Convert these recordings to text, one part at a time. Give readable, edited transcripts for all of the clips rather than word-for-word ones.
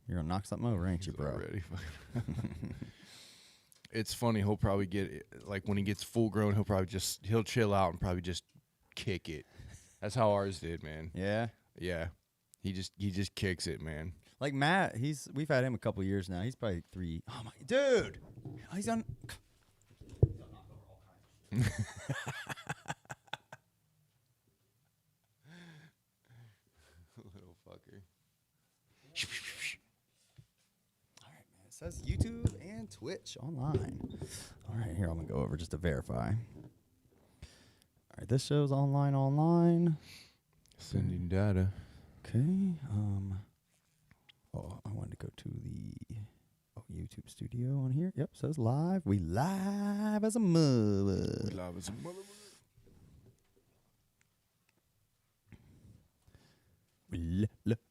You're gonna knock something over, ain't you, bro? Already. It's funny. He'll probably get like when he gets full grown. He'll chill out and probably just kick it. That's how ours did, man. Yeah. Yeah. He just kicks it, man. Like Matt, we've had him a couple years now. He's probably 3. Oh my dude, he's on. Little fucker. All right, man. It says YouTube and Twitch online. All right, here I'm gonna go over just to verify. All right, this show's online. Sending data. Okay. Oh, I wanted to go to the YouTube studio on here. Yep, says live. We live as a mother. Live as a mother.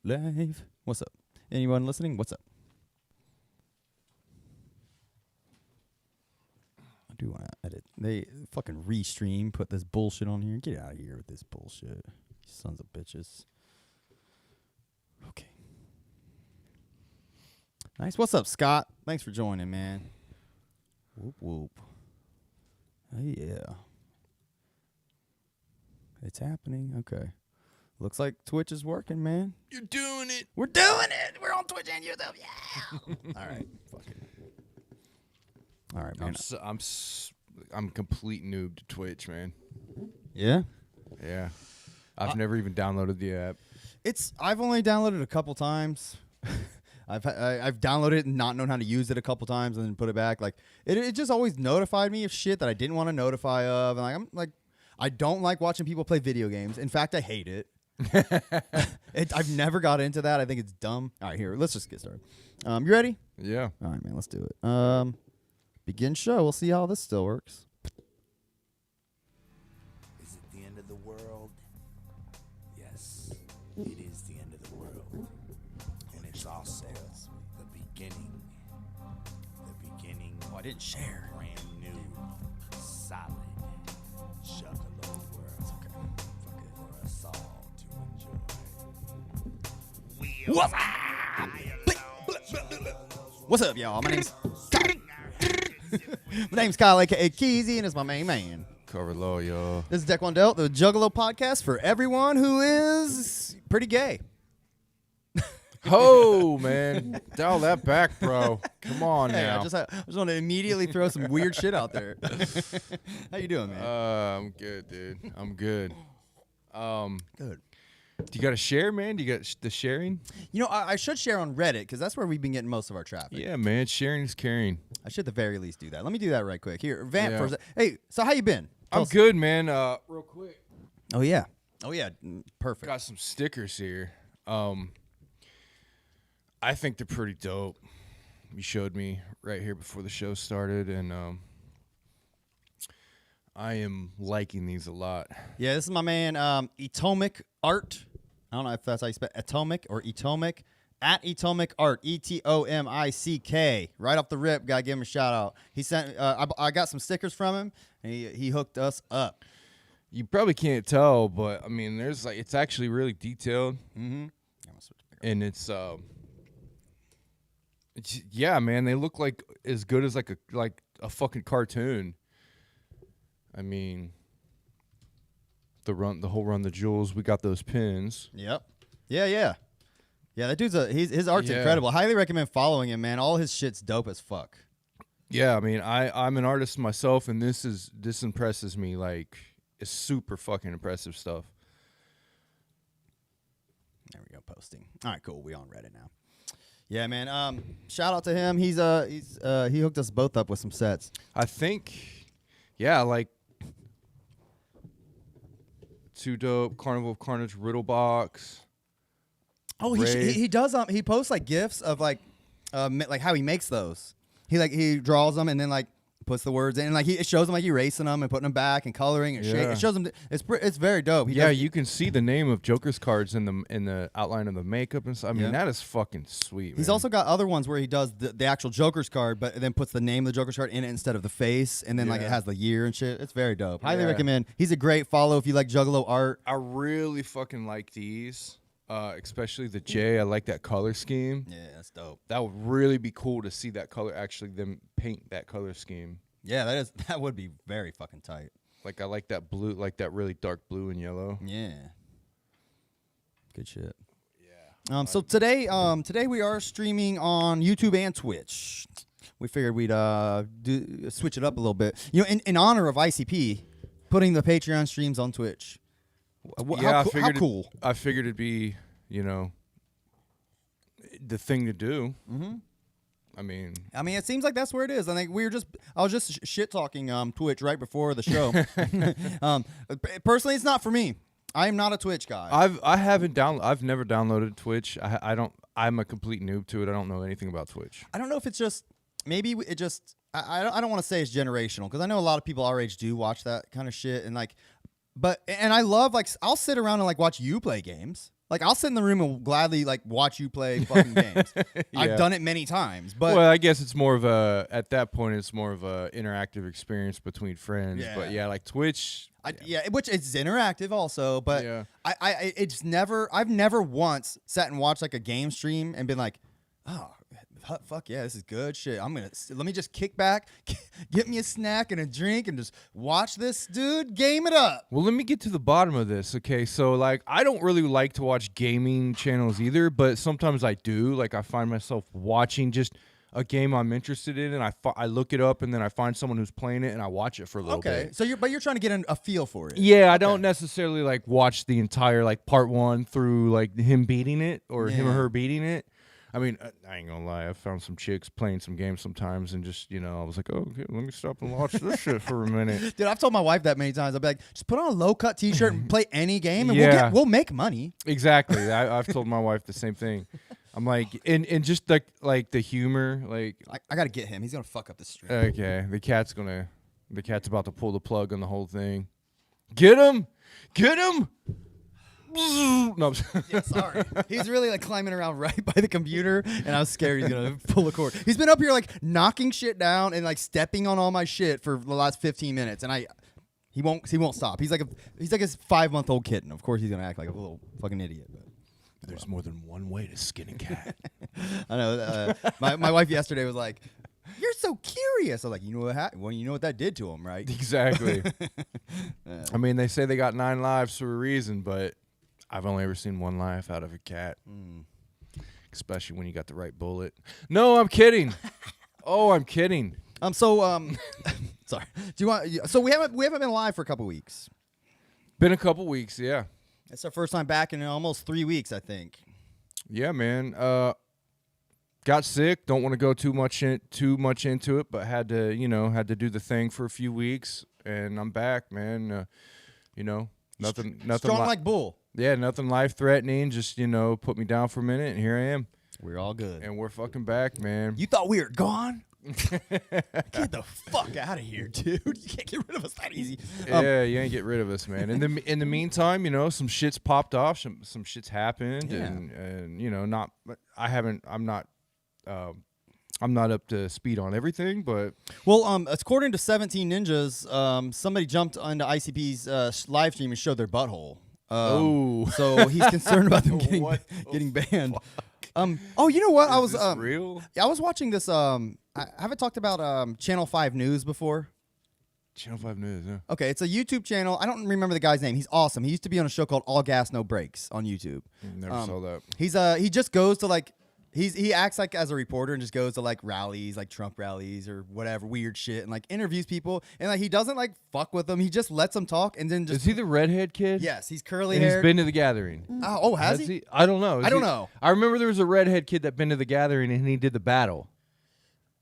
Live. What's up? Anyone listening? What's up? I do want to edit. They fucking restream, put this bullshit on here. Get out of here with this bullshit. You sons of bitches. Okay. Nice. What's up, Scott? Thanks for joining, man. Whoop, whoop. Oh, yeah. It's happening. Okay. Looks like Twitch is working, man. You're doing it. We're doing it. We're on Twitch and YouTube. Yeah. All right. Fuck it. All right, man. I'm a complete noob to Twitch, man. Yeah? Yeah. I've never even downloaded the app. I've only downloaded it a couple times. I've downloaded it and not known how to use it a couple times and then put it back. Like it just always notified me of shit that I didn't want to notify of. And I don't like watching people play video games. In fact, I hate it. I've never got into that. I think it's dumb. All right, here, let's just get started. You ready? Yeah. All right, man, let's do it. Begin show. We'll see how this still works. Is it the end of the world? Yes, it is the end of the world. And it's also the beginning. The beginning. Oh, I didn't share. Brand new, solid, juggalo world. Okay. Fuck it. For us all to enjoy. What's up? What's up, y'all? My name's Kyle, aka Keezy, and it's my main man. Cover low, y'all. This is Deck One Dealt, the Juggalo podcast for everyone who is pretty gay. Oh, man. Dial that back, bro. Come on Hey, now. I just want to immediately throw some weird shit out there. How you doing, man? I'm good, dude. I'm good. Good. Do you got to share, man? Do you got the sharing? You know, I should share on Reddit because that's where we've been getting most of our traffic. Yeah, man. Sharing is caring. I should at the very least do that. Let me do that right quick. Here, Vamp Yeah. for a sec. Hey, so how you been? Tell I'm us. good, man. Real quick. Oh, yeah. Perfect. Got some stickers here. I think they're pretty dope. You showed me right here before the show started, and I am liking these a lot. Yeah, this is my man, Atomic Art. I don't know if that's how you spell Atomic or Etomic. At Etomic Art, ETOMICK. Right off the rip, gotta give him a shout out. He sent. I got some stickers from him, and he hooked us up. You probably can't tell, but I mean, it's actually really detailed, Mm-hmm. and it's yeah, man. They look like as good as like a fucking cartoon. I mean, the whole run the jewels. We got those pins. Yep. Yeah. That dude's his art's incredible. Highly recommend following him, man. All his shit's dope as fuck. Yeah, I mean, I'm an artist myself, and this impresses me. Like, it's super fucking impressive stuff. There we go, posting. All right, cool. We on Reddit now. Yeah, man. Shout out to him. He hooked us both up with some sets. I think, yeah, like Too Dope, Carnival of Carnage, Riddle Box. Oh, he does. He posts like gifs of like how he makes those. He draws them and then like puts the words in, and like it shows him like erasing them and putting them back and coloring and shape. It shows him. It's very dope. You can see the name of Joker's cards in the outline of the makeup and stuff. I mean, that is fucking sweet. He's man. also got other ones where he does the actual Joker's card, but then puts the name of the Joker's card in it instead of the face, and then like it has the year and shit. It's very dope. Highly recommend. He's a great follow if you like Juggalo art. I really fucking like these. especially the J. I like that color scheme. Yeah, that's dope. That would really be cool to see that color, actually them paint that color scheme. Yeah, that would be very fucking tight. Like I like that blue, like that really dark blue and yellow. Yeah. Good shit. Yeah. So today we are streaming on YouTube and Twitch. We figured we'd switch it up a little bit. You know, in honor of ICP, putting the Patreon streams on Twitch. Yeah, How cool. I figured it'd be, you know, the thing to do. Mm-hmm. I mean, it seems like that's where it is. I think I was just shit talking Twitch right before the show. Personally, it's not for me. I am not a Twitch guy. I've never downloaded Twitch. I don't. I'm a complete noob to it. I don't know anything about Twitch. I don't know if it's just maybe it just. I don't want to say it's generational because I know a lot of people our age do watch that kind of shit and like. And I love like I'll sit around and like watch you play games. Like I'll sit in the room and gladly like watch you play fucking games. Yeah. I've done it many times, but well, I guess it's more of at that point it's more of a interactive experience between friends. Yeah. But yeah, like Twitch. Which it's interactive also. But Yeah. I've never once sat and watched like a game stream and been like, oh. Fuck yeah, this is good shit. Let me just kick back, get me a snack and a drink, and just watch this dude game it up. Well, let me get to the bottom of this. Okay, so like I don't really like to watch gaming channels either, but sometimes I do. Like I find myself watching just a game I'm interested in, and I look it up, and then I find someone who's playing it, and I watch it for a little bit. Okay, so you're trying to get a feel for it. Yeah, I don't necessarily like watch the entire like part 1 through like him beating it or him or her beating it. I mean, I ain't gonna lie. I found some chicks playing some games sometimes, and just I was like, oh, okay, let me stop and watch this shit for a minute. Dude, I've told my wife that many times. I'll be like, just put on a low cut T-shirt and play any game, and we'll make money. Exactly. I've told my wife the same thing. I'm like, and just like the humor, like I gotta get him. He's gonna fuck up the stream. Okay, the cat's about to pull the plug on the whole thing. Get him! No, yeah, sorry. He's really like climbing around right by the computer, and I was scared he's gonna pull a cord. He's been up here like knocking shit down and like stepping on all my shit for the last 15 minutes, and he won't stop. He's like a 5-month-old kitten. Of course, he's gonna act like a little fucking idiot. But there's more than one way to skin a cat. I know. My wife yesterday was like, "You're so curious." I was like, "You know what happened? Well, you know what that did to him, right?" Exactly. Yeah. I mean, they say they got 9 lives for a reason, but I've only ever seen 1 life out of a cat. Especially when you got the right bullet. No, I'm kidding. Oh, I'm kidding. Sorry. Do you want? So we haven't been live for a couple weeks. Been a couple weeks, yeah. It's our first time back in almost 3 weeks, I think. Yeah, man. Got sick. Don't want to go too much into it, but had to do the thing for a few weeks, and I'm back, man. Nothing. Strong like bull. Yeah, nothing life-threatening. Just, put me down for a minute, and here I am. We're all good. And we're fucking back, man. You thought we were gone? Get the fuck out of here, dude. You can't get rid of us that easy. Yeah, you ain't get rid of us, man. In the meantime, some shit's popped off, some shit's happened, and I'm not up to speed on everything, but according to 17 Ninjas, somebody jumped onto ICP's live stream and showed their butthole. So he's concerned about them getting banned. You know what? Is this real? I was watching this. I haven't talked about Channel 5 News before. Channel 5 News, yeah. Okay, it's a YouTube channel. I don't remember the guy's name. He's awesome. He used to be on a show called All Gas No Breaks on YouTube. Never saw that. He just goes to like. He acts like as a reporter and just goes to like rallies, like Trump rallies or whatever weird shit, and like interviews people. And like he doesn't like fuck with them. He just lets them talk, and then just. Is he the redhead kid? Yes, he's curly hair. haired. He's been to the gathering. Has he? I don't know. I don't know. I remember there was a redhead kid that been to the gathering and he did the battle.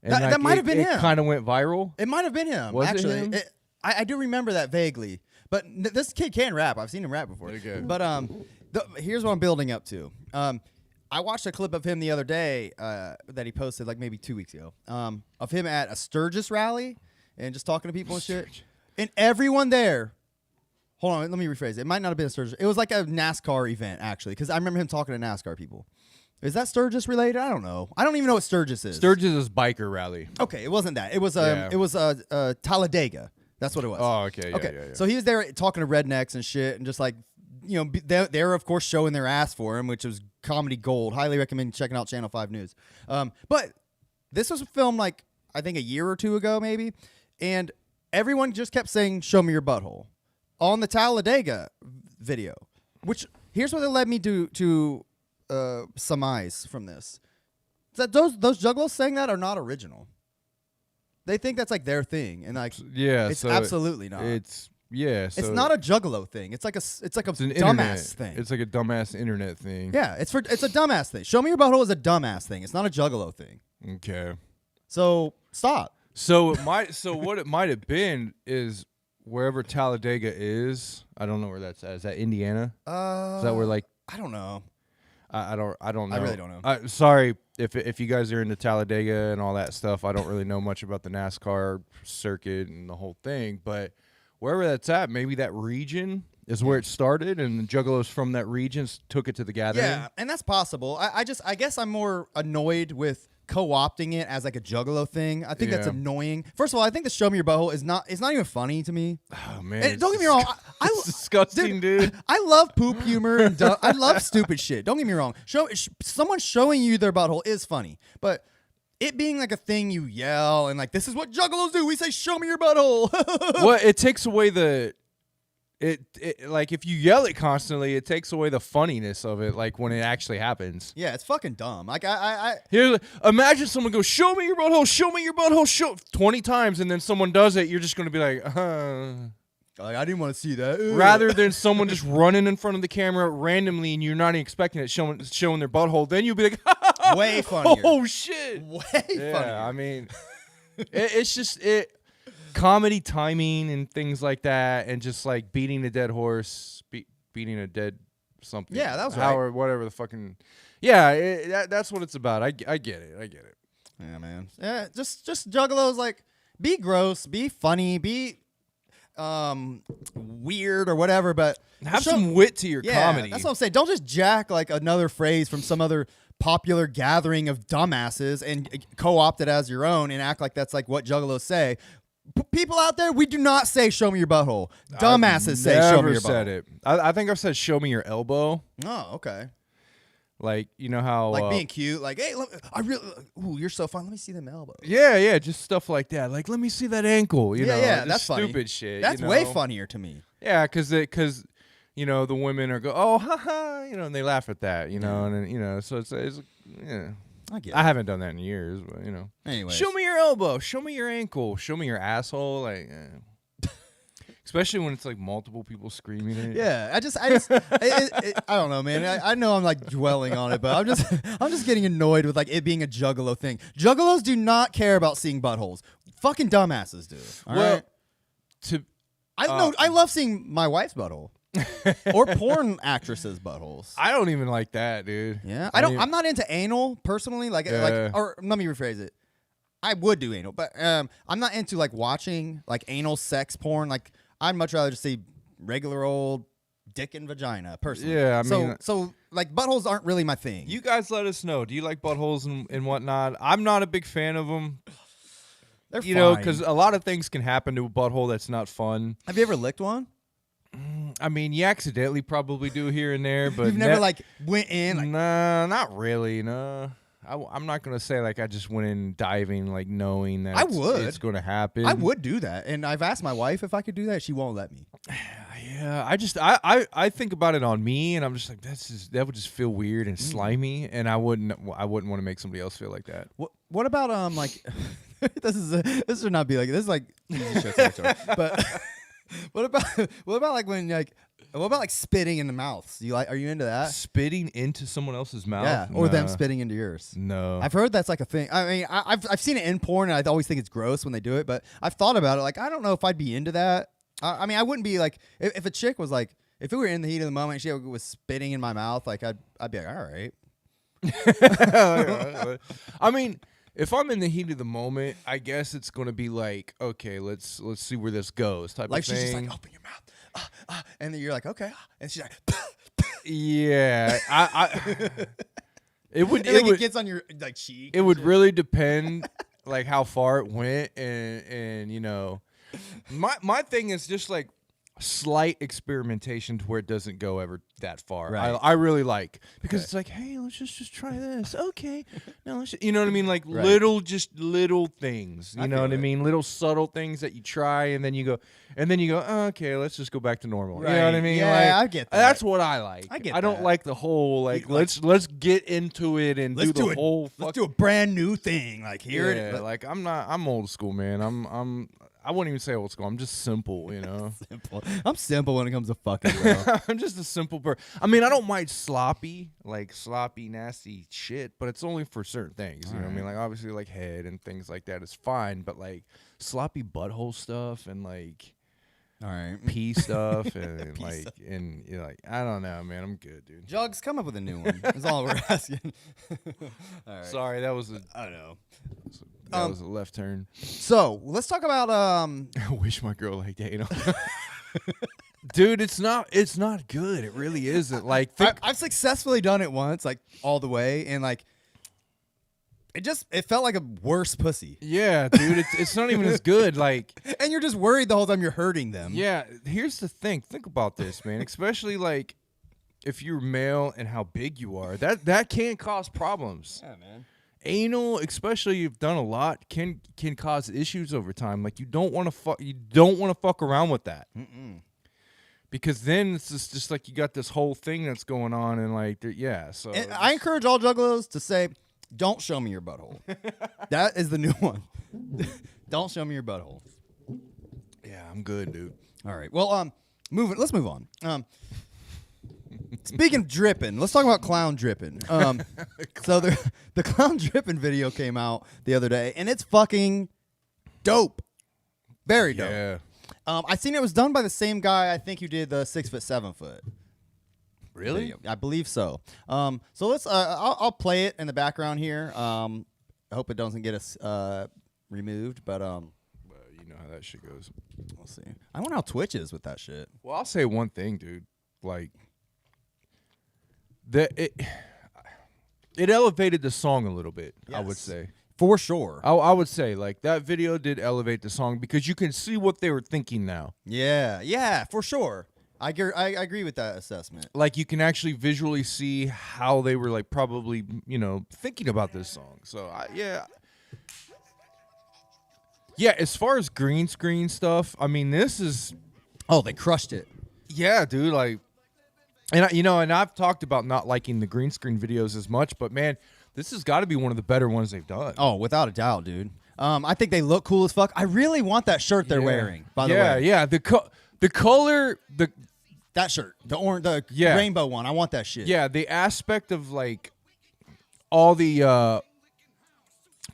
And that might have been him. It kind of went viral. It might have been him. Was actually. it him? I do remember that vaguely. But this kid can rap. I've seen him rap before. Okay. But here's what I'm building up to. I watched a clip of him the other day that he posted like maybe 2 weeks ago of him at a Sturgis rally and just talking to people and shit. And everyone there, hold on, let me rephrase it. It might not have been a Sturgis. It was like a NASCAR event, actually, because I remember him talking to NASCAR people. Is that Sturgis related? I don't know. I don't even know what Sturgis is. Sturgis is biker rally. Okay, it wasn't that. It was Talladega. That's what it was. Oh, okay. Yeah, okay. Yeah. So he was there talking to rednecks and shit and just like they're of course showing their ass for him, which was comedy gold. Highly recommend checking out Channel 5 News. But this was filmed like I think a year or two ago, maybe, and everyone just kept saying, "Show me your butthole," on the Talladega video. Which here's what it led me to surmise from this: that those juggalos saying that are not original. They think that's like their thing, and like it's so absolutely not. It's not a juggalo thing. It's like a dumbass internet thing. It's like a dumbass internet thing. Yeah, it's a dumbass thing. Show me your butthole is a dumbass thing. It's not a juggalo thing. Okay. So stop. So what it might have been is wherever Talladega is. I don't know where that's at. Is that Indiana? Is that where like I don't know. I don't know. I really don't know. Sorry if you guys are into Talladega and all that stuff. I don't really know much about the NASCAR circuit and the whole thing, but wherever that's at, maybe that region is where it started, and the juggalos from that region took it to the gathering. Yeah, and that's possible. I guess I'm more annoyed with co-opting it as like a juggalo thing. I think that's annoying. First of all, I think the show me your butthole is not even funny to me. Oh man, and don't get me wrong, it's disgusting, dude. I love poop humor and I love stupid shit. Don't get me wrong. Someone showing you their butthole is funny, but it being like a thing you yell and like this is what juggalos do. We say show me your butthole. Well, it takes away it like if you yell it constantly, it takes away the funniness of it. Like when it actually happens. Yeah, it's fucking dumb. Like I here, imagine someone goes, "Show me your butthole, show me your butthole," 20 times, and then someone does it. You're just gonna be like, Like, I didn't want to see that. Rather than someone just running in front of the camera randomly and you're not even expecting it, showing their butthole, then you'll be like, way funnier. Oh shit, way yeah, funnier. I mean, it's just comedy timing and things like that, and just like beating a dead horse, beating a dead something. Yeah, that was right. Or whatever the fucking. Yeah, that's what it's about. I get it. Yeah, man. Yeah, just juggalos, like, be gross, be funny, be weird or whatever, but have some wit to your comedy. That's what I'm saying. Don't just jack like another phrase from some other popular gathering of dumbasses and co-opt it as your own and act like that's like what juggalos say. People out there, we do not say "show me your butthole." Dumbasses say "show me your butthole." Said it. I think I've said "show me your elbow." Oh, okay. Like, you know how like being cute, like, hey, ooh, you're so fun. Let me see them elbows. Yeah, just stuff like that. Like, let me see that ankle. You know, that's stupid funny. Shit. That's way funnier to me. Yeah, because you know the women are oh haha, you know, and they laugh at that, you know, and you know, so it's yeah. I haven't done that in years, but you know. Anyway, show me your elbow, show me your ankle, show me your asshole, like. Especially when it's like multiple people screaming it. Yeah, I don't know, man. I know I'm like dwelling on it, but I'm just getting annoyed with like it being a juggalo thing. Juggalos do not care about seeing buttholes. Fucking dumbasses do. All right? I love seeing my wife's butthole. Or porn actresses' buttholes. I don't even like that, dude. Yeah, I'm not into anal personally. Or let me rephrase it. I would do anal, but I'm not into like watching like anal sex porn. Like, I'd much rather just see regular old dick and vagina, personally. Yeah, I mean, so like buttholes aren't really my thing. You guys let us know. Do you like buttholes and whatnot? I'm not a big fan of them. They're fine. Know, because a lot of things can happen to a butthole that's not fun. Have you ever licked one? I mean, you accidentally probably do here and there, but you've never like went in. Like, nah, not really. No. I'm not going to say like I just went in diving like knowing that it's going to happen. I would do that. And I've asked my wife if I could do that. She won't let me. Yeah, I think about it on me and I'm just like that would just feel weird and slimy and I wouldn't want to make somebody else feel like that. What about like this should not be like this is like easy shit territory. But what about like when like what about like spitting in the mouth? Are you into that? Spitting into someone else's mouth? Yeah, or them spitting into yours. No. I've heard that's like a thing. I mean, I've seen it in porn, and I always think it's gross when they do it. But I've thought about it. Like, I don't know if I'd be into that. I mean, I wouldn't be like if a chick was like if we were in the heat of the moment, and she was spitting in my mouth. Like, I'd be like, all right. I mean, if I'm in the heat of the moment, I guess it's gonna be like, okay, let's see where this goes. Type like of thing. She's just like, open your mouth. And then you're like, okay, and she's like, yeah, it would. It gets on your like cheek. It would really depend, like how far it went, and you know, my thing is just like slight experimentation to where it doesn't go ever that far. Right. I really like because it's like, hey, let's just try this. Okay, no, you know what I mean? Like Right. little things. You I know feel what I it. mean? Little subtle things that you try, and then you go, oh, okay, let's just go back to normal. You know what I Right. mean? Yeah, Like, I get that. That's what I like. I get I don't that. like the whole like You- like- let's get into it and do the whole. Let's do a brand new thing. Like here Yeah, like I'm old school, man. I wouldn't even say old school. I'm just simple, you know. simple. I'm simple when it comes to fucking, bro. I'm just a simple person. I mean, I don't mind sloppy, nasty shit, but it's only for certain things. You know what I mean? Like obviously, like head and things like that is fine, but like sloppy butthole stuff and like All right. pee stuff and Pee like stuff. and you know, like I don't know, man. I'm good, dude. Jugs, come up with a new one. That's all we're asking. All right. Sorry, that was a I know. left turn. So let's talk about I wish my girl liked anal. Dude, it's not good. It really isn't. Like I've successfully done it once, like all the way, and like it felt like a worse pussy. yeah, dude, it's not even as good. Like And you're just worried the whole time you're hurting them. yeah, here's the thing. Think about this, man. Especially like if you're male and how big you are, that can cause problems. Yeah, man. Anal, especially you've done a lot, can cause issues over time. Like you don't want to fuck around with that. Because then it's just like you got this whole thing that's going on, and like, yeah. So And I encourage all juggalos to say, "Don't show me your butthole." That is the new one. Don't show me your butthole. yeah, I'm good, dude. All right. Well, let's move on. Speaking of dripping, let's talk about clown dripping. So the clown dripping video came out the other day, and it's fucking dope. Very dope. Yeah. I seen it was done by the same guy, I think, who did the 6 foot 7 foot. Really? Video. I believe so. So let's. I'll play it in the background here. I hope it doesn't get us removed, but Well, you know how that shit goes. we'll see. I wonder how Twitch is with that shit. Well, I'll say one thing, dude. Like it elevated the song a little bit. I would Yes. say. For sure. I would say like that video did elevate the song because you can see what they were thinking now. Yeah, for sure. I agree with that assessment. Like you can actually visually see how they were like probably thinking about this song. So yeah. As far as green screen stuff, I mean this is Oh, they crushed it. yeah, dude. Like, and I've talked about not liking the green screen videos as much, but man, this has got to be one of the better ones they've done. Oh, without a doubt, dude. I think they look cool as fuck. I really want that shirt they're wearing. By the way, Yeah. The color, that shirt, the Yeah. rainbow one. I want that shit. the aspect of like all the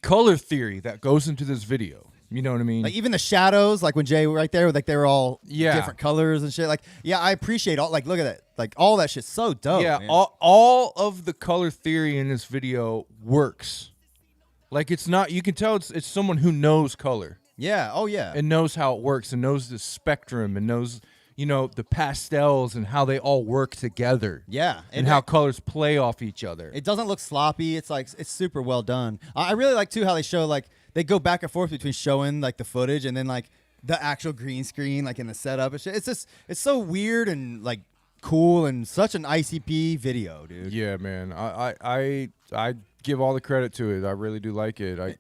color theory that goes into this video. You know what I mean? Like even the shadows, like when Jay right there, like they were all Yeah. different colors and shit. Like, yeah, I appreciate all. Like, look at that. Like all that shit's so dope. yeah, man. all of the color theory in this video works. Like it's not. You can tell it's someone who knows color Yeah. Oh yeah. and knows how it works and knows the spectrum and knows the pastels and how they all work together. Yeah. And how colors play off each other. It doesn't look sloppy. It's like it's super well done. I really like too how they show like they go back and forth between showing like the footage and then like the actual green screen like in the setup and shit. It's so weird and like cool and such an ICP video, dude. Yeah, man. I give all the credit to it. I really do like it.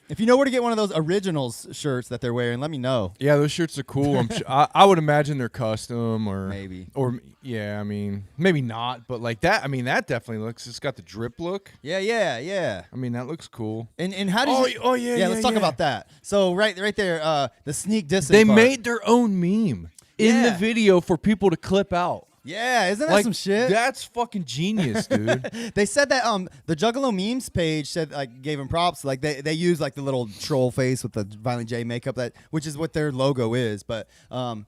If you know where to get one of those originals shirts that they're wearing, let me know. Yeah, those shirts are cool. I would imagine they're custom or Maybe. Or yeah, I mean maybe not, but like that. I mean that definitely looks. It's got the drip look. Yeah. I mean that looks cool. And how did you? yeah. Let's talk about that. So right there, the sneak dissing. They part. made their own meme in the Yeah. video for people to clip out. Yeah, isn't that Like some shit? that's fucking genius, dude. They said that the Juggalo memes page said like gave them props. Like they use like the little troll face with the Violent J makeup which is what their logo is. But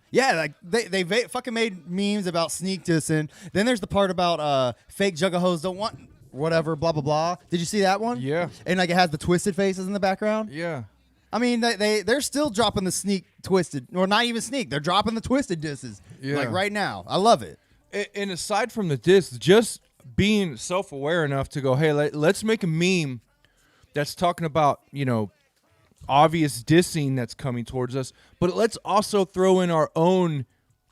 yeah, like they fucking made memes about sneak dissing. Then there's the part about fake Juggalos don't want whatever blah blah blah. Did you see that one? Yeah. And like it has the Twiztid faces in the background. Yeah. I mean they're still dropping the sneak Twiztid or not even sneak. They're dropping the Twiztid disses like right now. I love it. And aside from the diss, just being self-aware enough to go, hey, let's make a meme that's talking about, obvious dissing that's coming towards us, but let's also throw in our own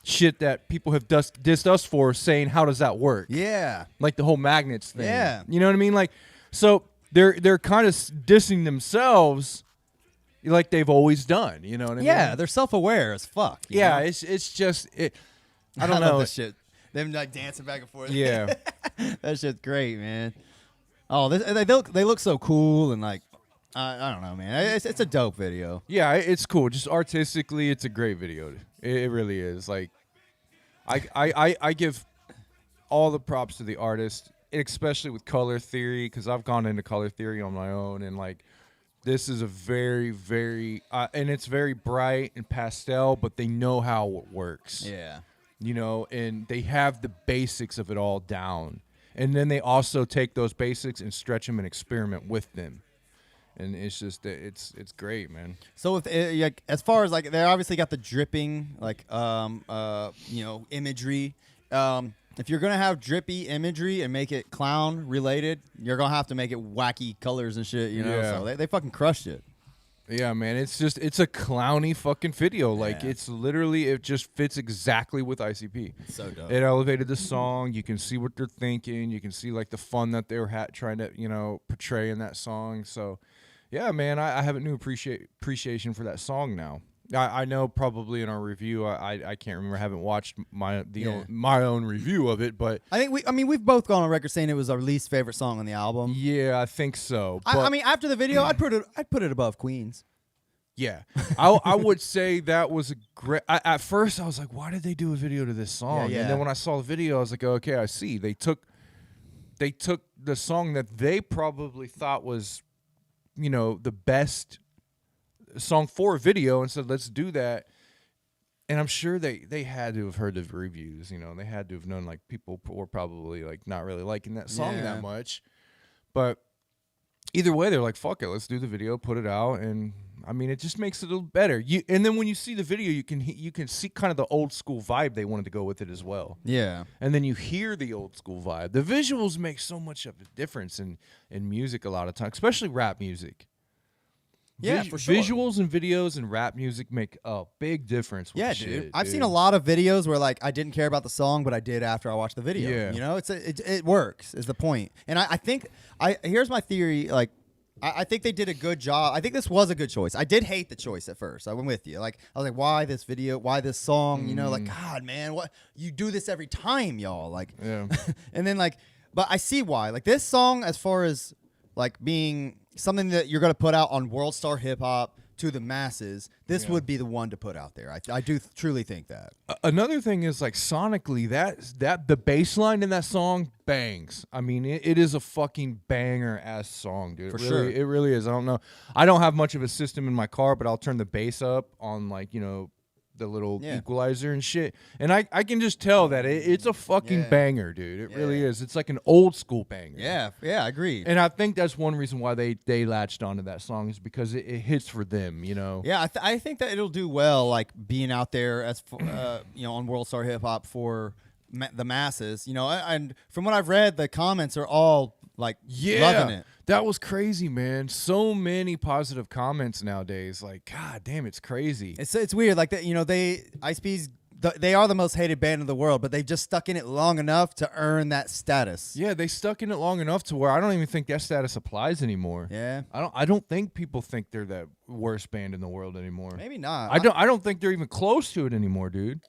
shit that people have dissed us for, saying how does that work? Yeah. Like the whole magnets thing. Yeah. You know what I mean? Like, so they're kind of dissing themselves like they've always done. You know what I mean? Yeah, they're self-aware as fuck. you Yeah, know? it's just it. I don't love know. this shit. Them like dancing back and forth. Yeah. That shit's great, man. Oh, they look so cool and like I don't know, man. It's a dope video. Yeah, it's cool. Just artistically, it's a great video. It really is. Like, I give all the props to the artist, especially with color theory, because I've gone into color theory on my own, and like, this is a very, very, and it's very bright and pastel, but they know how it works. Yeah. You know, and they have the basics of it all down, and then they also take those basics and stretch them and experiment with them. And it's just it's great, man. So if like, as far as like they obviously got the dripping like imagery. If you're gonna have drippy imagery and make it clown related, you're gonna have to make it wacky colors and shit. You know, Yeah. so they fucking crushed it. Yeah, man. It's a clowny fucking video. Like Yeah. it's literally it just fits exactly with ICP. So dope. It elevated the song. You can see what they're thinking. You can see like the fun that they were trying to portray in that song. So. Yeah, man, I have a new appreciation for that song now. I know probably in our review, I can't remember. I haven't watched my own review of it, but I think we've both gone on record saying it was our least favorite song on the album. yeah, I think so. But I mean, after the video, I'd put it above Queen's. yeah, I would say that was a great. At first, I was like, why did they do a video to this song? Yeah. And then when I saw the video, I was like, okay, I see. They took the song that they probably thought was, the best song for a video and said, let's do that. And I'm sure they had to have heard the reviews, they had to have known like people were probably like not really liking that song that much. But either way, they're like, fuck it, let's do the video, put it out. And I mean, it just makes it a little better. And then when you see the video, you can see kind of the old school vibe they wanted to go with it as well. Yeah. And then you hear the old school vibe. The visuals make so much of a difference in music a lot of times, especially rap music. Yeah, for sure. Visuals and videos and rap music make a big difference with Yeah, shit, dude. I've seen a lot of videos where like I didn't care about the song, but I did after I watched the video. Yeah. It works is the point. And I think here's my theory. Like I think they did a good job. I think this was a good choice. I did hate the choice at first. I went with you. Like I was like, why this video? Why this song? Like God, man, what you do this every time, y'all. Like, Yeah. and then like, but I see why. Like this song, as far as like being something that you're gonna put out on World Star Hip Hop to the masses, this would be the one to put out there. I do truly think that. Another thing is like sonically that the bass line in that song bangs. I mean, it is a fucking banger ass song, dude. For Really, sure. It really is. I don't know. I don't have much of a system in my car, but I'll turn the bass up on like, the little equalizer and shit. And I can just tell that it's a fucking banger, dude. It really is. It's like an old school banger. Yeah, I agree. And I think that's one reason why they latched onto that song is because it hits for them, Yeah, I think that it'll do well, like being out there as on World Star Hip Hop for the masses. And from what I've read, the comments are all like loving it. That was crazy, man. So many positive comments nowadays. Like, God damn, it's crazy. It's weird, like that. IceP's they are the most hated band in the world, but they've just stuck in it long enough to earn that status. Yeah, they stuck in it long enough to where I don't even think that status applies anymore. Yeah, I don't think people think they're the worst band in the world anymore. Maybe not. I don't think they're even close to it anymore, dude.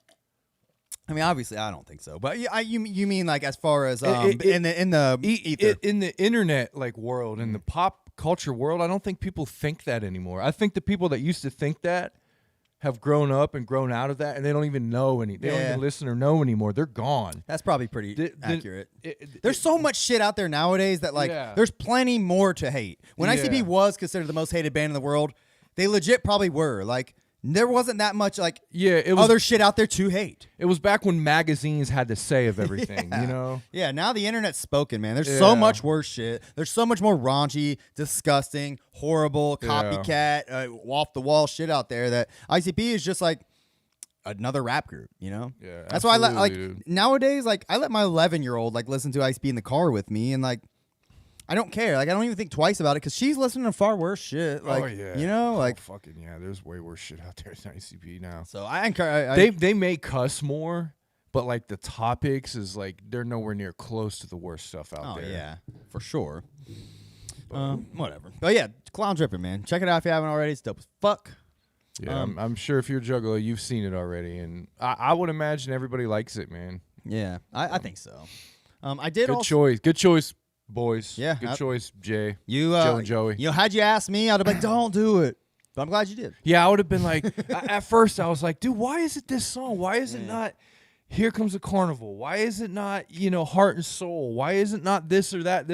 I mean, obviously, I don't think so. But you mean like as far as in the ether. In the internet like world, in the pop culture world, I don't think people think that anymore. I think the people that used to think that have grown up and grown out of that, and they don't even know They don't even listen or know anymore. They're gone. That's probably pretty accurate. There's so much shit out there nowadays that like there's plenty more to hate. When ICP was considered the most hated band in the world, they legit probably were. Like there wasn't that much like other shit out there to hate. It was back when magazines had the say of everything, Yeah, now the internet's spoken, man. There's so much worse shit. There's so much more raunchy, disgusting, horrible, copycat, off the wall shit out there that ICP is just like another rap group, Yeah, that's why I dude. nowadays, like I let my 11-year-old like listen to ICP in the car with me, and like I don't care. Like I don't even think twice about it because she's listening to far worse shit. Like, oh yeah, you know, like fucking yeah. There's way worse shit out there than ICP now. So I encourage. They may cuss more, but like the topics is like they're nowhere near close to the worst stuff out there. Oh yeah, for sure. Whatever. But yeah, Clown Dripping, man. Check it out if you haven't already. It's dope as fuck. Yeah, I'm sure if you're a juggler, you've seen it already, and I would imagine everybody likes it, man. Yeah, I think so. I did. Good choice, boys. Yeah, good choice, Jay. Joe and Joey. You know, had you asked me, I'd have been like, don't do it. But I'm glad you did. Yeah, I would have been like, at first I was like, dude, why is it this song? Why is it not Here Comes a Carnival? Why is it not, Heart and Soul? Why is it not this or that?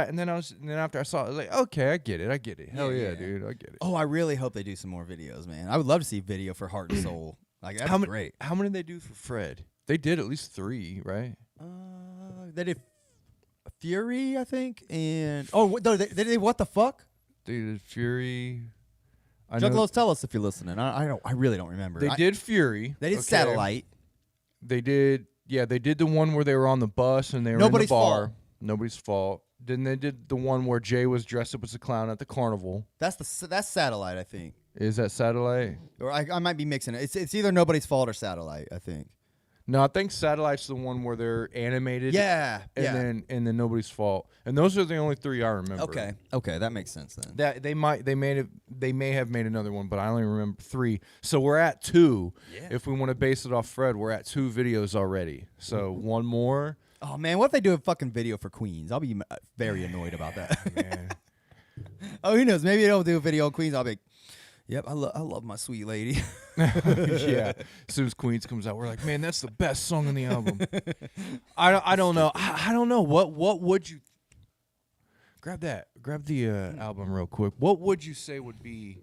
And then after I saw it, I was like, okay, I get it. Hell yeah, dude, I get it. Oh, I really hope they do some more videos, man. I would love to see a video for Heart and Soul. Like that's great. How many did they do for Fred? They did at least 3, right? They did Fury, I think, and they did What the Fuck? They did Fury. Juggalos, tell us if you're listening. I really don't remember. They did Fury. They did Satellite. They did the one where they were on the bus and they were Nobody's in the bar. Fault. Nobody's Fault. Then they did the one where Jay was dressed up as a clown at the carnival. That's Satellite, I think. Is that Satellite? Or I might be mixing it. It's either Nobody's Fault or Satellite, I think. No, I think Satellite's the one where they're animated. Yeah, and then Nobody's Fault. And those are the only 3 I remember. Okay, that makes sense then. That they may have made another one, but I only remember 3. So we're at 2. Yeah. If we want to base it off Fred, we're at 2 videos already. So one more. Oh man, what if they do a fucking video for Queens? I'll be very annoyed about that. Man. Oh, who knows? Maybe they'll do a video on Queens. I'll be, yep, I love my sweet lady. Yeah. As soon as Queens comes out, we're like, man, that's the best song on the album. I don't know. I don't know. What would you grab the album real quick? What would you say would be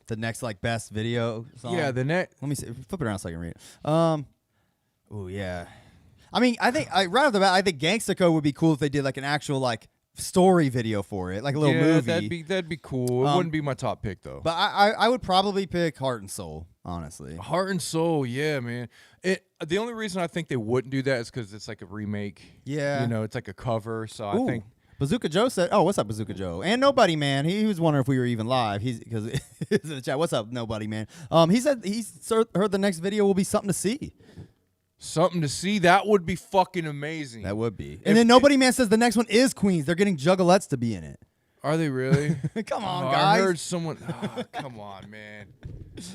the next like best video song? Yeah, the next. Let me see. Flip it around so I can read it. Oh yeah. I mean, I think right off the bat, I think Gangsta Code would be cool if they did like an actual like story video for it, like a little movie. That'd be cool. It wouldn't be my top pick though. But I would probably pick Heart and Soul, honestly. Heart and Soul, yeah, man. The only reason I think they wouldn't do that is because it's like a remake. Yeah, it's like a cover. So I think Bazooka Joe said, "Oh, what's up, Bazooka Joe?" And Nobody Man, he was wondering if we were even live. He's because he's in the chat. What's up, Nobody Man? He said he's heard the next video will be something to see. Something to see. That would be fucking amazing. That would be. And then Nobody Man says the next one is Queens. They're getting Juggalettes to be in it. Are they really? Come on, guys. guys. I heard someone. Oh, come on, man.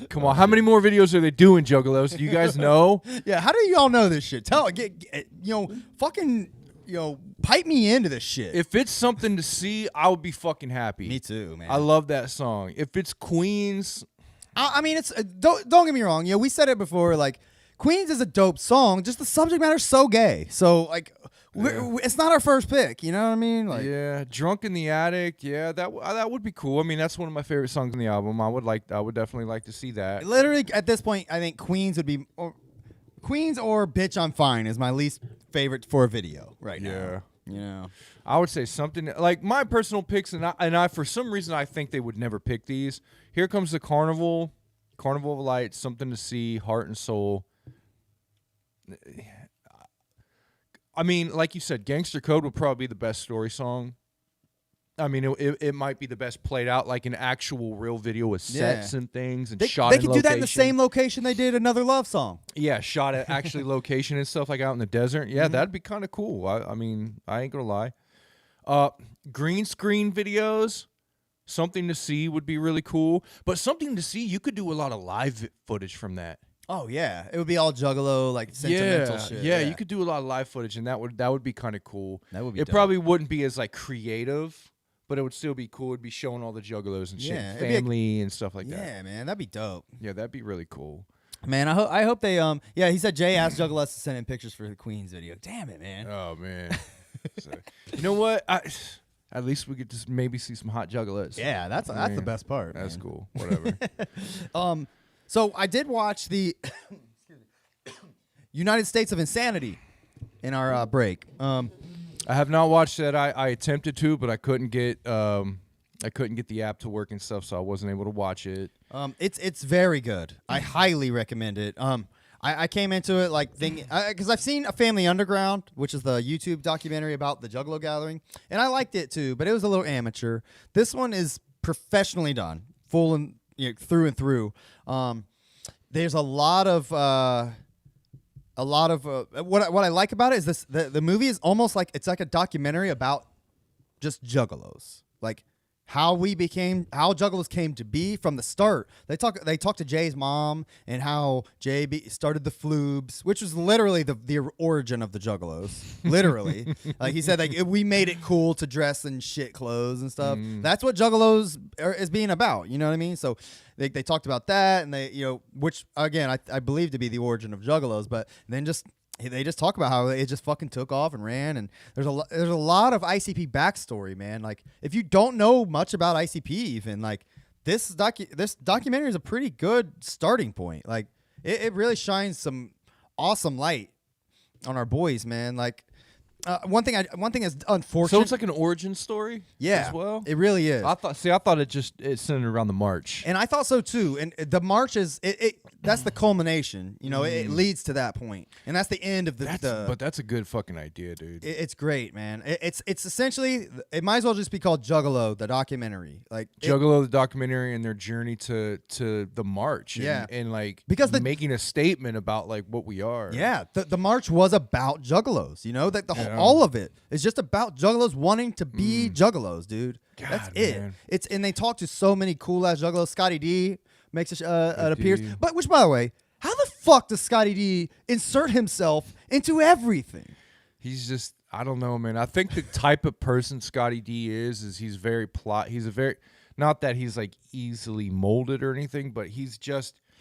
Come on. How many more videos are they doing, Juggalos? Do you guys know? Yeah. How do y'all know this shit? Fucking, pipe me into this shit. If it's something to see, I would be fucking happy. Me too, man. I love that song. If it's Queens, I mean, it's don't get me wrong. We said it before. Like, Queens is a dope song. Just the subject matter's so gay. So like, it's not our first pick. You know what I mean? Like, yeah, Drunk in the Attic. Yeah, that would be cool. I mean, that's one of my favorite songs on the album. I would definitely like to see that. Literally, at this point, I think Queens would be Queens or Bitch I'm Fine is my least favorite for a video right now. Yeah. I would say something like my personal picks, and I for some reason I think they would never pick these. Here Comes the Carnival, Carnival of Lights, Something to See, Heart and Soul. I mean, like you said, Gangster Code would probably be the best story song. I mean, it might be the best played out, like an actual real video with sets and things and shot in location. They could do that in the same location they did Another Love Song. Yeah, shot at actually location and stuff, like out in the desert. Yeah, that'd be kind of cool. I mean, I ain't gonna lie. Green screen videos, Something to See would be really cool. But Something to See, you could do a lot of live footage from that. Oh yeah, it would be all Juggalo, like sentimental shit. Yeah, you could do a lot of live footage, and that would be kind of cool. That would be. It dope. Probably wouldn't be as like creative, but it would still be cool. It'd be showing all the Juggalos and shit, family and stuff like that. Yeah, man, that'd be dope. Yeah, that'd be really cool. Man, I hope they he said Jay asked Juggalos to send in pictures for the Queens video. Damn it, man. Oh man. So, you know what? At least we could just maybe see some hot Juggalos. Yeah, that's the best part. That's man. cool. Whatever. So I did watch the United States of Insanity in our break. I have not watched that. I attempted to, but I couldn't get the app to work and stuff, so I wasn't able to watch it. It's very good. I highly recommend it. I came into it like thinking, because I've seen A Family Underground, which is the YouTube documentary about the Juggalo gathering, and I liked it too, but it was a little amateur. This one is professionally done, full and through and through. There's a lot of what I like about it is this: the movie is almost like it's like a documentary about just juggalos, like how juggalos came to be from the start. They talk to Jay's mom and how Jay started the Floobs, which was literally the origin of the juggalos. Literally, like he said, like we made it cool to dress in shit clothes and stuff. That's what juggalos is being about. You know what I mean? So they talked about that, and which again I believe to be the origin of juggalos, but then they just talk about how it just fucking took off and ran, and there's a lot of ICP backstory, man. Like if you don't know much about ICP, even like this documentary is a pretty good starting point. Like it really shines some awesome light on our boys, man. Like one thing is unfortunate. So it's like an origin story, as well. It really is. I thought it centered around the march, and I thought so too. And the march is that's the culmination. It leads to that point, and that's the end of But that's a good fucking idea, dude. It's great, man. It's essentially, it might as well just be called Juggalo, the documentary. Like Juggalo, the documentary, and their journey to the march. And like because making a statement about like what we are. Yeah, the march was about juggalos. All of it is just about juggalos wanting to be juggalos, dude. God, that's man. it. And they talk to so many cool ass juggalos. Scotty D makes an appearance, but which, by the way, how the fuck does Scotty D insert himself into everything? He's just, I don't know, man. I think the type of person Scotty D is he's very not that he's like easily molded or anything, but he's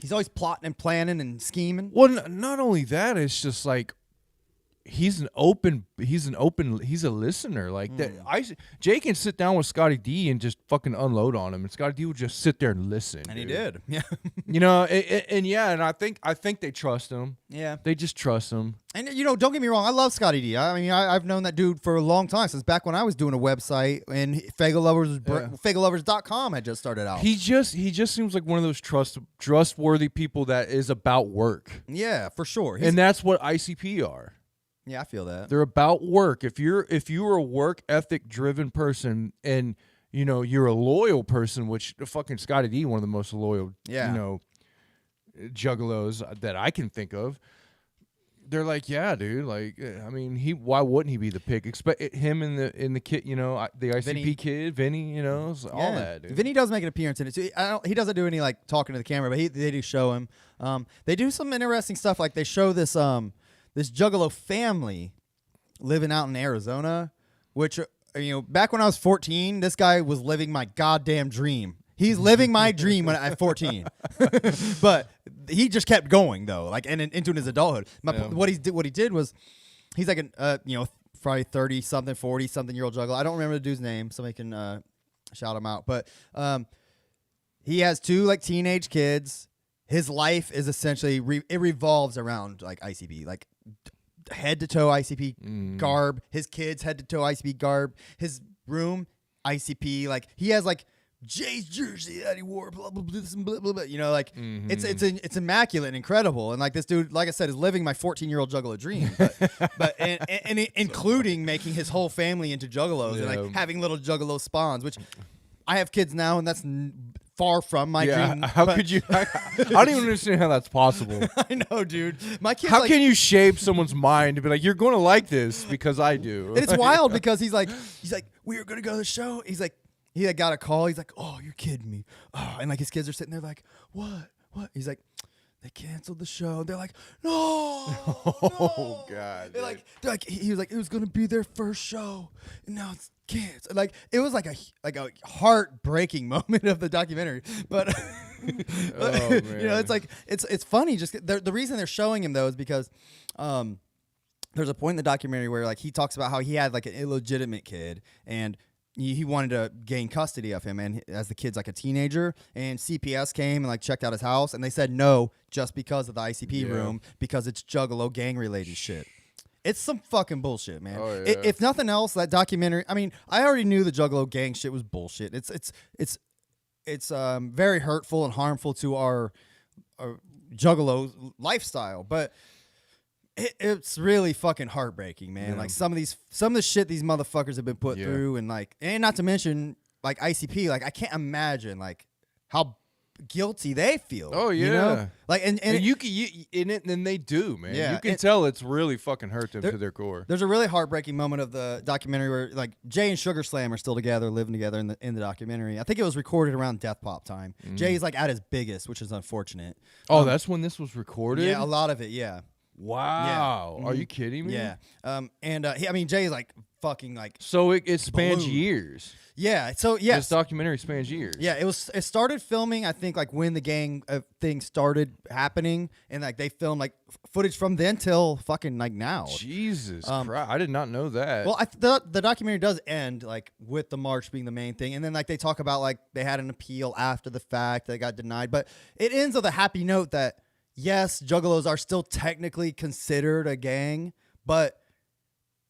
always plotting and planning and scheming. Well, not only that, it's just like he's a listener like that. Jay can sit down with Scotty D and just fucking unload on him, and Scotty D would just sit there and listen. And dude. he did. Yeah. And I think they trust him. Yeah. They just trust him. And don't get me wrong, I love Scotty D. I mean, I've known that dude for a long time, since back when I was doing a website and Fagolovers.com had just started out. He just seems like one of those trustworthy people that is about work. Yeah, for sure. And that's what ICP are. Yeah, I feel that. They're about work. If you're a work ethic driven person, and you're a loyal person, which fucking Scotty D, one of the most loyal, juggalos that I can think of. They're like, yeah, dude. Like, I mean, why wouldn't he be the pick? Expect him in the kid, the ICP Vinny. Kid, Vinny, all that. Dude. Vinny does make an appearance in it too. He doesn't do any like talking to the camera, but they do show him. They do some interesting stuff. Like they show this Juggalo family living out in Arizona, which back when I was 14, this guy was living my goddamn dream. He's living my dream at 14, but he just kept going though, like and into his adulthood. What he did was, he's like an probably 30 something, 40 something year old juggalo. I don't remember the dude's name. Somebody can shout him out. But he has 2 like teenage kids. His life is essentially it revolves around like ICP, like head to toe ICP garb. His kids head to toe ICP garb. His room ICP. Like he has like Jay's jersey that he wore, blah blah blah blah blah. Like it's immaculate and incredible. And like this dude, like I said, is living my 14-year-old juggalo dream. But including making his whole family into juggalos and like having little juggalo spawns. Which I have kids now, and that's far from my dream. How could you? I don't even understand how that's possible. I know, dude. My kids. How can you shape someone's mind to be like, you're going to like this because I do? And it's wild because he's like, we were going to go to the show. He's like. He had got a call. He's like, "Oh, you're kidding me!" Oh, and like his kids are sitting there like, "What? What?" He's like, "They canceled the show." They're like, "No!" Oh God! They're like, he was like, it was gonna be their first show, and now it's canceled. Like it was like a heartbreaking moment of the documentary. But, it's like it's funny. Just the reason they're showing him though is because there's a point in the documentary where like he talks about how he had like an illegitimate kid and. He wanted to gain custody of him, and as the kid's like a teenager, and CPS came and like checked out his house, and they said no, just because of the ICP room, because it's juggalo gang related shit. It's some fucking bullshit, man. Oh, yeah. If nothing else, that documentary. I mean, I already knew the juggalo gang shit was bullshit. It's very hurtful and harmful to our juggalo lifestyle, but it's really fucking heartbreaking, man. Yeah. Like some of the shit these motherfuckers have been put through, and not to mention like ICP. Like I can't imagine like how guilty they feel. Oh yeah, you know? Like and you can in it, and they do, man. Yeah, you can tell it's really fucking hurt them to their core. There's a really heartbreaking moment of the documentary where like Jay and Sugar Slam are still together, living together in the documentary. I think it was recorded around Death Pop time. Jay's like at his biggest, which is unfortunate. Oh, that's when this was recorded? Yeah, a lot of it. Yeah. Wow. Yeah. Are you kidding me? Yeah. I mean, Jay's like fucking like. So it spans Balloon. years. Yeah. So yes. This documentary spans years. Yeah, it started filming, I think, like when the gang thing started happening, and like they filmed like footage from then till fucking like now. Jesus Christ, I did not know that. Well, the documentary does end like with the march being the main thing, and then like they talk about like they had an appeal after the fact that got denied, but it ends with a happy note that yes, Juggalos are still technically considered a gang, but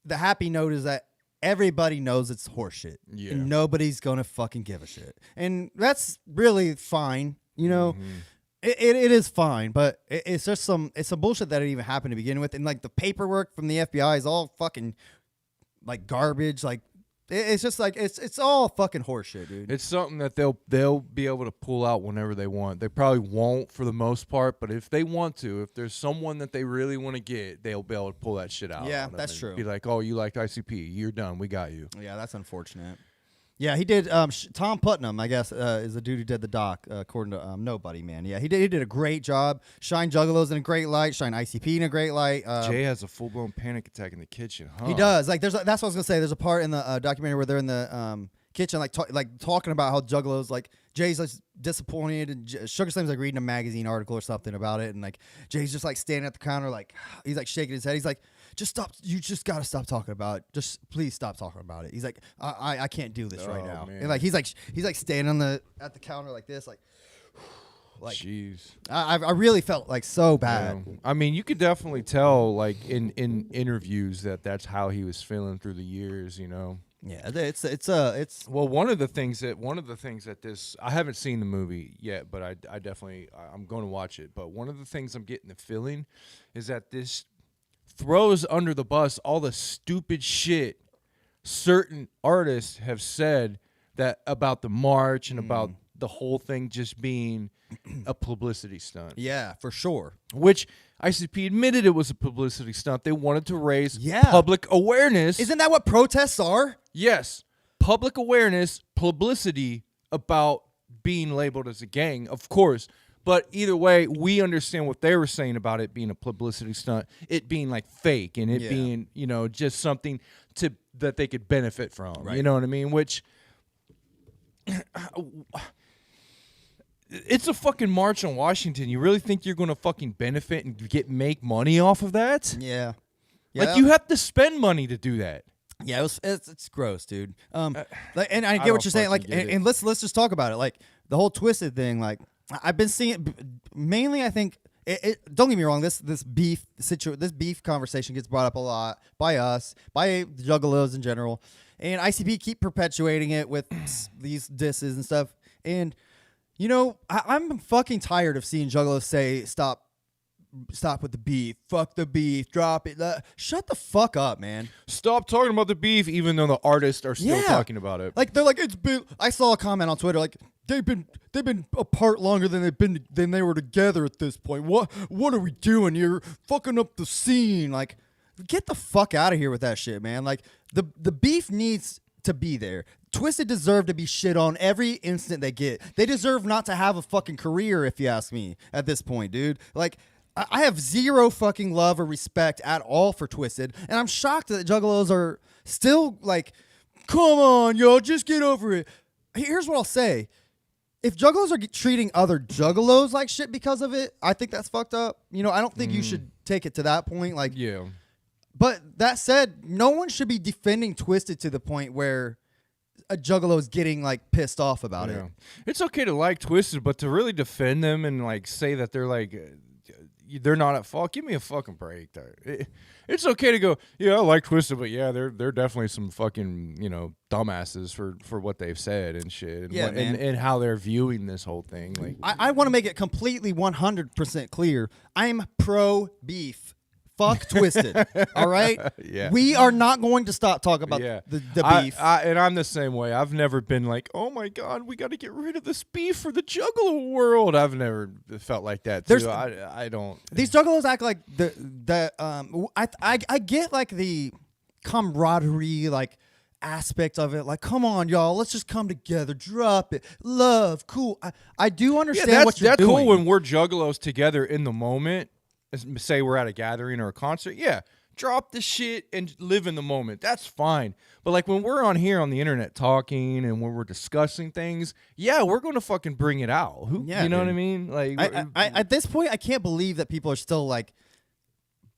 the happy note is that everybody knows it's horseshit. Yeah. And nobody's gonna fucking give a shit. And that's really fine. You know, it is fine, but it's just some bullshit that it even happened to begin with. And like the paperwork from the FBI is all fucking like garbage. Like it's just like it's all fucking horseshit, dude. It's something that they'll be able to pull out whenever they want. They probably won't for the most part, but if they want to, if there's someone that they really want to get, they'll be able to pull that shit out. Yeah, on them that's and true. Be like, oh, you liked ICP, you're done, we got you. Yeah, that's unfortunate. Yeah, he did. Tom Putnam, I guess, is the dude who did the doc, according to Nobody, man. Yeah, he did a great job. Shine Juggalos in a great light. Shine ICP in a great light. Jay has a full-blown panic attack in the kitchen, huh? He does. Like, that's what I was gonna say. There's a part in the documentary where they're in the kitchen, like talking about how Juggalos, like Jay's like disappointed, and Sugar Slam's like reading a magazine article or something about it, and like Jay's just like standing at the counter, like he's like shaking his head. He's like, just stop. You just gotta stop talking about it. Just please stop talking about it. He's like, I can't do this right now. Man. And like he's like standing at the counter like this, like jeez. I really felt like so bad. Yeah. I mean, you could definitely tell, like in interviews, that's how he was feeling through the years. You know. Yeah, it's Well, one of the things that this, I haven't seen the movie yet, but I definitely I'm going to watch it. But one of the things I'm getting the feeling is that this throws under the bus all the stupid shit certain artists have said that about the march and about the whole thing just being a publicity stunt. yeah, for sure. Which ICP admitted it was a publicity stunt. They wanted to raise Yeah. public awareness. Isn't that what protests are? Yes, public awareness, publicity about being labeled as a gang, of course. But either way, we understand what they were saying about it being a publicity stunt, it being like fake, and it being, you know, just something that they could benefit from. Right. You know what I mean? Which it's a fucking march on Washington. You really think you're going to fucking benefit and make money off of that? Yeah. Like you have to spend money to do that. Yeah, it's gross, dude. Like, and I get don't what you're saying. Like, fucking get it. and let's just talk about it. Like the whole Twiztid thing. Like, I've been seeing it mainly. I think don't get me wrong. This beef conversation gets brought up a lot by us, by the Juggalos in general, and ICP keep perpetuating it with these disses and stuff. And you know, I'm fucking tired of seeing Juggalos say stop with the beef. Fuck the beef. Drop it. Shut the fuck up, man. Stop talking about the beef, even though the artists are still talking about it. Like they're like it's been. I saw a comment on Twitter like they've been apart longer than they were together at this point. What are we doing? You're fucking up the scene. Like get the fuck out of here with that shit, man. Like the beef needs to be there. Twiztid deserve to be shit on every instant they get. They deserve not to have a fucking career, if you ask me, at this point, dude. Like, I have zero fucking love or respect at all for Twiztid, and I'm shocked that Juggalos are still like, come on, yo, just get over it. Here's what I'll say. If Juggalos are treating other Juggalos like shit because of it, I think that's fucked up. You know, I don't think you should take it to that point. Like, Yeah. But that said, no one should be defending Twiztid to the point where a Juggalo is getting like pissed off about it. It's okay to like Twiztid, but to really defend them and like say that they're like, they're not at fault. Give me a fucking break. It's okay to go, yeah, I like Twiztid, but yeah, they're definitely some fucking, dumbasses for what they've said and shit. And, Yeah, man. and how they're viewing this whole thing. Like, I want to make it completely 100% clear. I'm pro beef. Fuck Twiztid. All right? Yeah. We are not going to stop talking about the beef. And I'm the same way. I've never been like, oh my God, we got to get rid of this beef for the Juggalo world. I've never felt like that too. I don't. These juggalos act like I get like the camaraderie like aspect of it. Like, come on, y'all, let's just come together, drop it, love, cool. I do understand what you're doing. That's cool when we're Juggalos together in the moment. Say we're at a gathering or a concert, yeah, drop the shit and live in the moment. That's fine. But like when we're on here on the internet talking and when we're discussing things, yeah, we're going to fucking bring it out. You know what I mean? Like, I at this point, I can't believe that people are still like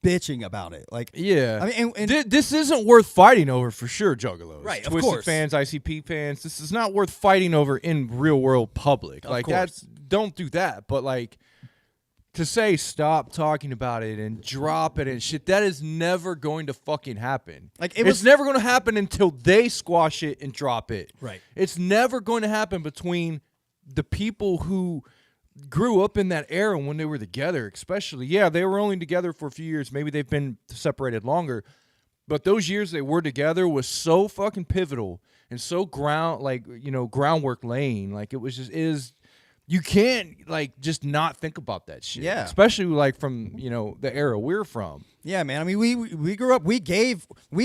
bitching about it. Like, yeah, I mean, and this isn't worth fighting over for sure, Juggalos. Right, of Twiztid course. fans, ICP fans, this is not worth fighting over in real world public. Like, don't do that. But like, to say stop talking about it and drop it and shit, that is never going to fucking happen. Like it's never going to happen until they squash it and drop it. Right. It's never going to happen between the people who grew up in that era when they were together, especially. Yeah, they were only together for a few years. Maybe they've been separated longer. But those years they were together was so fucking pivotal and so groundwork laying. Like, it was just you can't like just not think about that shit. Yeah. Especially like from, the era we're from. yeah, man. I mean, we grew up. We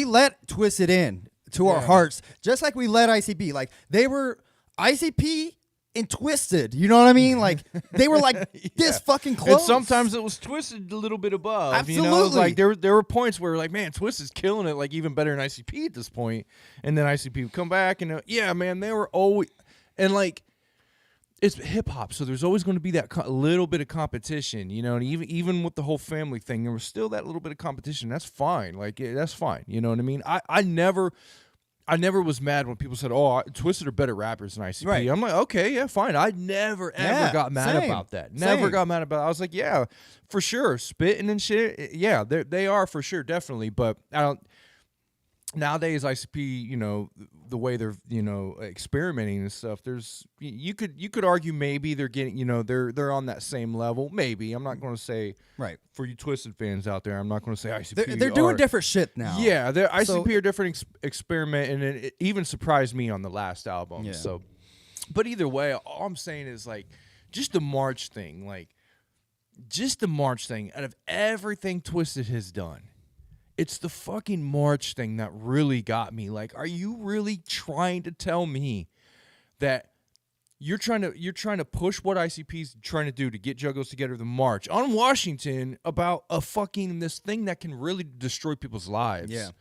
let Twiztid in to our hearts, just like we let ICP. Like, they were ICP and Twiztid. You know what I mean? Like, they were like this fucking close. And sometimes it was Twiztid a little bit above. Absolutely. Like there were points where like, man, Twiztid's killing it, like even better than ICP at this point. And then ICP would come back and yeah, man, they were always, and like, it's hip hop, so there's always going to be that little bit of competition, and even with the whole family thing, there was still that little bit of competition. That's fine, like that's fine. You know what I mean? I never was mad when people said, "Oh, Twiztid are better rappers than ICP." Right. I'm like, okay, yeah, fine. I never ever got mad about that. Never got mad about it. I was like, yeah, for sure, spitting and shit. Yeah, they are for sure, definitely. But I don't. Nowadays, ICP, the way they're, experimenting and stuff. There's you could argue maybe they're getting, they're on that same level. Maybe I'm not going to say right for you Twiztid fans out there. I'm not going to say ICP. They're doing different shit now. Yeah, ICP are different experiment, and it even surprised me on the last album. Yeah. So, but either way, all I'm saying is like just the March thing, out of everything Twiztid has done. It's the fucking March thing that really got me. Like, are you really trying to tell me that you're trying to push what ICP's trying to do to get Juggalos together the March on Washington about a fucking this thing that can really destroy people's lives? Yeah.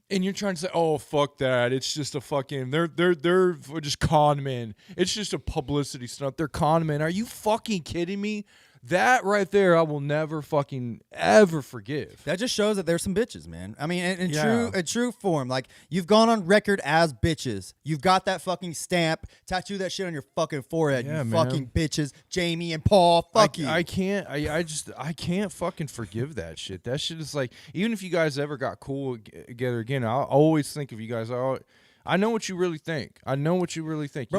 And you're trying to say, oh, fuck that. It's just a fucking they're just con men. It's just a publicity stunt. They're con men. Are you fucking kidding me? That right there, I will never fucking ever forgive. That just shows that there's some bitches, man. I mean, in true form. Like, you've gone on record as bitches. You've got that fucking stamp. Tattoo that shit on your fucking forehead, yeah, you man. Fucking bitches. Jamie and Paul, fuck you. I can't fucking forgive that shit. That shit is like, even if you guys ever got cool together again, I'll always think of you guys. I know what you really think. Bro,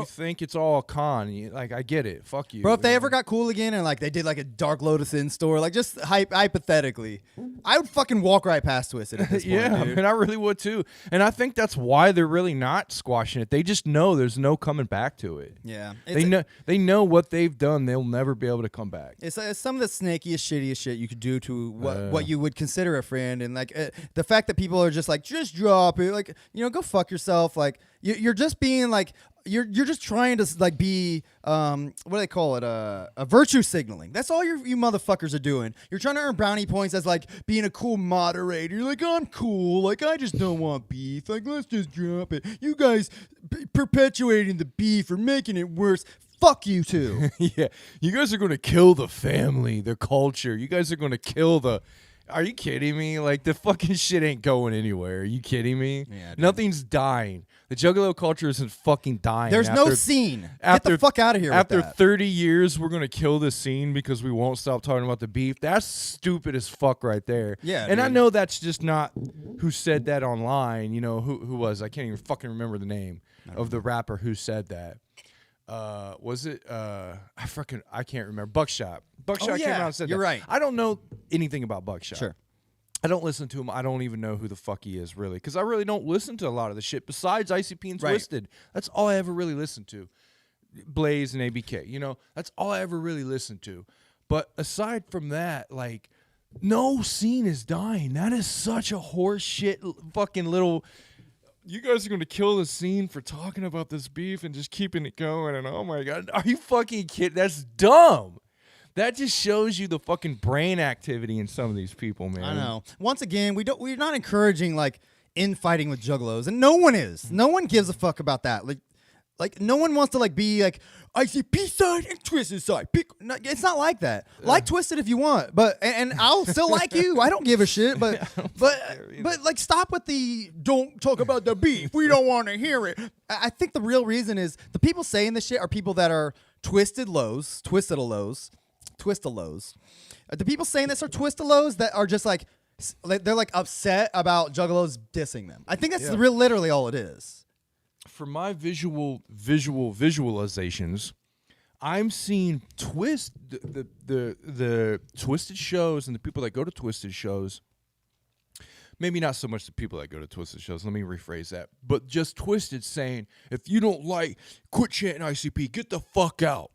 you think it's all a con. I get it. Fuck you. Bro, if they ever got cool again and like they did like a Dark Lotus in store, like just hypothetically, I would fucking walk right past Twiztid at this point. Yeah, dude. and I really would too. And I think that's why they're really not squashing it. They just know there's no coming back to it. Yeah. They know what they've done. They'll never be able to come back. It's some of the snakiest, shittiest shit you could do to what you would consider a friend. And like the fact that people are just like, just drop it. Like, go fuck yourself. Like, you're just being like, you're just trying to like be what do they call it, a virtue signaling. That's all you motherfuckers are doing. You're trying to earn brownie points as like being a cool moderator. You're like, I'm cool, like I just don't want beef, like let's just drop it. You guys perpetuating the beef or making it worse. Fuck you too. Yeah, you guys are going to kill the family, the culture. You guys are going to kill the Are you kidding me? Like, the fucking shit ain't going anywhere. Are you kidding me? Yeah, dude. Nothing's dying. The Juggalo culture isn't fucking dying. There's no scene. Get the fuck out of here After with that. 30 years, we're going to kill the scene because we won't stop talking about the beef. That's stupid as fuck right there. Yeah, and I dude. know that's just not who said that online. You know, who was? I can't even fucking remember the name of the rapper who said that. Was it I can't remember. Buckshot came out and said you're that. right. I don't know anything about Buckshot. Sure. I don't listen to him. I don't even know who the fuck he is, really, because I really don't listen to a lot of the shit besides ICP and Right. Twiztid. That's all I ever really listened to. Blaze and ABK, you know, that's all I ever really listened to. But aside from that, like, no scene is dying. That is such a horse shit fucking little. You guys are going to kill the scene for talking about this beef and just keeping it going. And oh my God, are you fucking kidding? That's dumb. That just shows you the fucking brain activity in some of these people, man. I know. Once again, we're not encouraging like infighting with juggalos, and no one is. No one gives a fuck about that. Like no one wants to like be like ICP side and Twiztid side. It's not like that. Like Twiztid if you want, but and I'll still like you. I don't give a shit. But like stop with the don't talk about the beef. We don't want to hear it. I think the real reason is the people saying this shit are people that are Twistalos. The people saying this are Twistalos that are just like they're like upset about juggalos dissing them. I think that's literally all it is. For my visualizations, I'm seeing the Twiztid shows and the people that go to Twiztid shows. Maybe not so much the people that go to Twiztid shows. Let me rephrase that. But just Twiztid saying, if you don't like, quit chanting ICP, get the fuck out.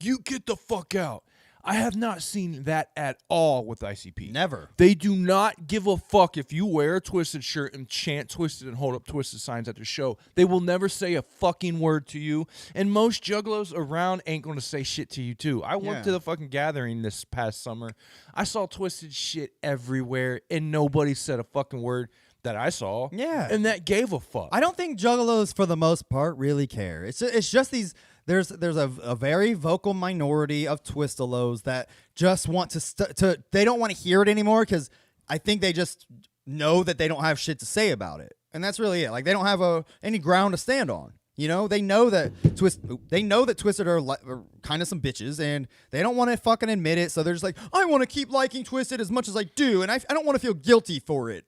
You get the fuck out. I have not seen that at all with ICP. Never. They do not give a fuck if you wear a Twiztid shirt and chant Twiztid and hold up Twiztid signs at the show. They will never say a fucking word to you. And most juggalos around ain't going to say shit to you, too. I went to the fucking gathering this past summer. I saw Twiztid shit everywhere, and nobody said a fucking word that I saw. Yeah. And that gave a fuck. I don't think juggalos, for the most part, really care. It's just these. There's a very vocal minority of Twistalos that just want to they don't want to hear it anymore because I think they just know that they don't have shit to say about it, and that's really it. Like they don't have any ground to stand on. You know, they know that Twiztid are kind of some bitches, and they don't want to fucking admit it. So they're just like, I want to keep liking Twiztid as much as I do, and I don't want to feel guilty for it.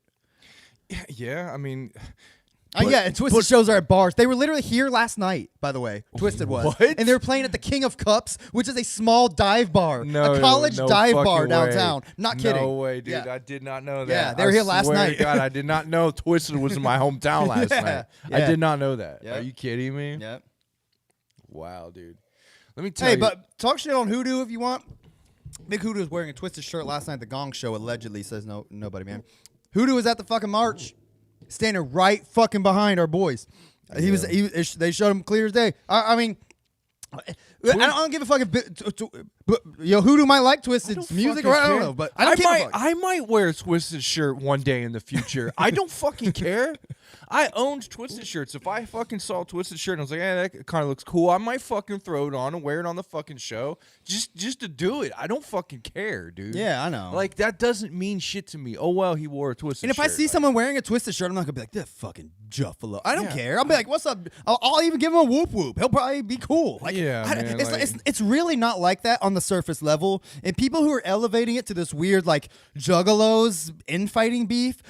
Yeah, I mean. And Twiztid shows are at bars. They were literally here last night, by the way. Twiztid was. What? And they were playing at the King of Cups, which is a small dive bar. No, a college no dive bar fucking downtown. way. Not kidding. No way, dude. Yeah. I did not know that. Yeah, they were here last swear night. to God, I did not know Twiztid was in my hometown last night. I Yeah. did not know that. Yeah. Are you kidding me? Yep. Wow, dude. Let me tell Hey, you. but talk shit on Hoodoo if you want. Big Hoodoo was wearing a Twiztid shirt last night at the Gong Show, allegedly, says nobody, man. Hoodoo was at the fucking march, standing right fucking behind our boys. They showed him clear as day. I mean, I don't give a fuck if Hoodoo might like Twiztid's music, or I don't know, but I don't give a fuck. I might wear a Twiztid shirt one day in the future. I don't fucking care. I owned Twiztid shirts. If I fucking saw a Twiztid shirt and I was like, that kind of looks cool, I might fucking throw it on and wear it on the fucking show just to do it. I don't fucking care, dude. Yeah, I know. Like, that doesn't mean shit to me. Oh, well, he wore a Twiztid shirt. And if I see someone wearing a Twiztid shirt, I'm not gonna be like, that fucking Juffalo. I don't care. I'll be like, what's up? I'll even give him a whoop whoop. He'll probably be cool. Like, man, it's really not like that on the surface level. And people who are elevating it to this weird like juggalos infighting beef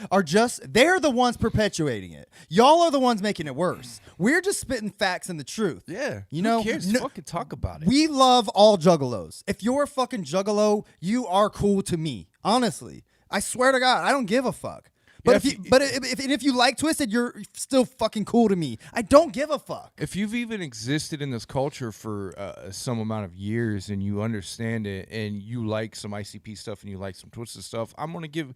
they're the ones perpetuating it. Y'all are the ones making it worse. We're just spitting facts and the truth. Yeah. You know, who cares? Fucking talk about it. We love all juggalos. If you're a fucking juggalo, you are cool to me. Honestly. I swear to God, I don't give a fuck. But if you like Twiztid, you're still fucking cool to me. I don't give a fuck. If you've even existed in this culture for some amount of years and you understand it and you like some ICP stuff and you like some Twiztid stuff, I'm gonna give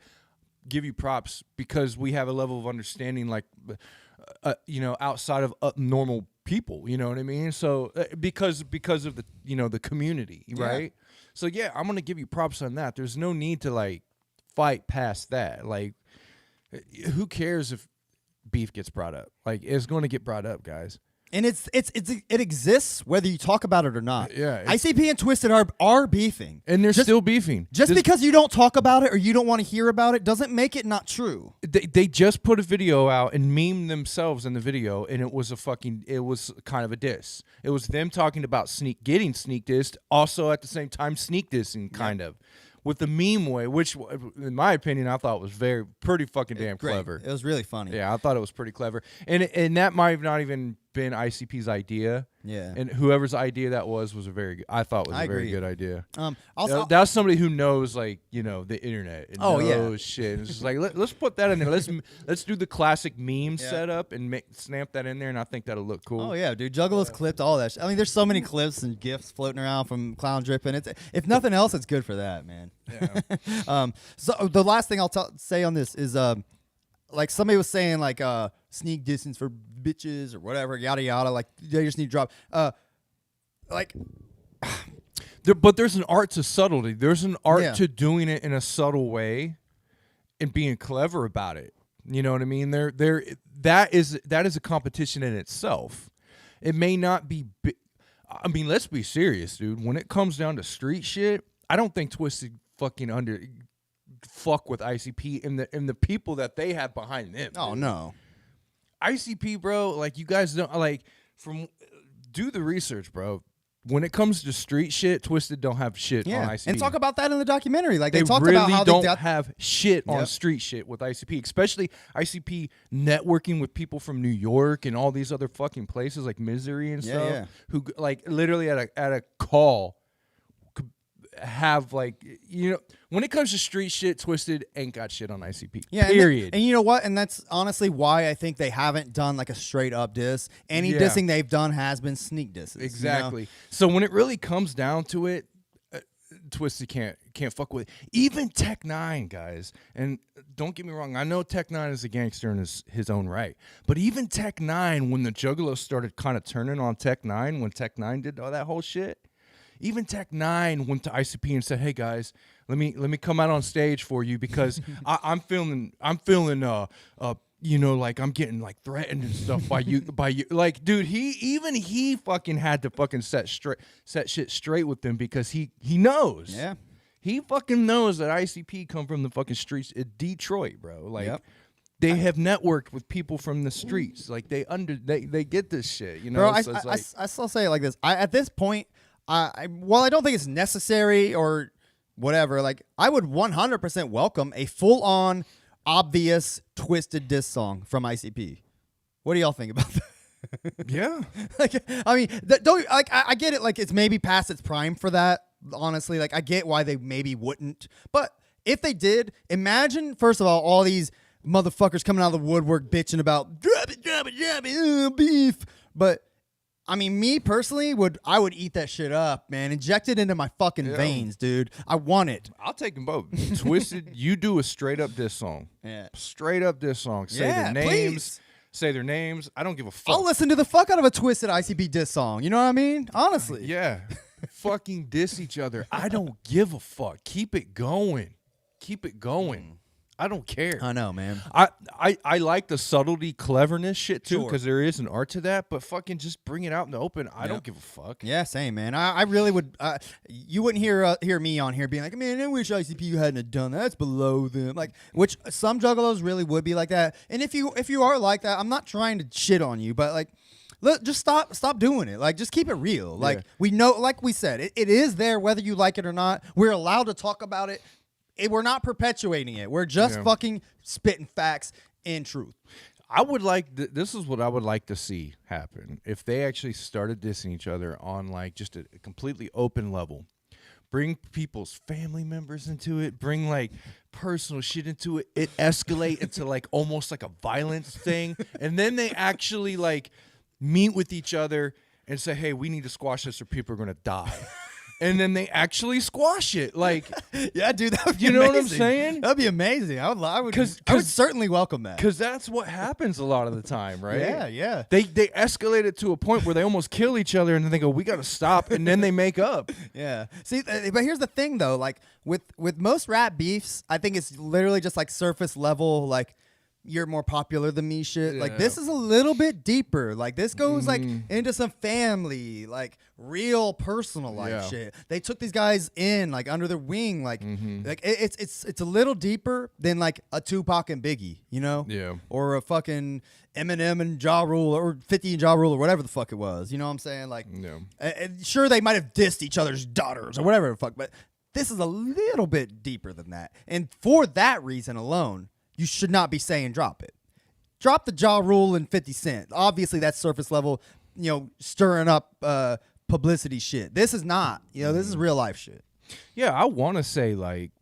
you props because we have a level of understanding, like outside of normal people. You know what I mean? So because of the the community, right? Yeah. So yeah, I'm gonna give you props on that. There's no need to like fight past that. Like, who cares if beef gets brought up? Like, it's going to get brought up, guys. And it exists whether you talk about it or not. Yeah, ICP and Twiztid are beefing. And they're still beefing. Just because you don't talk about it or you don't want to hear about it doesn't make it not true. They just put a video out and memed themselves in the video, and it was kind of a diss. It was them talking about getting sneak dissed, also at the same time sneak dissing, kind of. With the meme way, which, in my opinion, I thought was pretty fucking damn clever. It was really funny. Yeah, I thought it was pretty clever, and that might have not even been ICP's idea. Yeah, and whoever's idea that was a very good. I thought was a very good idea. Also, that's somebody who knows, like, you know, the internet. And knows shit. It's just like let's put that in there. Let's do the classic meme setup and snap that in there, and I think that'll look cool. Oh yeah, dude, Juggalos clipped all that. I mean, there's so many clips and gifs floating around from Clown Drippin'. It's if nothing else, it's good for that, man. Yeah. So the last thing I'll say on this is like somebody was saying, like sneak distance for bitches or whatever, yada yada. Like they just need to drop. But there's an art to subtlety. There's an art to doing it in a subtle way and being clever about it. You know what I mean? That is a competition in itself. It may not be. I mean, let's be serious, dude. When it comes down to street shit, I don't think Twiztid fucking fuck with ICP and the people that they have behind them. Oh dude. No, ICP, bro. Like, you guys don't do the research, bro. When it comes to street shit, Twiztid don't have shit on ICP. And talk about that in the documentary. Like they talked really about how don't they have shit on street shit with ICP, especially ICP networking with people from New York and all these other fucking places like Misery and stuff. Yeah. Who like literally at a call could have, like, you know, when it comes to street shit, Twiztid ain't got shit on ICP. Yeah, period. And you know what? And that's honestly why I think they haven't done like a straight up diss. Any dissing they've done has been sneak disses. Exactly. You know? So when it really comes down to it, Twiztid can't fuck with it. Even Tech 9, guys. And don't get me wrong, I know Tech 9 is a gangster in his own right. But even Tech 9, when the Juggalos started kind of turning on Tech 9, when Tech 9 did all that whole shit, even Tech 9 went to ICP and said, "Hey guys, let me come out on stage for you because I'm feeling you know, like I'm getting like threatened and stuff by you. Like, dude, he fucking had to fucking set shit straight with them because he knows. Yeah. He fucking knows that ICP come from the fucking streets of Detroit, bro. Like, they have networked with people from the streets. Like, they get this shit, you know. Bro, so I still say it like this. At this point, while I don't think it's necessary or whatever, like I would 100% welcome a full-on, obvious, Twiztid diss song from ICP. What do y'all think about that? Yeah. Like, I mean, I get it. Like, it's maybe past its prime for that. Honestly, like I get why they maybe wouldn't, but if they did, imagine first of all these motherfuckers coming out of the woodwork bitching about drop it, beef. But I mean, me personally I would eat that shit up, man. Inject it into my fucking veins, dude. I want it. I'll take them both. Twiztid, you do a straight up diss song. Yeah. Straight up diss song. Say their names. Please. Say their names. I don't give a fuck. I'll listen to the fuck out of a Twiztid ICP diss song. You know what I mean? Honestly. Yeah. Fucking diss each other. I don't give a fuck. Keep it going. Keep it going. I don't care. I know, man. I like the subtlety, cleverness shit too, because Sure. there is an art to that. But fucking just bring it out in the open. I don't give a fuck. Yeah, same, man. I really would. You wouldn't hear me on here being like, man, I wish ICP hadn't have done that. That's below them. Like, which some juggalos really would be like that. And if you are like that, I'm not trying to shit on you, but like, just stop doing it. Like, just keep it real. Like, we know, like we said, it is there whether you like it or not. We're allowed to talk about it. We're not perpetuating it. We're just fucking spitting facts and truth. I would like this is what I would like to see happen if they actually started dissing each other on like just a completely open level. Bring people's family members into it. Bring like personal shit into it. It escalate into like almost like a violence thing, and then they actually like meet with each other and say, "Hey, we need to squash this, or people are gonna die." And then they actually squash it, like, yeah, dude. That would be you know amazing. what I'm saying? That'd be amazing. I would certainly welcome that. Because that's what happens a lot of the time, right? Yeah. They escalate it to a point where they almost kill each other, and then they go, "We got to stop," and then they make up. Yeah. See, but here's the thing, though. Like with most rap beefs, I think it's literally just like surface level, like you're more popular than me shit. Like, Yeah. this is a little bit deeper. Like, this goes like into some family, like real personal life shit. They took these guys in like under their wing, like it's a little deeper than like a Tupac and Biggie, you know? Yeah. Or a fucking Eminem and Ja Rule, or 50 and Ja Rule, or whatever the fuck it was. You know what I'm saying? Like, sure, they might have dissed each other's daughters or whatever the fuck, but this is a little bit deeper than that. And for that reason alone, you should not be saying drop it. Drop the Ja Rule and 50 Cent. Obviously, that's surface level, you know, stirring up publicity shit. This is not. You know, this is real life shit. Yeah, I want to say, like,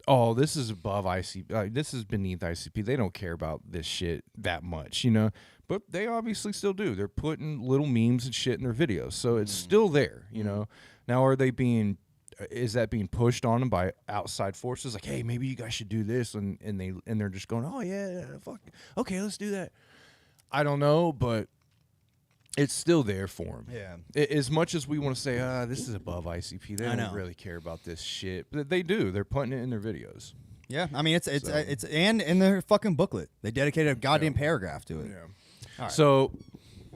oh, this is above ICP. Like, this is beneath ICP. They don't care about this shit that much, you know? But they obviously still do. They're putting little memes and shit in their videos. So it's still there, you know? Now, is that being pushed on them by outside forces? Like, hey, maybe you guys should do this. And they're just going, oh, yeah, fuck. Okay, let's do that. I don't know, but it's still there for them. Yeah. As much as we want to say, this is above ICP, they don't really care about this shit. But they do. They're putting it in their videos. Yeah, I mean, it's and in their fucking booklet, they dedicated a goddamn paragraph to it. Yeah. All right. So,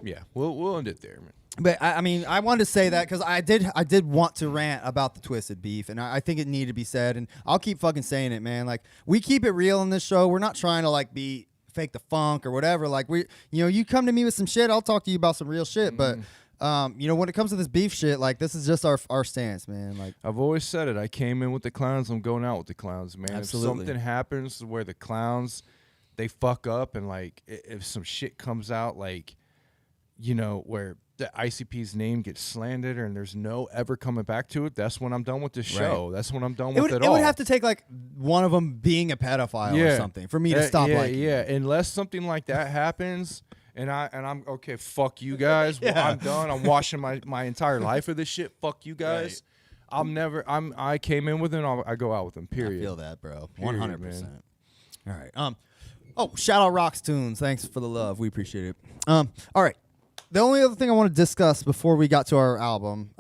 yeah, we'll end it there, man. But I mean, I wanted to say that because I did want to rant about the Twiztid beef, and I think it needed to be said, and I'll keep fucking saying it, man. Like, we keep it real in this show. We're not trying to like be fake the funk or whatever. Like, you come to me with some shit, I'll talk to you about some real shit. But you know, when it comes to this beef shit, like, this is just our stance, man. Like, I've always said it. I came in with the clowns. I'm going out with the clowns, man. Absolutely. If something happens where the clowns they fuck up, and like if some shit comes out, like, you know, where the ICP's name gets slandered and there's no ever coming back to it, that's when I'm done with this show. That's when I'm done with it all. It would have to take like one of them being a pedophile or something for me to stop liking. Yeah, unless something like that happens, and I'm okay. Fuck you guys. Well, I'm done. I'm washing my entire life of this shit. Fuck you guys. Right. I came in with it. I go out with them. Period. I feel that, bro. 100%. All right. Oh, shout out Rocks Tunes. Thanks for the love. We appreciate it. All right. The only other thing I want to discuss before we got to our album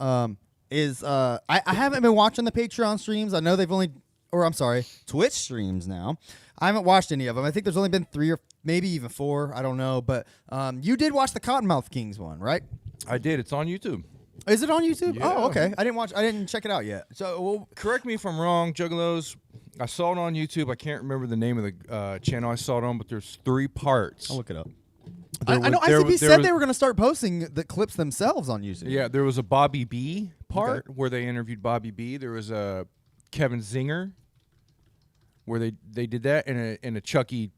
is I haven't been watching the Patreon streams. I know Twitch streams now. I haven't watched any of them. I think there's only been 3 or maybe even 4. I don't know. But you did watch the Kottonmouth Kings one, right? I did. It's on YouTube. Is it on YouTube? Yeah. Oh, okay. I didn't check it out yet. So, correct me if I'm wrong, Juggalos. I saw it on YouTube. I can't remember the name of the channel I saw it on, but there's 3 parts. I'll look it up. I know ICP said they were going to start posting the clips themselves on YouTube. Yeah, there was a Bobby B part where they interviewed Bobby B. There was a Kevin Zinger where they did that, and a Chucky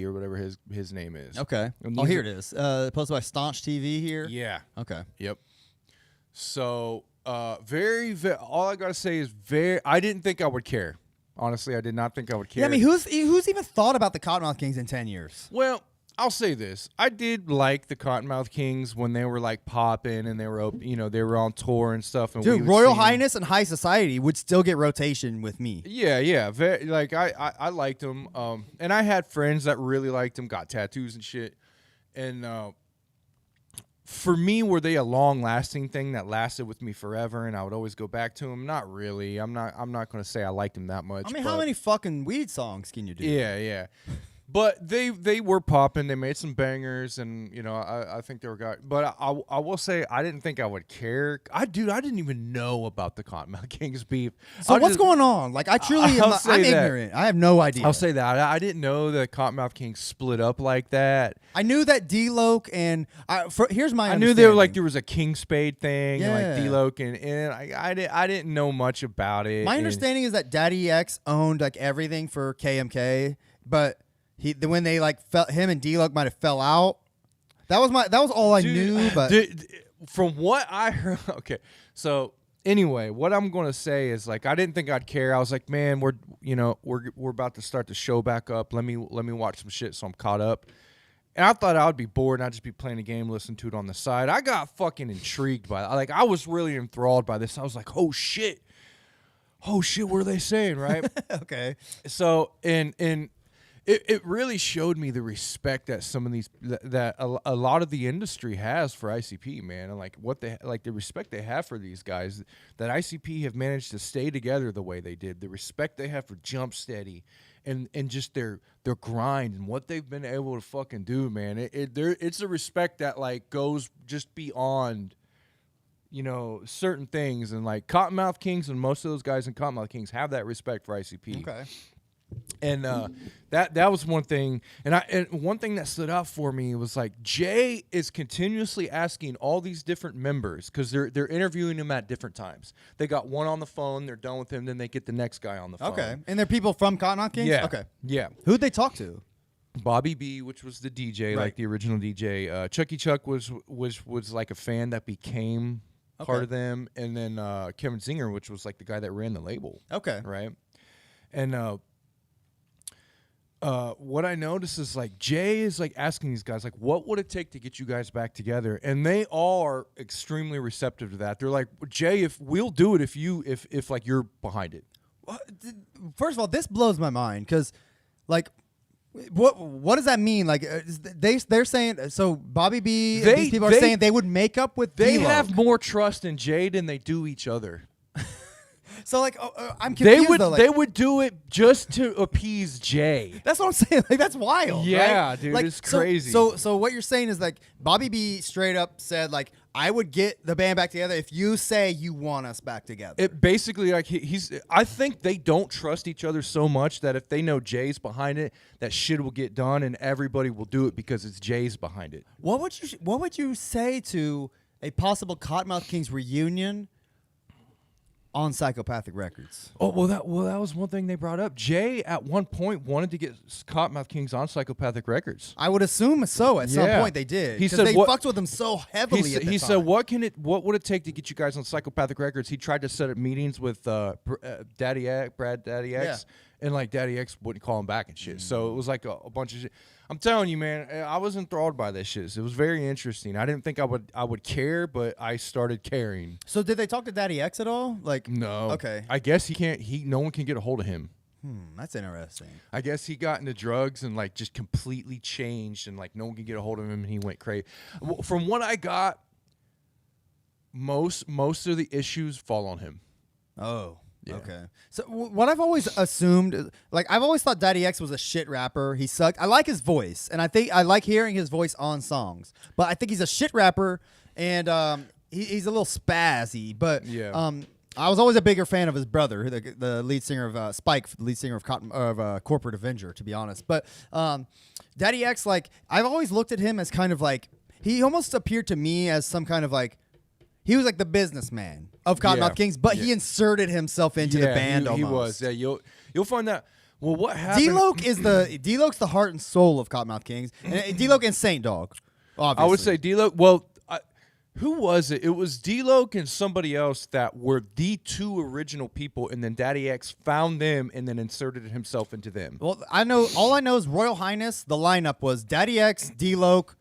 or whatever his name is. Okay. Oh, here it is. Posted by Staunch TV here. Yeah. Okay. Yep. So, very, all I gotta say is very. I didn't think I would care. Honestly, I did not think I would care. Yeah, I mean, who's even thought about the Kottonmouth Kings in 10 years? Well, I'll say this. I did like the Kottonmouth Kings when they were like popping and they were, they were on tour and stuff. And dude, Royal Highness and High Society would still get rotation with me. Yeah. Like I liked them. And I had friends that really liked them, got tattoos and shit. And for me, were they a long-lasting thing that lasted with me forever, and I would always go back to them? Not really. I'm not going to say I liked them that much. I mean, how many fucking weed songs can you do? Yeah. But they were popping. They made some bangers, and I think they were good. But I will say I didn't think I would care. I didn't even know about the Kottonmouth Kings beef. So what's going on? Like, I truly I'm ignorant. I have no idea. I'll say that I didn't know the Kottonmouth Kings split up like that. I knew that D-Loc and here's my. I knew there was a King Spade thing, and like D-Loc, and I didn't know much about it. My understanding is that Daddy X owned like everything for KMK, but when they him and D-Loc might have fell out. That was all I knew. But from what I heard, okay. So anyway, what I'm gonna say is like I didn't think I'd care. I was like, man, we're about to start the show back up. Let me watch some shit so I'm caught up. And I thought I would be bored and I'd just be playing a game, listen to it on the side. I got fucking intrigued by it. Like I was really enthralled by this. I was like, oh shit, what are they saying, right? Okay. So and It really showed me the respect that some of these that a lot of the industry has for ICP, man, and like what they like the respect they have for these guys that ICP have managed to stay together the way they did, the respect they have for Jump Steady, and just their grind and what they've been able to fucking do, man. It's a respect that like goes just beyond, you know, certain things, and like Kottonmouth Kings and most of those guys in Kottonmouth Kings have that respect for ICP. Okay. And that was one thing, and one thing that stood out for me was like Jay is continuously asking all these different members, because they're interviewing him at different times. They got one on the phone, they're done with him, then they get the next guy on the phone. Okay, and they're people from Kottonmouth Kings. Yeah. Okay. Yeah. Who'd they talk to? Bobby B, which was the DJ, Right. like the original DJ. Chucky Chuck was like a fan that became part of them, and then Kevin Zinger, which was like the guy that ran the label. Okay. Right. And what I noticed is like Jay is like asking these guys like, what would it take to get you guys back together? And they all are extremely receptive to that. They're like, Jay, if we'll do it if like you're behind it. First of all, this blows my mind because, like, what does that mean? Like, they're saying so. Bobby B, these people are saying they would make up with. They D-Lo. have more trust in Jay than they do each other. So like, I'm confused. They would do it just to appease Jay. That's what I'm saying. Like, that's wild. Yeah, right? dude, like, it's crazy. So what you're saying is like Bobby B straight up said like, I would get the band back together if you say you want us back together. It basically like he's. I think they don't trust each other so much that if they know Jay's behind it, that shit will get done and everybody will do it because it's Jay's behind it. What would you say to a possible Kottonmouth Kings reunion on Psychopathic Records? Oh, well, that was one thing they brought up. Jay, at one point, wanted to get Kottonmouth Kings on Psychopathic Records. I would assume so. At some point, they did. He Because said they what- fucked with him so heavily. He said, "What would it take to get you guys on Psychopathic Records?" He tried to set up meetings with Daddy X, Brad Daddy X, and like Daddy X wouldn't call him back and shit. So it was like a bunch of shit. I'm telling you, man, I was enthralled by this shit. It was very interesting. I didn't think I would care, but I started caring. So did they talk to Daddy X at all? Like, No. Okay. I guess he can't. No one can get a hold of him. That's interesting. I guess he got into drugs and like just completely changed, and like no one could get a hold of him, and he went crazy. From what I got, most of the issues fall on him. Oh. Yeah. Okay. So what I've always assumed, like I've always thought Daddy X was a shit rapper. He sucked. I like his voice, and I think I like hearing his voice on songs. But I think he's a shit rapper, and he's a little spazzy. But I was always a bigger fan of his brother, the lead singer of Spike, the lead singer of Corporate Avenger, to be honest. But Daddy X, like I've always looked at him as kind of like he almost appeared to me as some kind of like. He was like the businessman of Kottonmouth Kings, but he inserted himself into the band almost. He was. Yeah, you'll find that. Well, what happened? D-Loke's the heart and soul of Kottonmouth Kings. And D-Loke and Saint Dog, obviously. I would say D-Loke. Well, who was it? It was D-Loke and somebody else that were the two original people, and then Daddy X found them and then inserted himself into them. Well, all I know is Royal Highness. The lineup was Daddy X, D-Loke,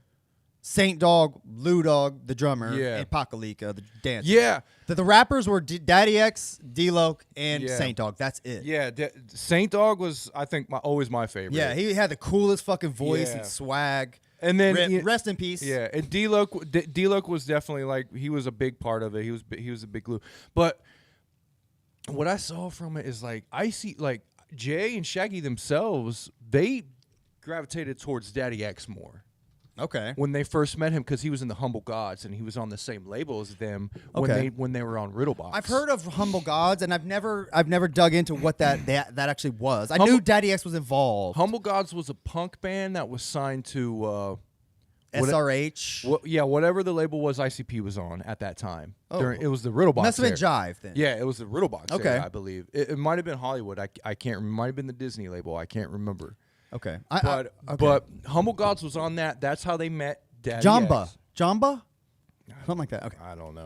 Saint Dog, Lou Dog, the drummer, and Pakalika, the dancer. Yeah. The rappers were Daddy X, D-Loke, and Saint Dog. That's it. Yeah, Saint Dog was, I think, always my favorite. Yeah, he had the coolest fucking voice and swag. And then rest in peace. Yeah, and D-Loke was definitely like he was a big part of it. He was a big glue. But what I saw from it is like I see like Jay and Shaggy themselves, they gravitated towards Daddy X more. Okay. When they first met him, because he was in the Humble Gods and he was on the same label as them when they were on Riddlebox. I've heard of Humble Gods, and I've never dug into what that actually was. I knew Daddy X was involved. Humble Gods was a punk band that was signed to SRH. Whatever the label was ICP was on at that time. It was the Riddlebox. Must have been era. Jive then. Yeah, it was the Riddlebox Okay. era, I believe. It might have been Hollywood. I can't remember. It might have been the Disney label. I can't remember. Okay. But Humble Gods was on that. That's how they met Daddy Jamba. X. Jamba? Something like that. Okay. I don't know.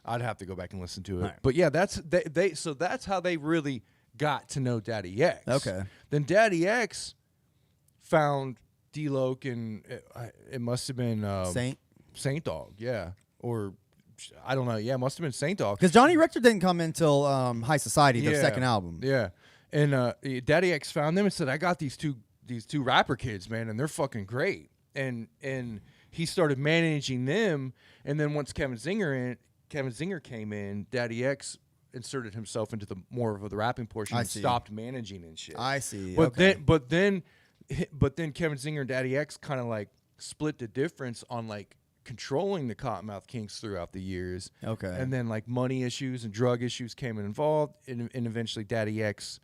I'd have to go back and listen to it. Right. But yeah, so that's how they really got to know Daddy X. Okay. Then Daddy X found D-Loke, and it must have been Saint Dog, yeah. Or I don't know. Yeah, it must have been Saint Dog. Because Johnny Richter didn't come until High Society, the second album. Yeah. And Daddy X found them and said, I got these these two rapper kids, man, and they're fucking great. And he started managing them, and then once Kevin Zinger came in, Daddy X inserted himself into the more of the rapping portion and stopped managing and shit. I see. But okay. then Kevin Zinger and Daddy X kind of like split the difference on like controlling the Kottonmouth Kings throughout the years. Okay. And then like money issues and drug issues came involved, and eventually Daddy X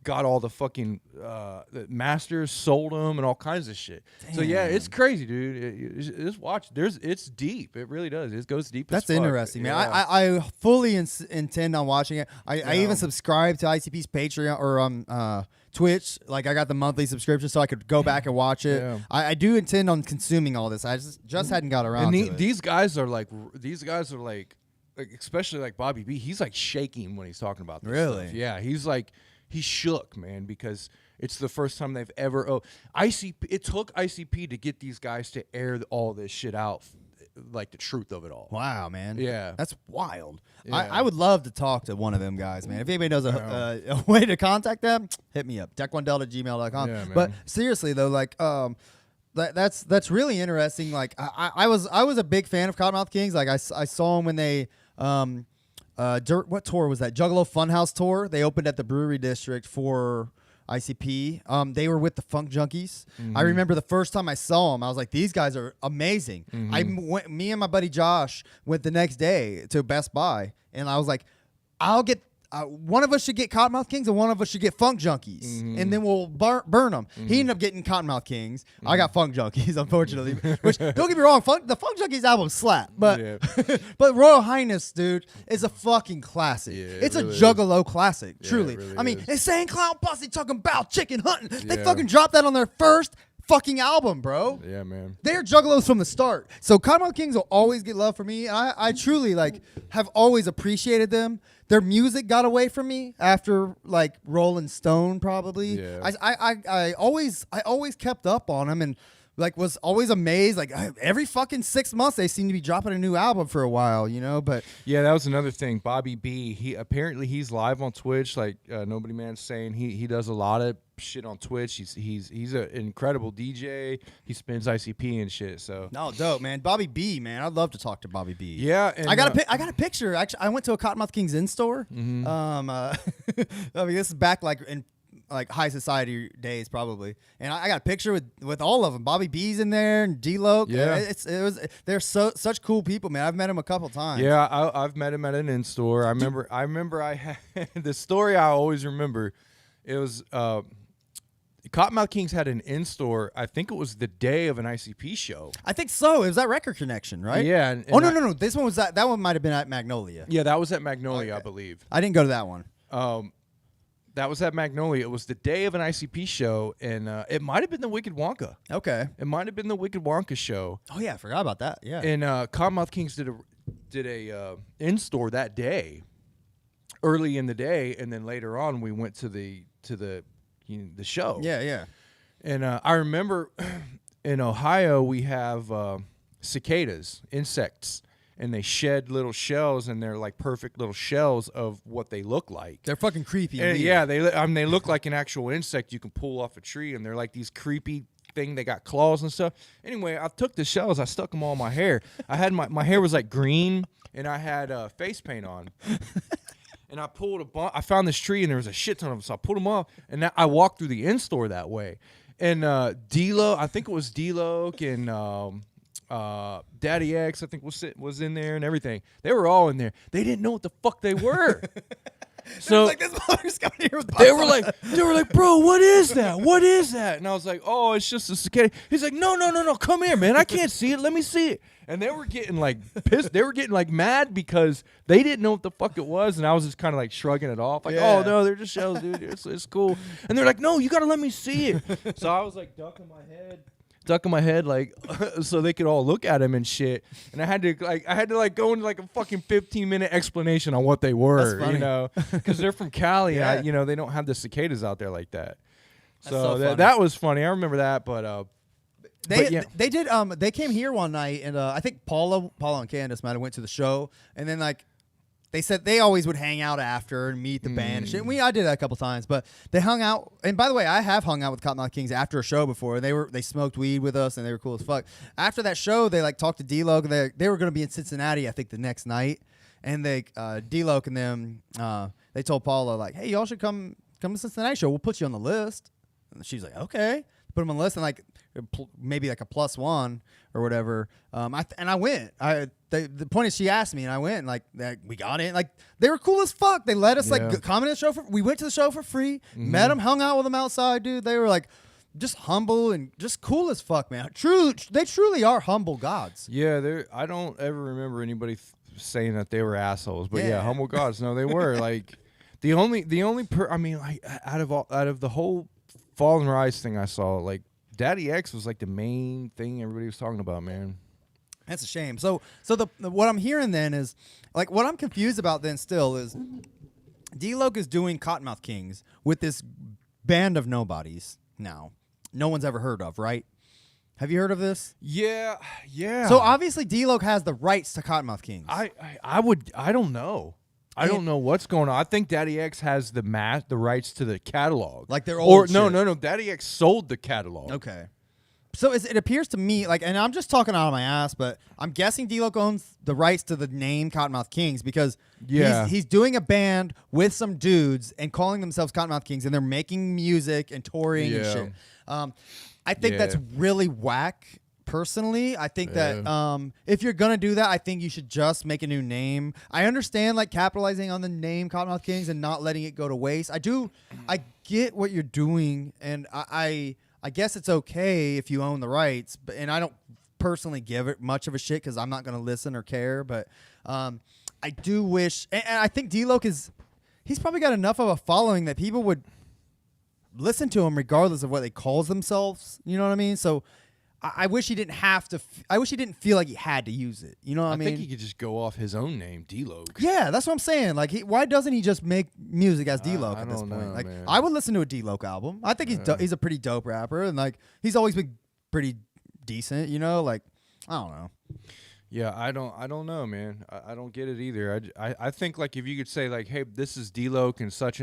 got all the fucking the masters, sold them, and all kinds of shit. Damn. So yeah, it's crazy, dude. Just watch. It's deep. It really does. It goes deep. That's as fuck. interesting, man. Yeah. I fully intend on watching it. I even subscribe to ICP's Patreon or Twitch. Like I got the monthly subscription, so I could go back and watch it. Yeah. I do intend on consuming all this. I just hadn't got around to it. These guys are like especially like Bobby B. He's like shaking when he's talking about this. Really? Stuff. Yeah, he's shook, man, because it's the first time they've ever. ICP. It took ICP to get these guys to air all this shit out, like the truth of it all. Wow, man. Yeah, that's wild. Yeah. I would love to talk to one of them guys, man. If anybody knows a way to contact them, hit me up. Tech1delta@gmail.com. Yeah, but seriously though, like that's really interesting. Like I was a big fan of Kottonmouth Kings. Like I saw them when they what tour was that? Juggalo Funhouse tour. They opened at the Brewery District for ICP. They were with the Funk Junkies. I remember the first time I saw them, I was like, these guys are amazing. Me and my buddy Josh went the next day to Best Buy, and I was like, I'll get one of us should get Kottonmouth Kings and one of us should get Funk Junkies, and then we'll burn them. He ended up getting Kottonmouth Kings. I got Funk Junkies, unfortunately. Which, don't get me wrong, the Funk Junkies album slap, but but Royal Highness, dude, is a fucking classic. Yeah, it's really a Juggalo classic, truly. Really I mean, Insane Clown Posse talking about chicken hunting. They fucking dropped that on their first fucking album, bro. Yeah, man. They're Juggalos from the start. So Kottonmouth Kings will always get love from me. I truly have always appreciated them. Their music got away from me after like Rolling Stone, probably. Yeah. I always kept up on them and like was always amazed. Like every fucking 6 months they seem to be dropping a new album for a while, you know. But yeah, that was another thing. Bobby B. He's live on Twitch. Like Nobody Man's saying he does a lot of shit on Twitch. He's an incredible DJ. He spins ICP and shit. So no, dope, man. Bobby B, man, I'd love to talk to Bobby B. Yeah, and I got a picture. Actually, I went to a Kottonmouth Kings in store. I mean, this is back like in like high society days probably, and I got a picture with all of them. Bobby B's in there and D-Lo. Yeah, they're such cool people, man. I've met him a couple times. Yeah, I've met him at an in store. I remember I had the story I always remember. It was Kottonmouth Kings had an in store. I think it was the day of an ICP show. I think so. It was that Record Connection, right? Yeah. And no. This one was that one might have been at Magnolia. Yeah, that was at Magnolia, I believe. I didn't go to that one. That was at Magnolia. It was the day of an ICP show, and it might have been the Wicked Wonka. Okay. It might have been the Wicked Wonka show. Oh yeah, I forgot about that. Yeah. And Kottonmouth Kings did a in store that day, early in the day, and then later on we went to the show. Yeah. And I remember in Ohio we have cicadas, insects. And they shed little shells, and they're like perfect little shells of what they look like. They're fucking creepy. And yeah, they look like an actual insect you can pull off a tree, and they're like these creepy thing. They got claws and stuff. Anyway, I took the shells, I stuck them all in my hair. I had my hair was like green, and I had face paint on. And I pulled I found this tree, and there was a shit ton of them, so I pulled them off, and I walked through the in-store that way. And D-Lo, I think it was D-Lo, and Daddy X, I think was in there and everything. They were all in there. They didn't know what the fuck they were. So like, this motherfucker's coming here with they were like, bro, what is that? What is that? And I was like, oh, it's just a cicada. He's like, no, come here, man. I can't see it. Let me see it. And they were getting like pissed. They were getting like mad because they didn't know what the fuck it was. And I was just kind of like shrugging it off. Like, oh, no, they're just shells, dude. It's cool. And they're like, no, you got to let me see it. So I was like ducking my head like so they could all look at him and shit, and I had to go into like a fucking 15-minute explanation on what they were, you know, because they're from Cali. Yeah. And they don't have the cicadas out there like that. So that was funny. I remember that, but they did they came here one night, and I think Paula and Candace might have went to the show, and then like they said they always would hang out after and meet the band and shit. I did that a couple times, but they hung out. And by the way, I have hung out with Kottonmouth Kings after a show before. They smoked weed with us and they were cool as fuck. After that show, they like talked to D-Loc. They were going to be in Cincinnati, I think, the next night. And they D-Loc and them, they told Paula like, "Hey, y'all should come to Cincinnati show. We'll put you on the list." And she's like, "Okay." Put them on the list and like maybe like a +1 or whatever. I went. The point is she asked me and I went and like we got in. Like they were cool as fuck. They let us like come in the show we went to the show for free. Met them, hung out with them outside, dude. They were like just humble and just cool as fuck, man. They truly are humble gods. Yeah, I don't ever remember anybody saying that they were assholes, but yeah, humble gods. No, they were like the only I mean, like out of the whole Fall and Rise thing I saw, like Daddy X was like the main thing everybody was talking about, man. That's a shame. So what I'm hearing then is like what I'm confused about then still is D-Loc is doing Kottonmouth Kings with this band of nobodies now. No one's ever heard of, right? Have you heard of this? Yeah. So obviously D-Loc has the rights to Kottonmouth Kings. I don't know. I don't know what's going on. I think Daddy X has the rights to the catalog. Like their old shit. No. Daddy X sold the catalog. Okay. So it appears to me, like, and I'm just talking out of my ass, but I'm guessing D-Loc owns the rights to the name Kottonmouth Kings because he's doing a band with some dudes and calling themselves Kottonmouth Kings, and they're making music and touring and shit. I think that's really whack. Personally, I think that if you're gonna do that, I think you should just make a new name. I understand like capitalizing on the name Kottonmouth Kings and not letting it go to waste. I get what you're doing, and I guess it's okay if you own the rights. And I don't personally give it much of a shit because I'm not gonna listen or care. But I do wish, and I think D-Loc he's probably got enough of a following that people would listen to him regardless of what they calls themselves. You know what I mean? So. I wish he didn't have to. I wish he didn't feel like he had to use it. You know what I mean? I think he could just go off his own name, D-Loc. Yeah, that's what I'm saying. Like, why doesn't he just make music as D-Loc at this point? Like, man. I would listen to a D-Loc album. I think he's a pretty dope rapper, and like he's always been pretty decent. You know, like I don't know. Yeah, I don't know, man. I don't get it either. I think like if you could say like, hey, this is D-Loc and such,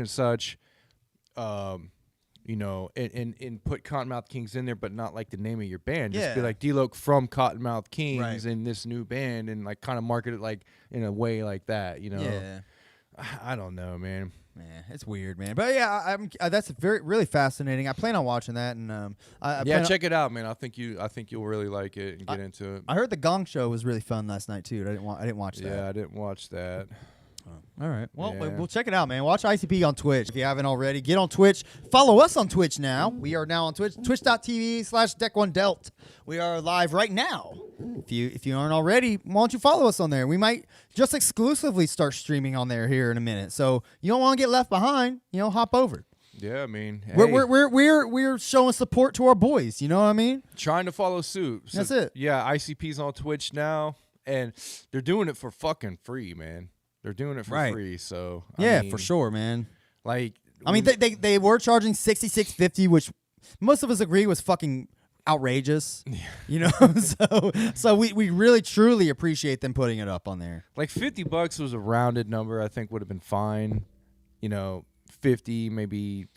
you know, and put Kottonmouth Kings in there, but not like the name of your band. Just be like D-Loc from Kottonmouth Kings in this new band, and like kind of market it like in a way like that. You know, I don't know, man. Man, it's weird, man. But yeah, that's really fascinating. I plan on watching that, and check it out, man. I think you'll really like it and get into it. I heard the Gong Show was really fun last night too. I didn't watch that. Yeah, I didn't watch that. All right. Well, we'll check it out, man. Watch ICP on Twitch. If you haven't already, get on Twitch. Follow us on Twitch now. We are now on Twitch, twitch.tv/Deck1Delt. We are live right now. If you aren't already, why don't you follow us on there? We might just exclusively start streaming on there here in a minute. So you don't want to get left behind, hop over. Yeah, I mean, hey. We're showing support to our boys. You know what I mean? Trying to follow suit. So, that's it. Yeah, ICP's on Twitch now, and they're doing it for fucking free, man. They're doing it for free, so I mean, for sure, man. Like, I mean, they were charging $66.50, which most of us agree was fucking outrageous. So we really truly appreciate them putting it up on there. Like $50 was a rounded number. I think would have been fine. 50 maybe.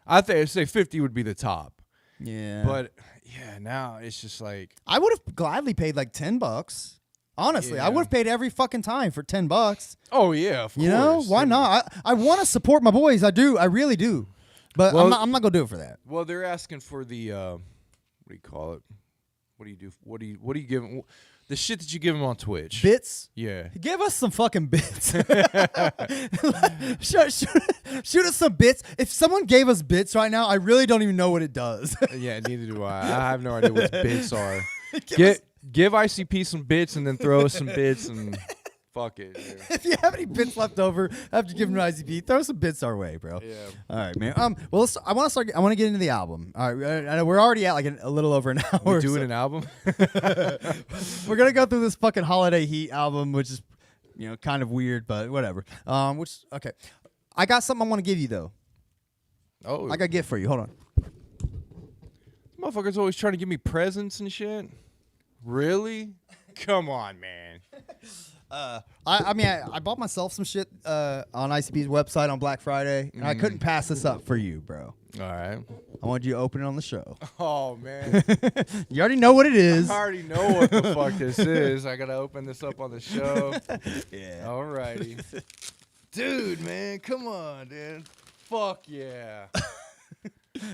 I'd say 50 would be the top. Yeah, but yeah, now it's just like I would have gladly paid like $10. Honestly, I would have paid every fucking time for $10. Oh yeah, of course. Why not? I want to support my boys. I do. I really do. But I'm not gonna do it for that. Well, they're asking for the what do you call it? What do you do? What do you give them? The shit that you give them on Twitch. Bits? Yeah. Give us some fucking bits. shoot us some bits. If someone gave us bits right now, I really don't even know what it does. Yeah, neither do I. I have no idea what bits are. Give ICP some bits and then throw us some bits and fuck it. Yeah. If you have any bits left over after giving an ICP, throw some bits our way, bro. Yeah. All right, man. Well, I want to get into the album. All right, I know we're already at like a little over an hour. We're doing an album. We're gonna go through this fucking Holiday Heat album, which is kind of weird, but whatever. Okay. I got something I want to give you though. Oh. I got a gift for you. Hold on. Motherfuckers always trying to give me presents and shit. Really? Come on, man. I mean, I bought myself some shit on ICP's website on Black Friday, and I couldn't pass this up for you, bro. All right. I want you to open it on the show. Oh, man. You already know what it is. I already know what the fuck this is. I got to open this up on the show. Yeah. All righty. Dude, man, come on, dude. Fuck yeah.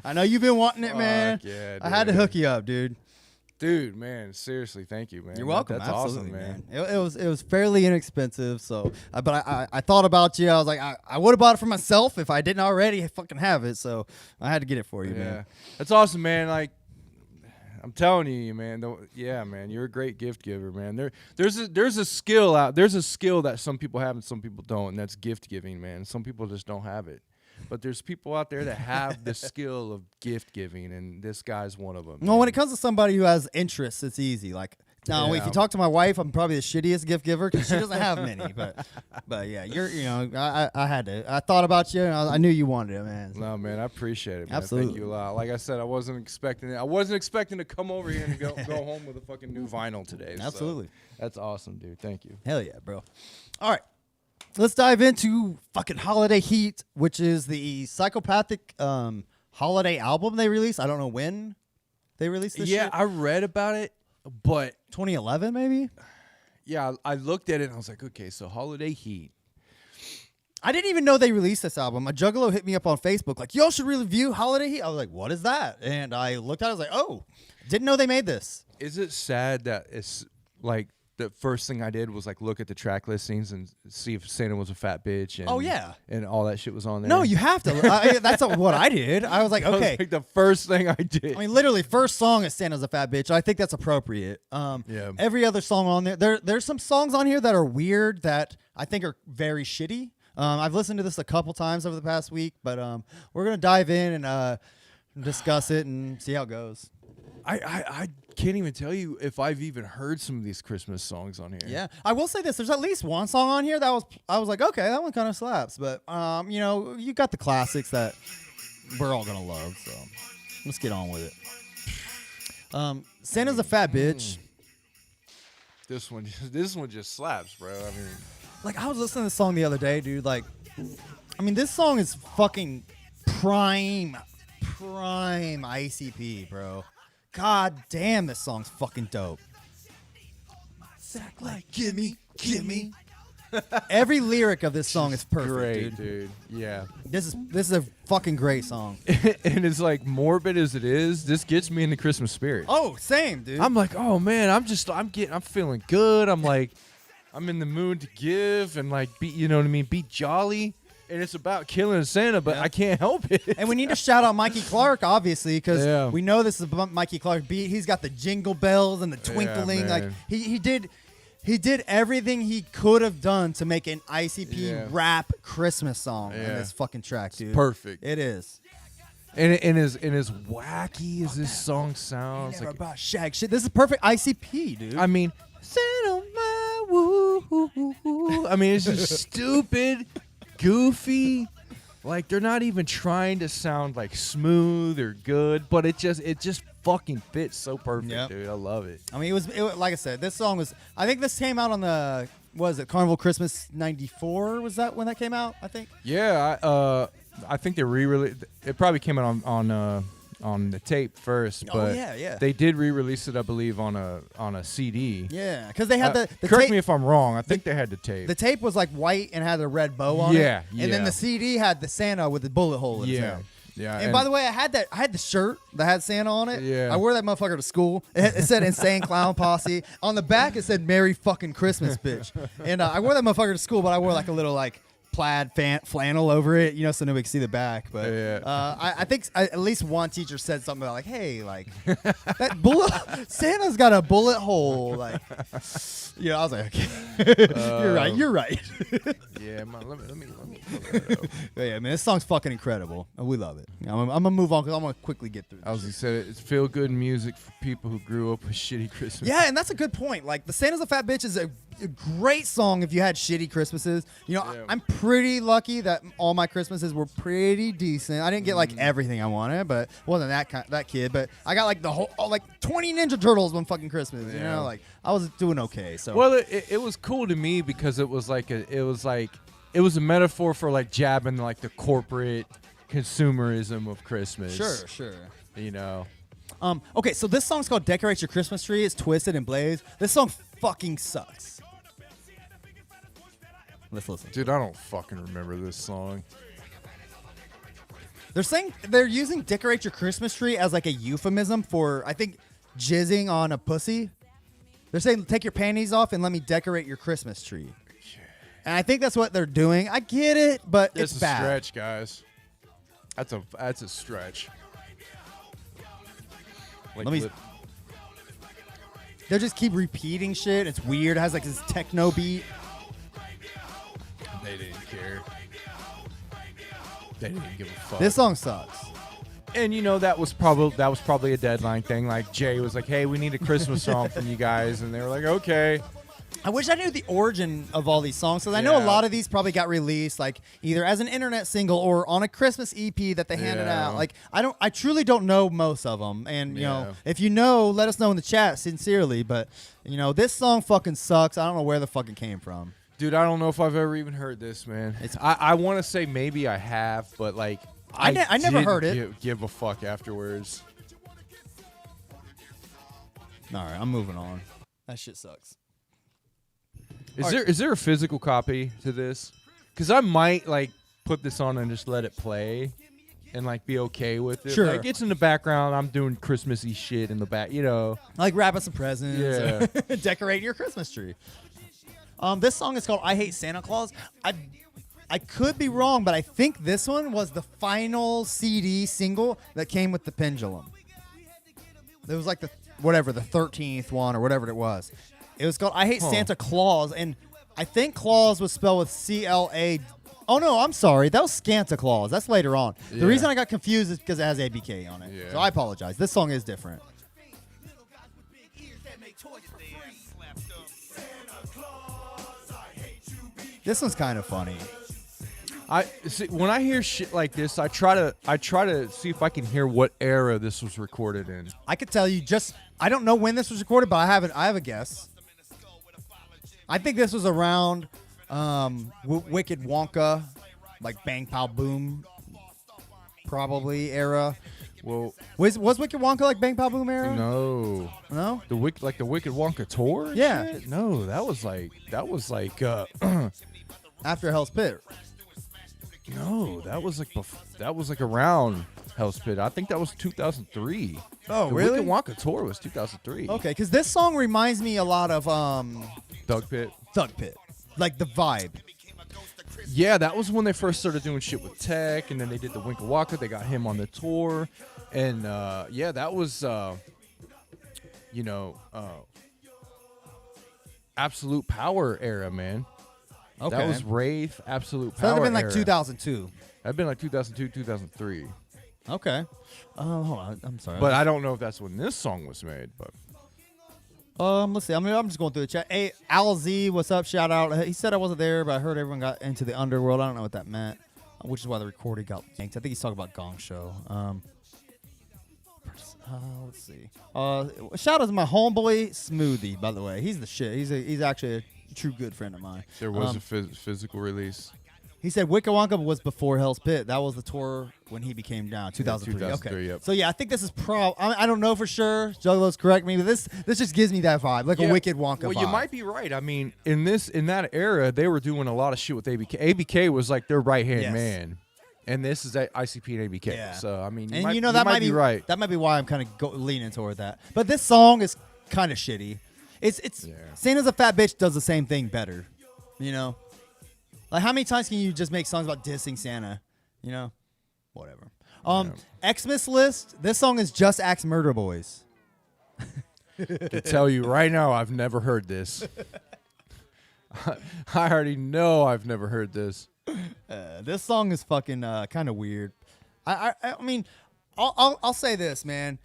I know you've been wanting it, Fuck man. yeah, dude. I had to hook you up, dude. Dude, man, seriously, thank you, man. You're welcome. That's Absolutely, awesome, man. It was fairly inexpensive, so but I thought about you. I was like, I would have bought it for myself if I didn't already fucking have it, so I had to get it for you, man. That's awesome, man. Like, I'm telling you, man. Yeah, man, you're a great gift giver, man. There's a skill out. There's a skill that some people have and some people don't, and that's gift giving, man. Some people just don't have it. But there's people out there that have the skill of gift giving, and this guy's one of them. Well, when it comes to somebody who has interests, it's easy. Like, now, if you talk to my wife, I'm probably the shittiest gift giver because she doesn't have many. But yeah, I thought about you, and I knew you wanted it, man. No, man, I appreciate it, man. Absolutely. Thank you a lot. Like I said, I wasn't expecting it. I wasn't expecting to come over here and go home with a fucking new vinyl today. Absolutely. So that's awesome, dude. Thank you. Hell yeah, bro. All right. Let's dive into fucking Holiday Heat, which is the Psychopathic holiday album they released. I don't know when they released this shit. I read about it, but 2011 maybe? yeah, I looked at it and I was like, okay, so Holiday Heat. I didn't even know they released this album. A Juggalo hit me up on Facebook like, y'all should review Holiday Heat. I was like, what is that? And I looked at it, I was like, oh, didn't know they made this. Is it sad that it's like the first thing I did was like look at the track listings and see if Santa was a fat bitch and Oh, yeah. and all that shit was on there? No, you have to. That's what I did. I was like, That was, okay. like the first thing I did. I mean, literally, first song is Santa's a Fat Bitch. I think that's appropriate. Yeah. Every other song on there's some songs on here that are weird that I think are very shitty. I've listened to this a couple times over the past week, but we're going to dive in and discuss it and see how it goes. I can't even tell you if I've even heard some of these Christmas songs on here. Yeah, I will say this: there's at least one song on here that I was like, okay, that one kind of slaps. But you got the classics that we're all gonna love. So let's get on with it. Santa's a Fat Bitch. This one just slaps, bro. I mean, Like, I was listening to this song the other day, dude. Like, I mean, this song is fucking prime ICP, bro. God damn, this song's fucking dope. Like, gimme. Every lyric of this song is perfect, great, dude. Yeah. This is a fucking great song. And it's like morbid as it is, this gets me in the Christmas spirit. Oh, same, dude. I'm like, oh man, I'm feeling good. I'm like, I'm in the mood to give and like be, you know what I mean, be jolly. And it's about killing Santa, but I can't help it. And we need to shout out Mikey Clark, obviously, because we know this is a Mikey Clark beat. He's got the jingle bells and the twinkling. Like he did everything he could have done to make an ICP rap Christmas song in this fucking track, dude. It's perfect. It is. And as wacky as this song sounds, like about shag shit. This is perfect ICP, dude. I mean, Santa my woo. I mean, it's just stupid. Goofy, like they're not even trying to sound like smooth or good, but it just fucking fits so perfect, dude. I love it. I mean, it was like I said, this song was. I think this came out on the Carnival Christmas '94? Was that when that came out? I think. Yeah, I think they re-released. It probably came out on the tape first, but they did re-release it, I believe, on a CD. Yeah, because they had the correct tape, me if I'm wrong. I think they had the tape. The tape was like white and had a red bow on it. Yeah. And then the CD had the Santa with the bullet hole in his head. Yeah. And by the way, I had the shirt that had Santa on it. Yeah. I wore that motherfucker to school. It said Insane Clown Posse. On the back, it said Merry fucking Christmas, bitch. And I wore that motherfucker to school, but I wore like a little like plaid flannel over it, so nobody could see the back. But I think at least one teacher said something about like, hey, like that bullet Santa's got a bullet hole. Like, I was like, okay, you're right. Yeah, man, let me pull that up. Yeah, man, this song's fucking incredible. We love it. I'm gonna move on because I'm gonna quickly get through this. As you said, it's feel good music for people who grew up with shitty Christmas. Yeah, and that's a good point. Like, the Santa's a Fat Bitch is a a great song if you had shitty Christmases. You know, Yeah. I'm pretty lucky that all my Christmases were pretty decent. I didn't get like everything I wanted, but wasn't that kid. But I got like the whole like 20 Ninja Turtles one fucking Christmas. You know, like I was doing okay. So Well, it was cool to me because it was a metaphor for like jabbing like the corporate consumerism of Christmas. sure. You know. Okay, so this song's called "Decorate Your Christmas Tree." It's Twiztid and Blaze. This song fucking sucks. Let's listen. Dude, I don't fucking remember this song. They're saying they're using "Decorate Your Christmas Tree" as like a euphemism for, I think, jizzing on a pussy. They're saying, take your panties off and let me decorate your Christmas tree. And I think that's what they're doing. I get it, but it's a bad. stretch, guys. That's a stretch. Like Let me- They just keep repeating shit. It's weird. It has like this techno beat. They didn't care. They didn't give a fuck. This song sucks. And you know that was probably a deadline thing. Like Jay was like, "Hey, we need a Christmas song from you guys," and they were like, "Okay." I wish I knew the origin of all these songs, because I know a Yeah. lot of these probably got released like either as an internet single or on a Christmas EP that they handed Yeah. out. Like I truly don't know most of them, and you Yeah. know, if you know, let us know in the chat sincerely. But you know, this song fucking sucks. I don't know where the fuck it came from. Dude, I don't know if I've ever even heard this, man. I want to say maybe I have, but like I never didn't heard it. Give a fuck afterwards. All right, I'm moving on. That shit sucks. Is there a physical copy to this? Because I might like put this on and just let it play, and like be okay with it. Sure. Like it's in the background. I'm doing Christmassy shit in the back. You know. Like wrapping some presents, Yeah. decorating your Christmas tree. This song is called "I Hate Santa Claus." I could be wrong, but I think this one was the final CD single that came with the Pendulum. It was like the 13th one or whatever it was. It was called "I Hate Santa Claus," and I think Claus was spelled with CLA. Oh no, I'm sorry, that was Scanta Claus. That's later on. The Yeah. reason I got confused is because it has ABK on it. Yeah. So I apologize. This song is different. This one's kind of funny. I see when I hear shit like this, I try to see if I can hear what era this was recorded in. I could tell you I don't know when this was recorded, but I have a guess. I think this was around Wicked Wonka, like Bang Pow Boom, probably era. Well, Was Wicked Wonka like Bang Pow Boom era? no, No? the Wicked Wonka tour. and Yeah. shit? No, that was like After Hell's Pit. no, that was like around Hell's Pit. I think that was 2003. Oh, the really? Wicked Wonka tour was 2003. Okay, because this song reminds me a lot of Doug Pitt. Thug Pit. Like the vibe. Yeah, that was when they first started doing shit with Tech, and then they did the Winka Waka. They got him on the tour, and yeah, that was Absolute Power era, man. Okay. That was Wraith, Absolute So Power. that would have been like era. 2002. That'd been like 2002, 2003. Okay. Hold on. I'm sorry. But I don't know if that's when this song was made. But Let's see. I'm just going through the chat. Hey, Al Z, what's up? Shout out. He said I wasn't there, but I heard everyone got into the underworld. I don't know what that meant, which is why the recording got yanked. I think he's talking about Gong Show. Let's see. Shout out to my homeboy Smoothie, by the way. He's the shit. He's actually a true good friend of mine. there was a physical release. He said Wicca Wonka was before Hell's Pit. That was the tour when he became down, 2003. 2003, Okay. yep. So yeah, I think this is I don't know for sure. Juggalos, correct me, but this just gives me that vibe, like a Wicked Wonka Well, vibe. you might be right. I mean, in that era, they were doing a lot of shit with ABK. ABK was like their right hand Yes. man, and this is ICP and ABK. Yeah. So I mean, And that might be right. That might be why I'm kind of leaning toward that. But this song is kind of shitty. It's Yeah. Santa's a Fat Bitch does the same thing better. You know, like how many times can you just make songs about dissing Santa? You know, whatever. Xmas list. This song is just Axe Murder Boys. To tell you right now, I've never heard this. I already know I've never heard this. This song is fucking kind of weird. I mean, I'll say this, man.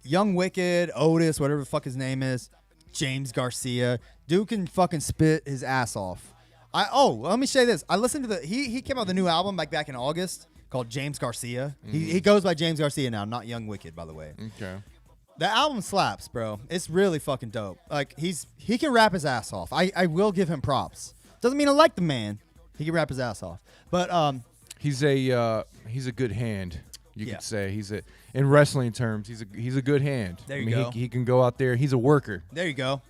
Young Wicked, Otis, whatever the fuck his name is, James Garcia. Dude can fucking spit his ass off. Let me say this. I listened to he came out with a new album back in August called James Garcia. He goes by James Garcia now, not Young Wicked, by the way. Okay. The album slaps, bro. It's really fucking dope. Like he can rap his ass off. I will give him props. Doesn't mean I like the man. He can rap his ass off. But he's a good hand. You Yeah. could say in wrestling terms, he's a good hand. There you go. He can go out there. He's a worker. there you go.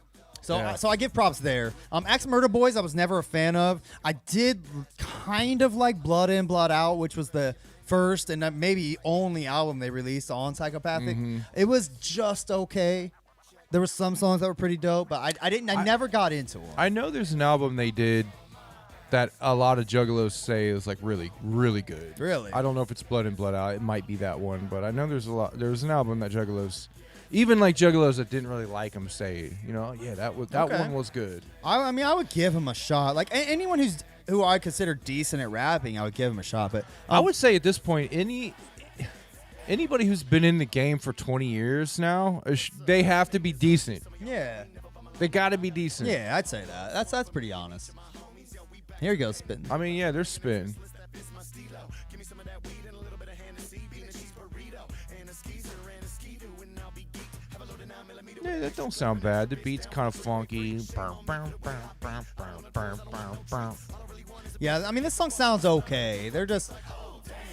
So Yeah. so I give props there. Ex Murder Boys I was never a fan of. I did kind of like Blood In Blood Out, which was the first and maybe only album they released on Psychopathic. It was just okay. There were some songs that were pretty dope, but I never got into them. I know there's an album they did that a lot of Juggalos say is like really, really good. Really? I don't know if it's Blood In Blood Out. It might be that one, but I know there's an album that Juggalos, even like Juggalos that didn't really like him, say, that Okay. one was good. I mean, I would give him a shot. Like anyone who I consider decent at rapping, I would give him a shot. But I would say at this point, anybody who's been in the game for 20 years now, they have to be decent. yeah, They got to be decent. yeah, I'd say that. That's pretty honest. Here he goes spitting. I mean, yeah, they're spin. Yeah, that don't sound bad. The beat's kind of funky. Yeah, I mean, this song sounds okay. They're just,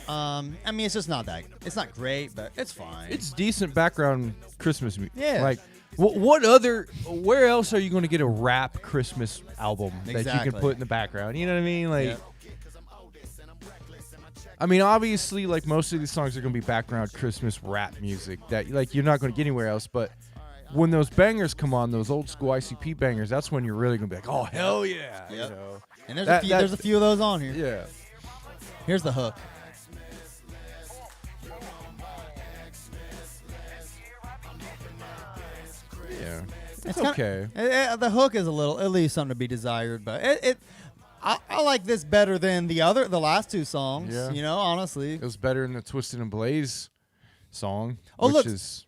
I mean, it's just not that. It's not great, but it's fine. It's decent background Christmas music. Yeah. Like, where else are you going to get a rap Christmas album that you Exactly. can put in the background? You know what I mean? Like, Yep. I mean, obviously, like, most of these songs are going to be background Christmas rap music that, like, you're not going to get anywhere else. But when those bangers come on, those old school ICP bangers, that's when you're really going to be like, oh, hell yeah. Yep. You know? And there's a few of those on here. Yeah. Here's the hook. Yeah. It's kinda- okay. The hook is a little, at least something to be desired, but I like this better than the last two songs. Yeah. You know, honestly. It was better than the Twiztid and Blaze song, Oh, which look. is...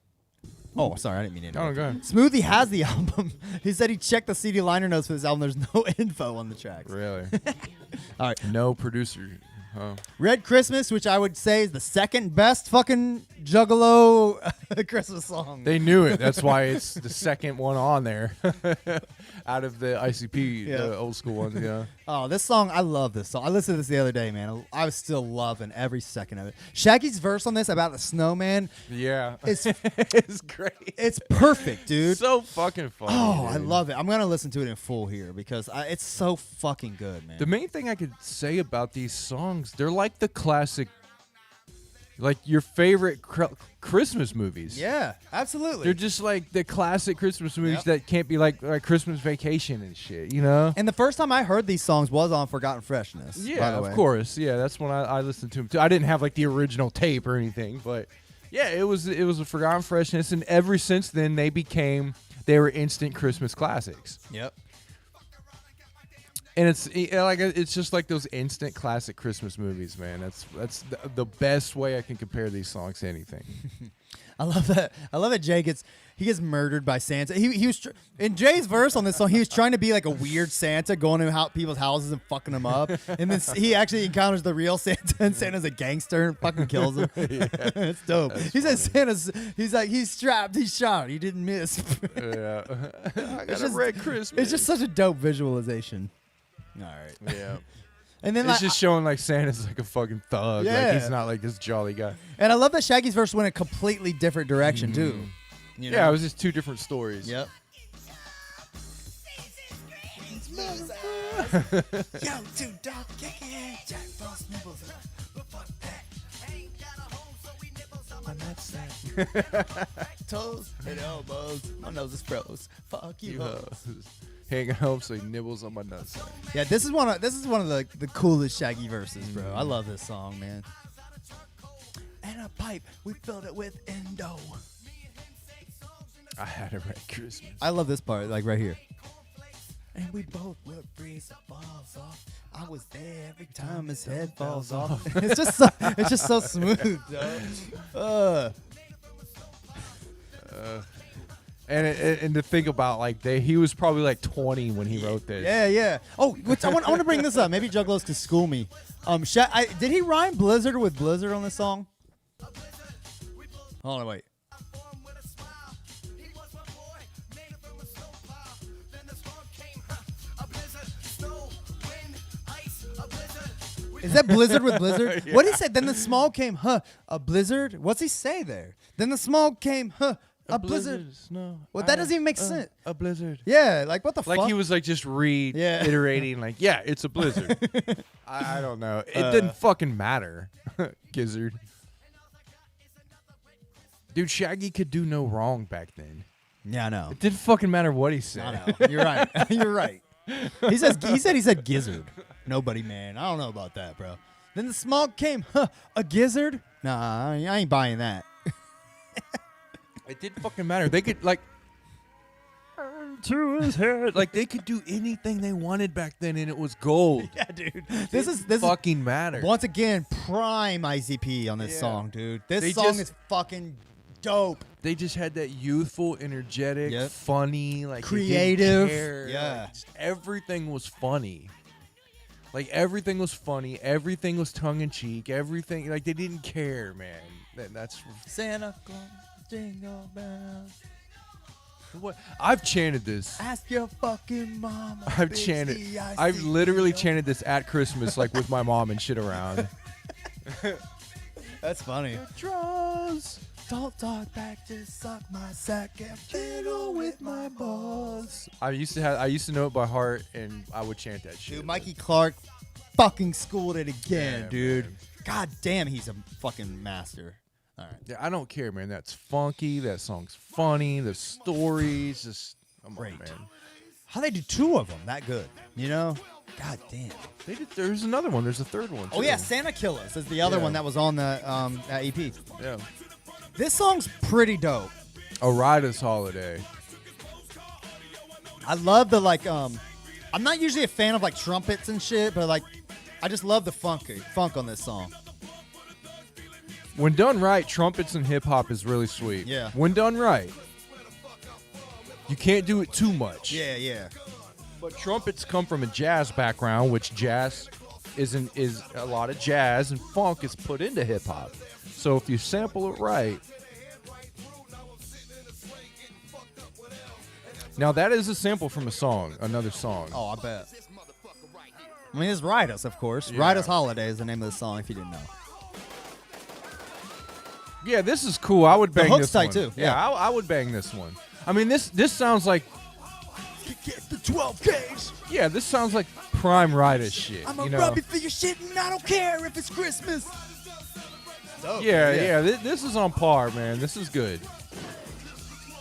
Oh, sorry, I didn't mean to. Oh, go ahead. Smoothie has the album. He said he checked the CD liner notes for this album. There's no info on the tracks. Really? All right. No producer. Huh? Red Christmas, which I would say is the second best fucking Juggalo Christmas song. They knew it. That's why it's the second one on there out of the ICP, Yeah. the old school ones. Yeah. Oh, this song, I love this song. I listened to this the other day, man. I was still loving every second of it. Shaggy's verse on this about the snowman, Yeah. it's It's great. it's perfect, dude. So fucking funny. Oh, I dude. love it. I'm going to listen to it in full here because it's so fucking good, man. The main thing I could say about these songs, they're like the classic, like your favorite Christmas movies. Yeah, absolutely. They're just like the classic Christmas movies Yep. that can't be like Christmas Vacation and shit, you know? And the first time I heard these songs was on Forgotten Freshness. by Yeah, the way. of course. Yeah, that's when I listened to them too. I didn't have like the original tape or anything, but yeah, it was a Forgotten Freshness, and ever since then they were instant Christmas classics. Yep. And it's just like those instant classic Christmas movies, man. That's the best way I can compare these songs to anything. I love that. I love that Jay gets murdered by Santa. He was in Jay's verse on this song. He was trying to be like a weird Santa, going to people's houses and fucking them up. And then he actually encounters the real Santa, and Santa's a gangster and fucking kills him. It's dope. He says Santa's. He's like he's strapped. He's shot. He didn't miss. Yeah, I got a just- red Christmas. It's just such a dope visualization. All right. Yeah. And then It's just showing like Santa's like a fucking thug. Yeah. Like he's not like this jolly guy. and I love that Shaggy's verse went a completely different direction too. You know? Yeah, it was just two different stories. Yep. Yo, two dog kicking. Jack Frost nibbles. But fuck that. Ain't got a home, so we nibbles on my nutsack. Toes and elbows. My nose is froze. Fuck you, hoes. Hanging home, so he nibbles on my nutsack. Yeah, this is one of the coolest Shaggy verses, bro. I love this song, man. And a pipe, we filled it with endo. I had a red Christmas. I love this part, like right here. And we both would freeze the balls off. I was there every time his head falls off. it's just so smooth, And to think about, like, he was probably like 20 when he wrote this. Yeah. Oh, I want to bring this up. Maybe Juggalos can school me. Did he rhyme Blizzard with Blizzard on this song? Hold on, wait. Is that Blizzard with Blizzard? Yeah. What did he say? Then the small came, a blizzard? What's he say there? Then the small came, a blizzard. Snow. Well, that doesn't even make sense. A blizzard. Yeah, like what the fuck? Like he was like just reiterating, like, yeah, it's a blizzard. I don't know. It didn't fucking matter. Gizzard. Dude, Shaggy could do no wrong back then. Yeah, I know. It didn't fucking matter what he said. I know. You're right. You're right. He said gizzard. Nobody, man. I don't know about that, bro. Then the small came, a gizzard? Nah, I ain't buying that. It didn't fucking matter. They could like to his head. Like they could do anything they wanted back then, and it was gold. Yeah, dude. This fucking matter. Once again, prime ICP on this song, dude. This song is fucking dope. They just had that youthful, energetic, funny, like creative. They didn't care. Yeah, like, everything was funny. Like everything was funny. Everything was tongue in cheek. Everything like they didn't care, man. That's Santa Claus, jingle bells. What I've chanted this. Ask your fucking mama. I've literally chanted this at Christmas, like with my mom and shit around. That's funny. Draws. Don't talk back, just suck my sack and fiddle with my balls. I used to know it by heart, and I would chant that shit. Dude, Mikey Clark fucking schooled it again, Yeah, dude. man. God damn, he's a fucking master. All right. Yeah, I don't care, man. That's funky. That song's funny. The stories just Great. on, man. How they do two of them that good, you know? God damn. There's another one. There's a third one. Oh too. yeah, Santa Killers is the other one that was on the that EP. Yeah. This song's pretty dope. A Rider's Holiday. I love the I'm not usually a fan of like trumpets and shit, but like I just love the funk on this song. When done right, trumpets and hip hop is really sweet. Yeah. When done right. You can't do it too much. Yeah. But trumpets come from a jazz background, which jazz is a lot of jazz, and funk is put into hip hop. So if you sample it right. Now that is a sample from another song. Oh, I bet. I mean, it's Riders, of course. Yeah. Riders Holiday is the name of the song, if you didn't know. Yeah, this is cool. I would bang hook's this tight, one. too. Yeah, Yeah. I would bang this one. I mean, this sounds like Get the 12 Ks. yeah, this sounds like prime Riders shit. I'm you gonna know? rub you for your shit, and I don't care if it's Christmas. Dope. Yeah. This is on par, man. This is good.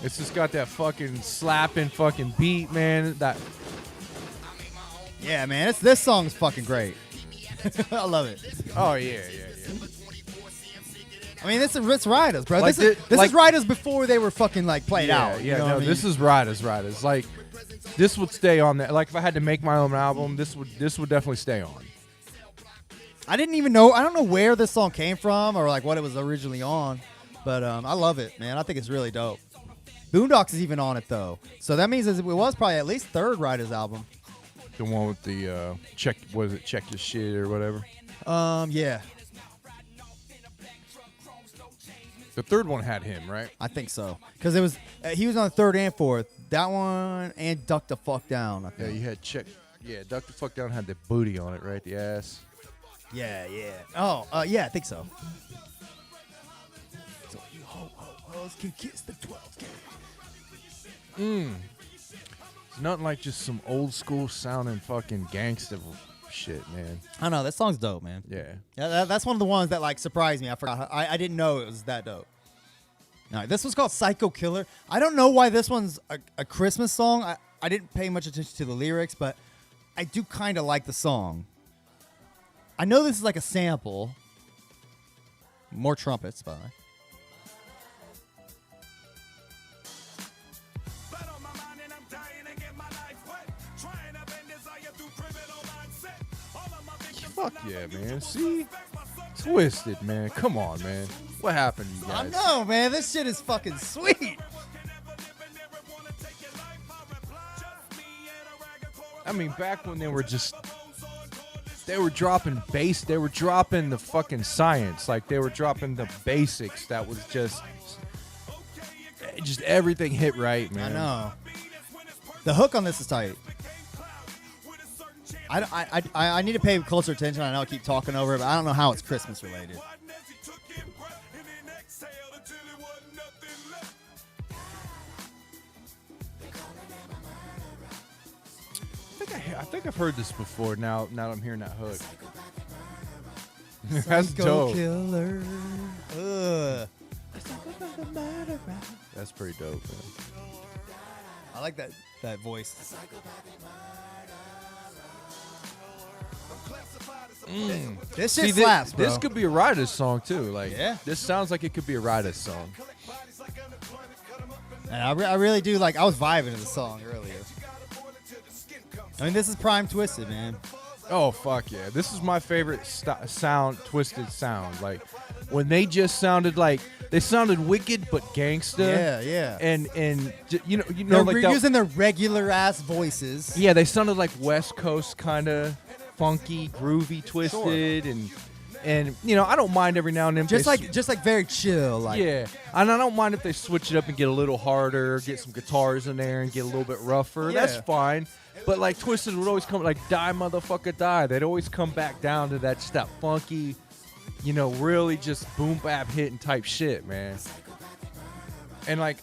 It's just got that fucking slapping fucking beat, man. That Yeah, man. This song's fucking great. I love it. oh yeah. I mean, it's Riders, bro. Like this like- is Riders before they were fucking like played out. Yeah, you know what I mean? this is Riders. Like this would stay on that. Like if I had to make my own album, this would definitely stay on. I didn't even know. I don't know where this song came from or like what it was originally on, but I love it, man. I think it's really dope. Boondocks is even on it though, so that means it was probably at least third Riders album. The one with the check your shit or whatever. Yeah, The third one had him, right? I think so because it was he was on the third and fourth. That one and Duck the Fuck Down. I Yeah, think. you had check. Yeah, Duck the Fuck Down had the booty on it, right? The ass. Yeah. Oh, yeah, I think so. So you ho-ho-hos can kiss the 12 It's nothing like just some old school sounding fucking gangster shit, man. I know that song's dope, man. Yeah. Yeah, that's one of the ones that like surprised me. I forgot. I didn't know it was that dope. All right, this was called Psycho Killer. I don't know why this one's a Christmas song. I didn't pay much attention to the lyrics, but I do kind of like the song. I know this is like a sample. More trumpets, by the way. Fuck yeah, man. See? Twiztid, man. Come on, man. What happened, you I guys? know, man. This shit is fucking sweet. I mean, back when they were dropping bass, they were dropping the fucking science, like they were dropping the basics. That was just everything hit right, man. I know. The hook on this is tight. I need to pay closer attention. I know I keep talking over it, but I don't know how it's Christmas related. I think I've heard this before. Now that I'm hearing that hook. That's dope. Killer. That's pretty dope, man. I like that voice. This shit slaps, bro. This could be a Riders song too. Like, Yeah. This sounds like it could be a Riders song. And I really do like. I was vibing to the song earlier. I mean, this is prime Twiztid, man. Oh fuck yeah! This is my favorite sound, Twiztid sound. Like when they just sounded like they sounded wicked but gangsta. Yeah. And you know They're like that, using their regular ass voices. yeah, they sounded like West Coast kind of funky, groovy, Twiztid, and you know I don't mind every now and then. if Just they like very chill. Like yeah, and I don't mind if they switch it up and get a little harder, get some guitars in there, and get a little bit rougher. Yeah. That's fine. But like Twiztid would always come like die motherfucker die. They'd always come back down to that just that funky, you know, really just boom bap hitting type shit, man. And like,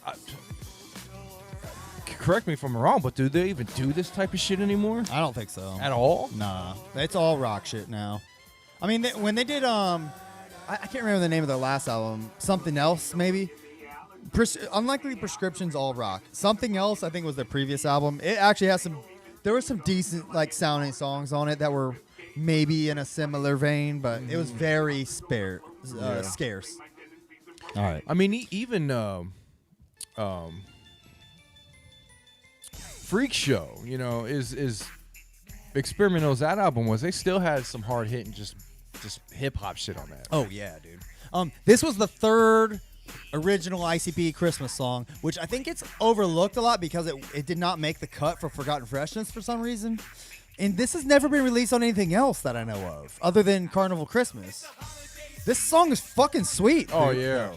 correct me if I'm wrong, but do they even do this type of shit anymore I don't think so. at all? Nah, it's all rock shit now. I mean, when they did I can't remember the name of their last album. Something Else, maybe. Unlikely Prescription's all rock. Something Else, I think, was their previous album. It actually has some. There were some decent like sounding songs on it that were maybe in a similar vein, but it was very scarce. All right. I mean, even Freak Show, you know, is experimental as that album was. They still had some hard hitting, just hip hop shit on that. Oh yeah, dude. This was the third original ICP Christmas song, which I think it's overlooked a lot because it did not make the cut for Forgotten Freshness for some reason. And this has never been released on anything else that I know of, other than Carnival Christmas. This song is fucking sweet. Oh dude. yeah.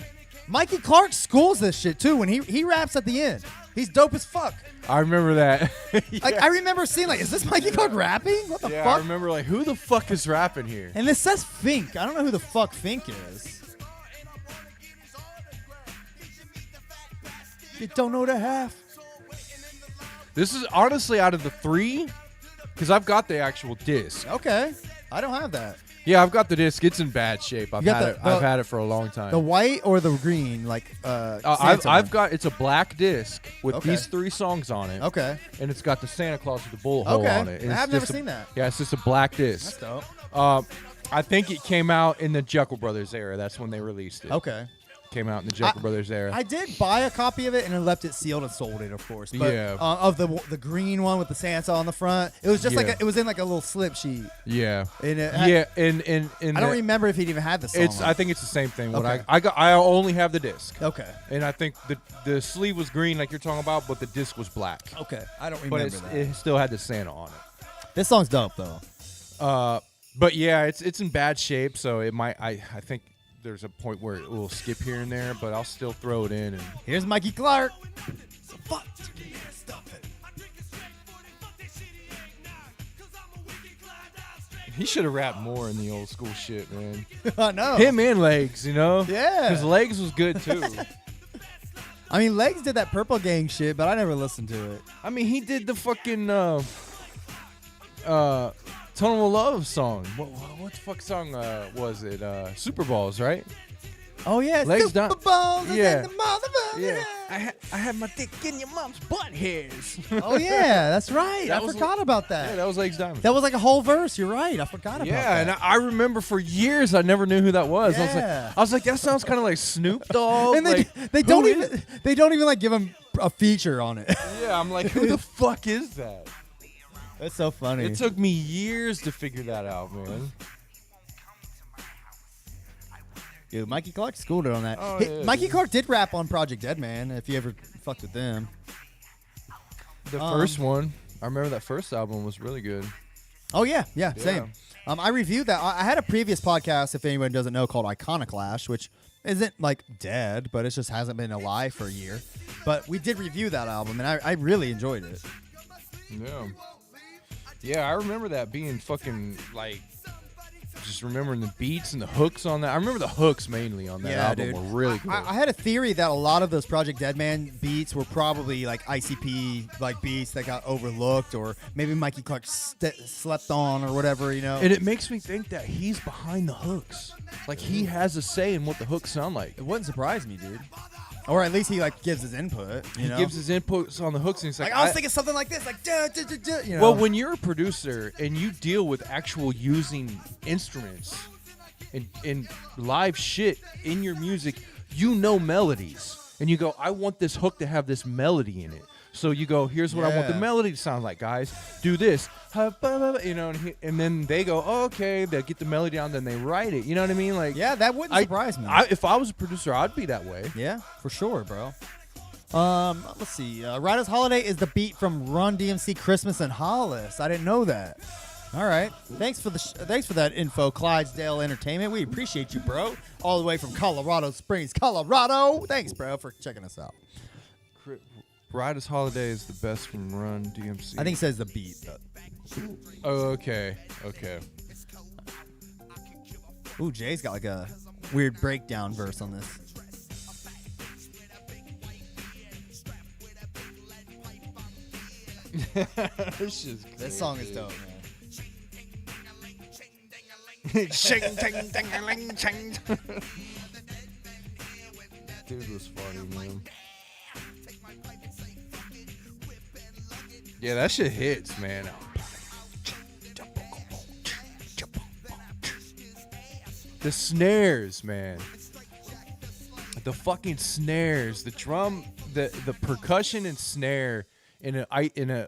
Mikey Clark schools this shit too when he raps at the end. He's dope as fuck. I remember that. Yeah. Like I remember seeing like, is this Mikey Clark rapping? What the Yeah, fuck? I remember like, who the fuck is rapping here? And this says Fink. I don't know who the fuck Fink is. You don't know the half. This is honestly out of the three, because I've got the actual disc. Okay. I don't have that. Yeah, I've got the disc. It's in bad shape. I've got had it. the- I've had it for a long time. The white or the green? Like I've Santa got. It's a black disc with Okay. these 3 songs on it. one. Okay. And it's got the Santa Claus with the bullet hole Okay. on it. And I it's have never just seen that. Yeah, it's just a black That's disc. dope. I think it came out in the Jekyll Brothers era. That's when they released it. Okay. Came out in the Jekyll Brothers era. I did buy a copy of it and I left it sealed and sold it, of course. But, Yeah. of the green one with the Santa on the front. It was just like Yeah. it was in like a little slip sheet. yeah. And it had- Yeah. And I don't remember if he'd even had the song. It's. on I it. think it's the same thing. What Okay. I only have the disc. Okay. And I think the sleeve was green, like you're talking about, but the disc was black. Okay. I don't But remember that. it still had the Santa on it. This song's dope though. But yeah, it's in bad shape, so it might. I think there's a point where it will skip here and there, but I'll still throw it in. And Here's Mikey Clark. he should have rapped more in the old school shit, man. I know. Him and Legs, you know. Yeah. Because Legs was good too. I mean, Legs did that Purple Gang shit, but I never listened to it. I mean, he did the fucking Tunnel of Love song. What the fuck song was it? Super Balls, right? Oh yeah, Legs Super down. Bowls is Yeah. in the motherfucker. Yeah. I had my dick in your mom's butt hairs. Oh yeah, that's right. That I was forgot about that. Yeah, that was Legs Diamond. That was like a whole verse. You're right. I forgot about Yeah, that. and I remember for years I never knew who that was. Yeah. I was like, that sounds kind of like Snoop Dogg. and like, they who don't is- even like give him a feature on it. Yeah, I'm like, who the fuck is that? That's so funny. It took me years to figure that out, man. Dude, Mikey Clark schooled it on that. Oh, Hey, yeah, Mikey dude. Clark did rap on Project Deadman. If you ever fucked with them. The first one. I remember that first album was really good. Oh yeah, same. I reviewed that. I had a previous podcast, if anyone doesn't know, called Iconoclash, which isn't like dead, but it just hasn't been alive for a year. But we did review that album, and I really enjoyed it. Yeah. Yeah, I remember that being fucking like, just remembering the beats and the hooks on that. I remember the hooks mainly on that album were really good. I had a theory that a lot of those Project Deadman beats were probably like ICP like beats that got overlooked, or maybe Mikey Clark slept on or whatever, you know. And it makes me think that he's behind the hooks. Like he has a say in what the hooks sound like. It wouldn't surprise me, dude. Or at least he like gives his input. You know? He gives his inputs on the hooks, and he's like, I was thinking something like this, like you know. Well, when you're a producer and you deal with actual using instruments and live shit in your music, you know melodies, and you go, I want this hook to have this melody in it. So you go, here's what I want the melody to sound like, guys. Do this, you know, and then they go, oh, okay, they get the melody down, then they write it. You know what I mean? Like, yeah, that wouldn't surprise me. If I was a producer, I'd be that way. Yeah, for sure, bro. Let's see. Riders Holiday is the beat from Run DMC Christmas in Hollis. I didn't know that. All right. Thanks for that info, Clydesdale Entertainment. We appreciate you, bro. All the way from Colorado Springs, Colorado. Thanks, bro, for checking us out. Riders Holiday is the best from Run DMC. I think it says the beat. Oh, okay. Ooh, Jay's got like a weird breakdown verse on this. This song is dope, man. Dude was funny, man. Yeah, that shit hits, man. The snares, man. The fucking snares, the drum, the percussion and snare in a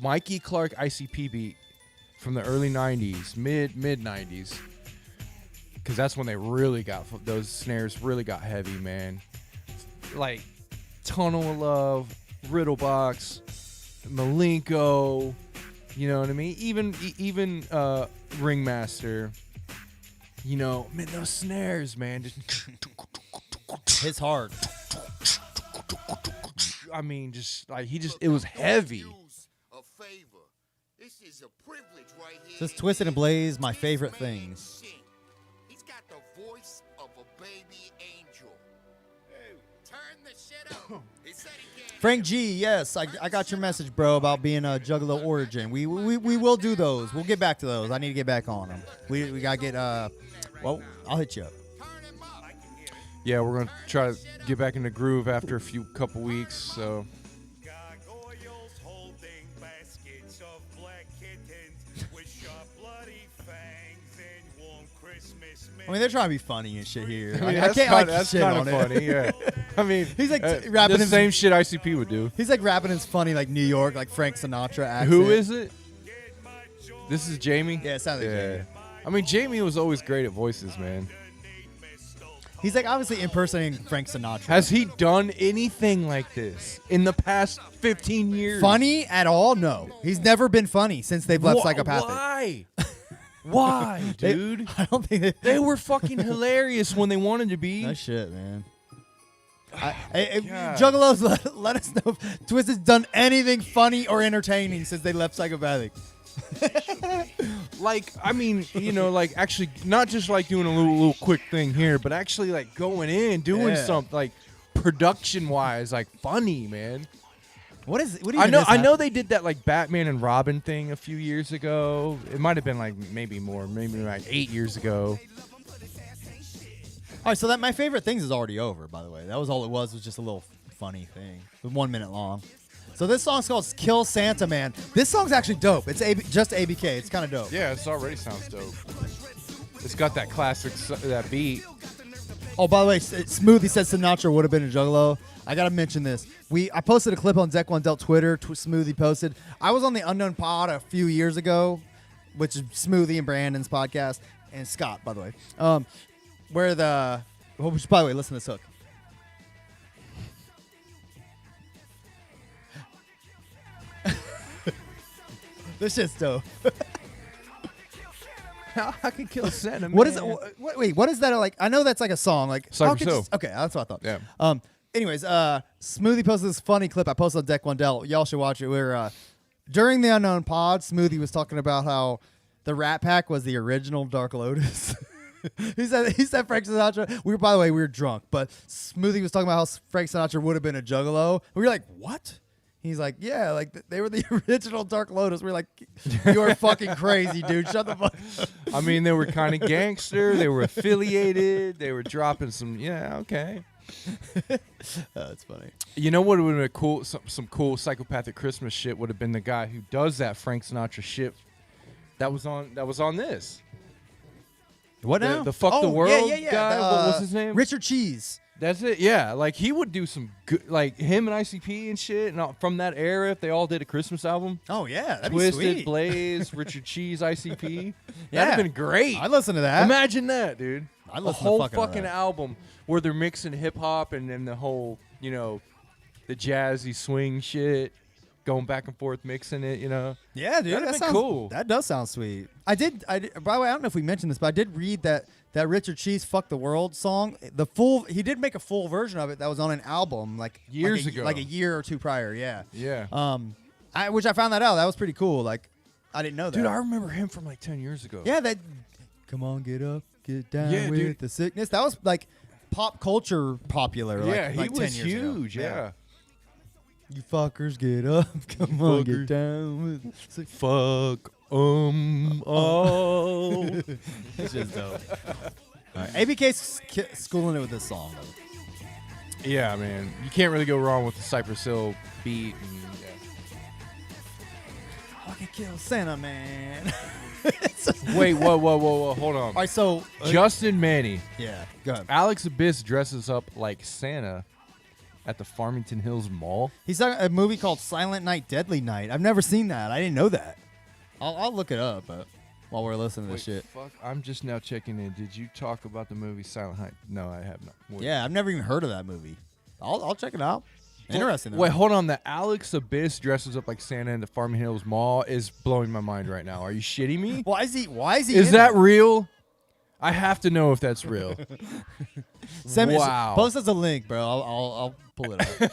Mikey Clark ICP beat from the early 90s, mid 90s. Cuz that's when they really got those snares really got heavy, man. Like Tunnel of Love, Riddlebox, Malenko, you know what I mean? Even Ringmaster, you know, man, those snares, man, just hits hard. I mean, it was heavy. This Twiztid and Blaze, my favorite things. He's got the voice of a baby angel. Turn the shit up. He said he can't. Frank G, yes, I got your message, bro, about being a Juggalo Origin. We will do those. We'll get back to those. I need to get back on them. We gotta get well, I'll hit you up. Yeah, we're gonna try to get back in the groove after a couple weeks. So. I mean, they're trying to be funny and shit here. I mean, I can't that's shit kind on of it. funny. Yeah, I mean, he's like rapping the his same shit ICP would do. He's like rapping his funny like New York, like Frank Sinatra accent. Who is it? This is Jamie. Yeah, it sounds like Jamie. I mean, Jamie was always great at voices, man. He's like obviously impersonating Frank Sinatra. Has he done anything like this in the past 15 years? Funny at all? No. He's never been funny since they've left Psychopathic. Why? Why, dude? I don't think they were fucking hilarious when they wanted to be. No shit, man. Juggalos, let us know if Twiztid's done anything funny or entertaining since they left Psychopathic. Like, I mean, you know, like actually not just like doing a little quick thing here, but actually like going in, doing something like production wise, like funny, man. What I know they did that like Batman and Robin thing a few years ago. It might have been like maybe like 8 years ago. All right, so that my favorite things is already over. By the way, that was all it was just a little funny thing, 1 minute long. So this song's called "Kill Santa Man." This song's actually dope. It's just ABK. It's kind of dope. Yeah, it already sounds dope. It's got that classic that beat. Oh, by the way, Smoothie said Sinatra would have been a Juggalo. I gotta mention this. I posted a clip on Zek One Delt Twitter. Smoothie posted. I was on the Unknown Pod a few years ago, which is Smoothie and Brandon's podcast, and Scott, by the way. Where by the way, listen to this hook. This shit's dope. How I can kill Santa, man. What is it? Wait, what is that like? I know that's like a song. Like, Cypress Hill. Okay, that's what I thought. Yeah. Anyways, Smoothie posted this funny clip I posted on Deck Wondell. Y'all should watch it. Where during the Unknown Pod, Smoothie was talking about how the Rat Pack was the original Dark Lotus. he said Frank Sinatra. By the way, we were drunk, but Smoothie was talking about how Frank Sinatra would have been a juggalo. We were like, what? He's like, yeah, like they were the original Dark Lotus. We're like, you're fucking crazy, dude. Shut the fuck up. I mean, they were kind of gangster. They were affiliated. They were dropping some. Yeah, okay. That's funny. You know what would have been cool? Some cool psychopathic Christmas shit would have been the guy who does that Frank Sinatra shit. That was on this. What now? The Fuck the World yeah. guy. What was his name? Richard Cheese. That's it. Yeah, like he would do some good, like him and ICP and shit. And from that era, if they all did a Christmas album. Oh yeah, that'd be Twiztid, sweet. Blaze, Richard Cheese, ICP. Yeah. That'd have been great. I listen to that. Imagine that, dude. I A listen whole to fucking album where they're mixing hip hop and then the whole, the jazzy swing shit, going back and forth, mixing it. Yeah, dude, That'd that been sounds cool. That does sound sweet. I did. By the way, I don't know if we mentioned this, but I did read that Richard Cheese "Fuck the World" song. He did make a full version of it that was on an album Years ago, like a year or two prior. Yeah. Yeah. Which I found that out. That was pretty cool. Like, I didn't know that. Dude, I remember him from like 10 years ago. Yeah, that. Come on, get up, get down Yeah, with dude. the sickness. That was like pop culture popular. Yeah, like he 10 was years ago. huge. Yeah. You fuckers, get up. Come on, get down with the sickness. Fuck. Oh. It's just dope. All right. ABK's schooling it with this song, though. Yeah, man. You can't really go wrong with the Cypress Hill beat. And, I can kill Santa, man. Wait, whoa. Hold on. All right, so Justin Manny. yeah, go ahead. Alex Abyss dresses up like Santa at the Farmington Hills Mall. He's talking a movie called Silent Night, Deadly Night. I've never seen that. I didn't know that. I'll look it up while we're listening to this shit. Fuck. I'm just now checking in. Did you talk about the movie Silent Night? No, I have not. Wait. Yeah, I've never even heard of that movie. I'll check it out. Interesting. Though. Wait, hold on. The Alex Abyss dresses up like Santa in the Farmington Hills Mall is blowing my mind right now. Are you shitting me? Why is he? Is that real? I have to know if that's real. Send me, wow. Post us a link, bro. I'll pull it up.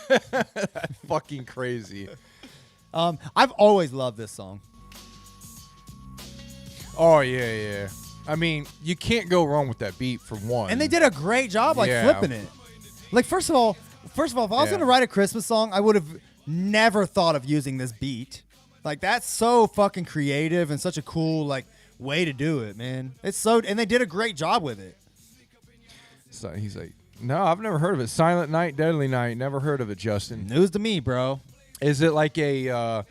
That's fucking crazy. I've always loved this song. Oh, yeah. I mean, you can't go wrong with that beat for one. And they did a great job, flipping it. Like, first of all, if I was going to write a Christmas song, I would have never thought of using this beat. Like, that's so fucking creative and such a cool, way to do it, man. And they did a great job with it. So he's like, no, I've never heard of it. Silent Night, Deadly Night. Never heard of it, Justin. News to me, bro. Is it like a,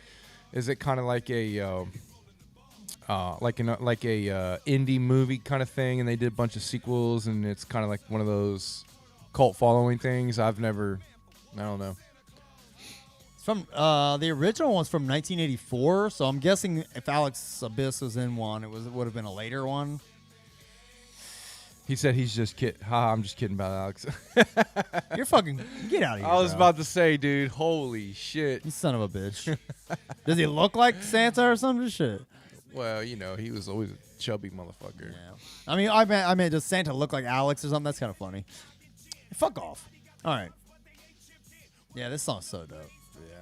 is it kind of like a, indie movie kind of thing, and they did a bunch of sequels, and it's kind of like one of those cult following things? I don't know. It's from the original one's from 1984, so I'm guessing if Alex Abyss was in one, it would have been a later one. He said he's just kidding. I'm just kidding about Alex. You're fucking get out of here. I was bro. about to say, dude, holy shit. You son of a bitch. Does he look like Santa or some shit? Well, he was always a chubby motherfucker. Yeah. I mean, I mean, does Santa look like Alex or something? That's kind of funny. Fuck off. All right. Yeah, this song's so dope. Yeah.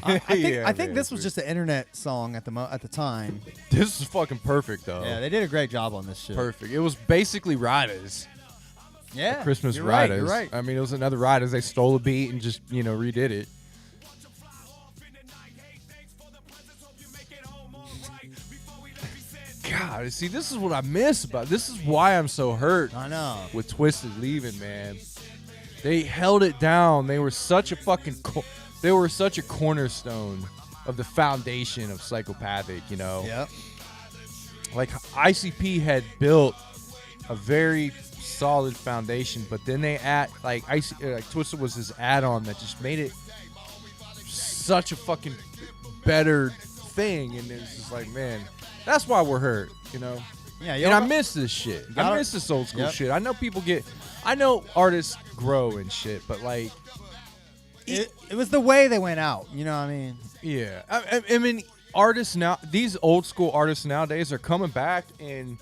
I think this was just an internet song at the time. This is fucking perfect, though. Yeah, they did a great job on this shit. Perfect. It was basically Riders. Yeah, Christmas you're right, Riders. You're right. I mean, it was another Riders. They stole a beat and just, redid it. God, see, this is what I miss about. This is why I'm so hurt. I know. With Twiztid leaving, man. They held it down. They were such a fucking. They were such a cornerstone of the foundation of Psychopathic. Yep. Like ICP had built a very solid foundation, but then they Twiztid was this add-on that just made it such a fucking better thing, and it's just like, man, that's why we're hurt, Yeah, and I miss this shit. I miss this old school shit. I know I know artists grow and shit, but like, it was the way they went out. You know what I mean? yeah. I mean, artists now, these old school artists nowadays are coming back and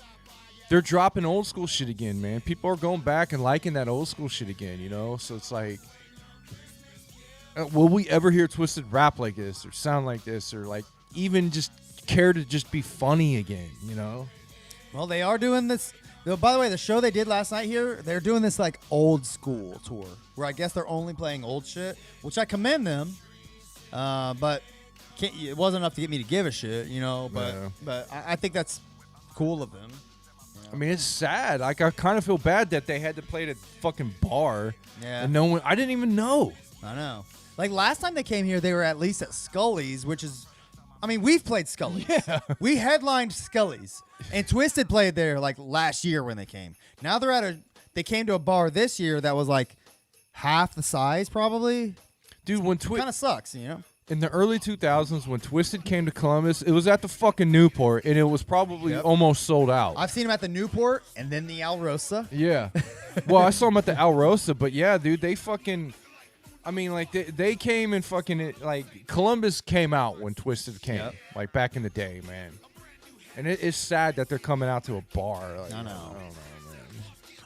they're dropping old school shit again, man. People are going back and liking that old school shit again, you know? So it's like, will we ever hear Twiztid rap like this or sound like this or like even just care to just be funny again, you know? Well, they are doing this. By the way, the show they did last night here, they're doing this like old school tour where I guess they're only playing old shit, which I commend them. But it wasn't enough to get me to give a shit, you know? But I think that's cool of them. I mean, it's sad. Like, I kind of feel bad that they had to play at a fucking bar. Yeah. And no one, I didn't even know. I know. Like, last time they came here, they were at least at Scully's, which is, I mean, we've played Scully's. Yeah. We headlined Scully's. And Twiztid played there, like, last year when they came. Now they came to a bar this year that was, like, half the size, probably. Dude, when Kind of sucks, you know? in the early 2000s, when Twiztid came to Columbus, it was at the fucking Newport, and it was probably almost sold out. I've seen them at the Newport and then the Alrosa. Yeah. Well, I saw them at the Alrosa, but yeah, dude, they fucking... I mean, like, they came and fucking... Like, Columbus came out when Twiztid came. Like, back in the day, man. And it's sad that they're coming out to a bar. Like, I know. I don't know,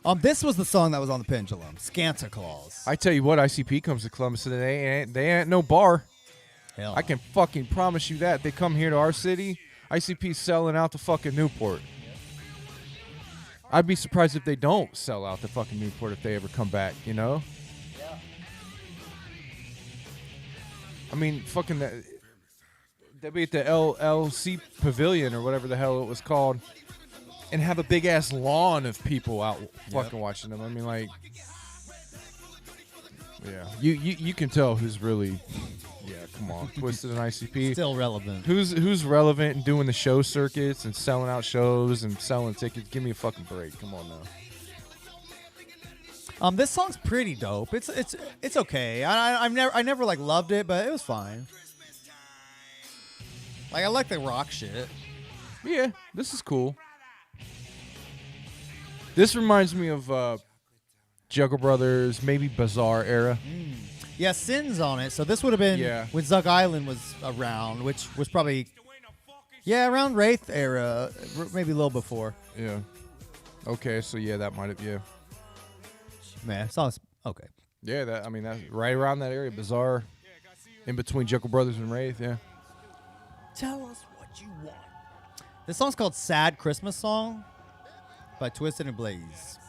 man. This was the song that was on the Pendulum, Santa Claus. I tell you what, ICP comes to Columbus today, and they ain't no bar. Hell I can fucking promise you that. They come here to our city, ICP's selling out the fucking Newport. I'd be surprised if they don't sell out the fucking Newport if they ever come back, you know? Yeah. I mean, fucking... They'd be at the LLC Pavilion or whatever the hell it was called and have a big-ass lawn of people out fucking watching them. I mean, like... Yeah. You can tell who's really... Yeah, come on. Twiztid and ICP. Still relevant. Who's relevant and doing the show circuits and selling out shows and selling tickets? Give me a fucking break. Come on now. This song's pretty dope. It's okay. I never like loved it, but it was fine. Like, I like the rock shit. Yeah, this is cool. This reminds me of Juggle Brothers, maybe Bizarre era. Yeah, Sin's on it. So this would have been when Zuck Island was around, which was probably, around Wraith era, maybe a little before. Yeah. Okay, so yeah, that might have, Man, song's okay. Yeah, that's right around that area. Bizarre, in between Juggle Brothers and Wraith, yeah. Tell us what you want. This song's called Sad Christmas Song by Twiztid and Blaze.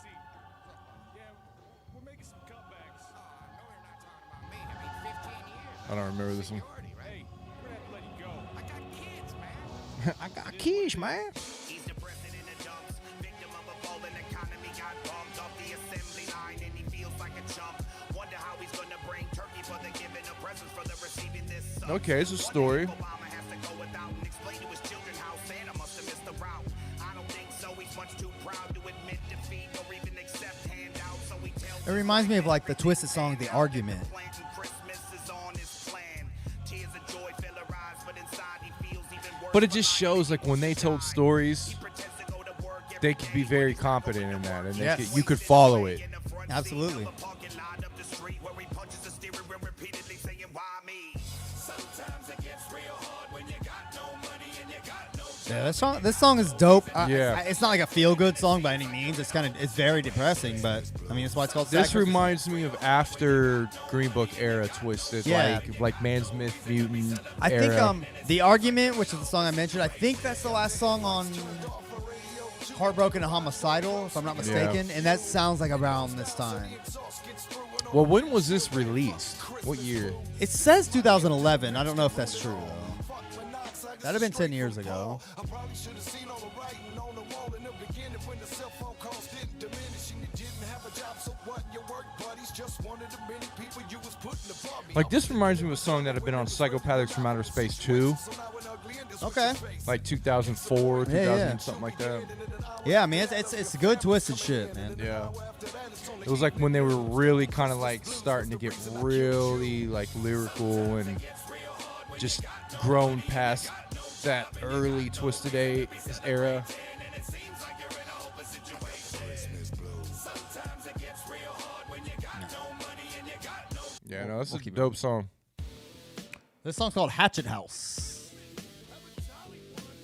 I don't remember this one. I got kids, man. He's depressed in the dumps, victim of a fallen economy, got bumped off the assembly line, and he feels like a chump. Wonder how he's gonna bring turkey for the giving of presents for the receiving this. Okay, it's a story. Obama has to go without and explain to his children how Santa must have missed the route. I don't think so. He's much too proud to admit defeat or even accept handouts. So he tells It reminds me of like the Twiztid song, The Argument. But it just shows, like, when they told stories, they could be very competent in that, and you could follow it. Absolutely. Yeah, this song is dope. It's not like a feel-good song by any means. It's very depressing, but I mean, that's why it's called. This reminds me of after Green Book era Twiztid, like Man's Myth Mutant. I think The Argument, which is the song I mentioned, I think that's the last song on Heartbroken and Homicidal, if I'm not mistaken, and that sounds like around this time. Well, when was this released? What year? It says 2011. I don't know if that's true though. That'd have been 10 years ago. Like, this reminds me of a song that had been on Psychopathic from Outer Space 2. Okay. Like 2004, 2000, something like that. Yeah, I mean, it's good Twiztid shit, man. Yeah. It was like when they were really kind of like starting to get really like lyrical and just grown past that early Twiztid era. Yeah, no, this we'll is a keep it. dope song. This song's called Hatchet House.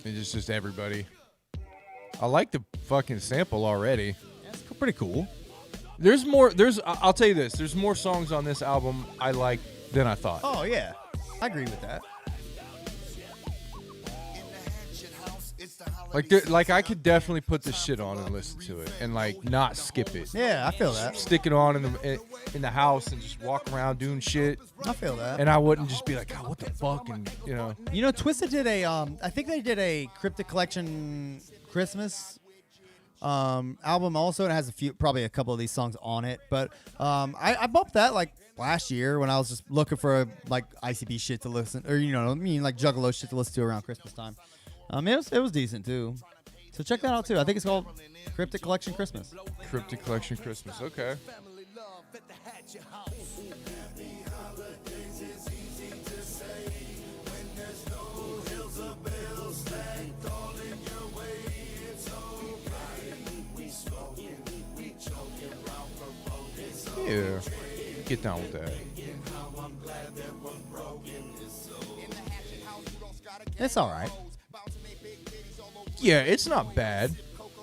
It's just everybody. I like the fucking sample already. Yeah, it's pretty cool. There's I'll tell you this. There's more songs on this album I like than I thought. Oh yeah, I agree with that. Like I could definitely put this shit on and listen to it and like not skip it. Yeah, I feel that. Stick it on in the house and just walk around doing shit. I feel that. And I wouldn't just be like, God, what the fuck? And You know, Twiztid did a I think they did a Cryptic Collection Christmas album also, and it has probably a couple of these songs on it. But I bumped that like last year when I was just looking for like ICP shit to listen, or like Juggalo shit to listen to around Christmas time. It was decent too. So check that out too. I think it's called Cryptic Collection Christmas. Cryptic Collection Christmas. Okay. Yeah. Get down with that. It's all right. Yeah, it's not bad.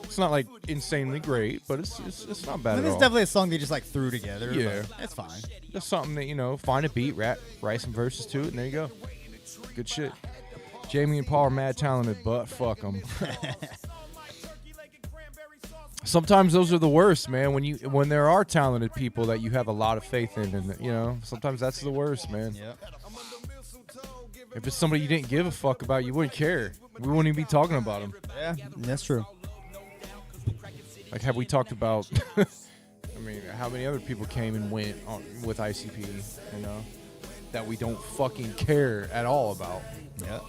It's not like insanely great, but it's not bad I at mean, it's all. definitely a song they just like threw together. Yeah. But it's fine. Just something that, find a beat, write some verses to it, and there you go. Good shit. Jamie and Paul are mad talented, but fuck them. Sometimes those are the worst, man. When there are talented people that you have a lot of faith in, and sometimes that's the worst, man. Yep. If it's somebody you didn't give a fuck about, you wouldn't care. We wouldn't even be talking about them. Yeah, that's true. Like, have we talked about? I mean, how many other people came and went with ICP? That we don't fucking care at all about. Yeah.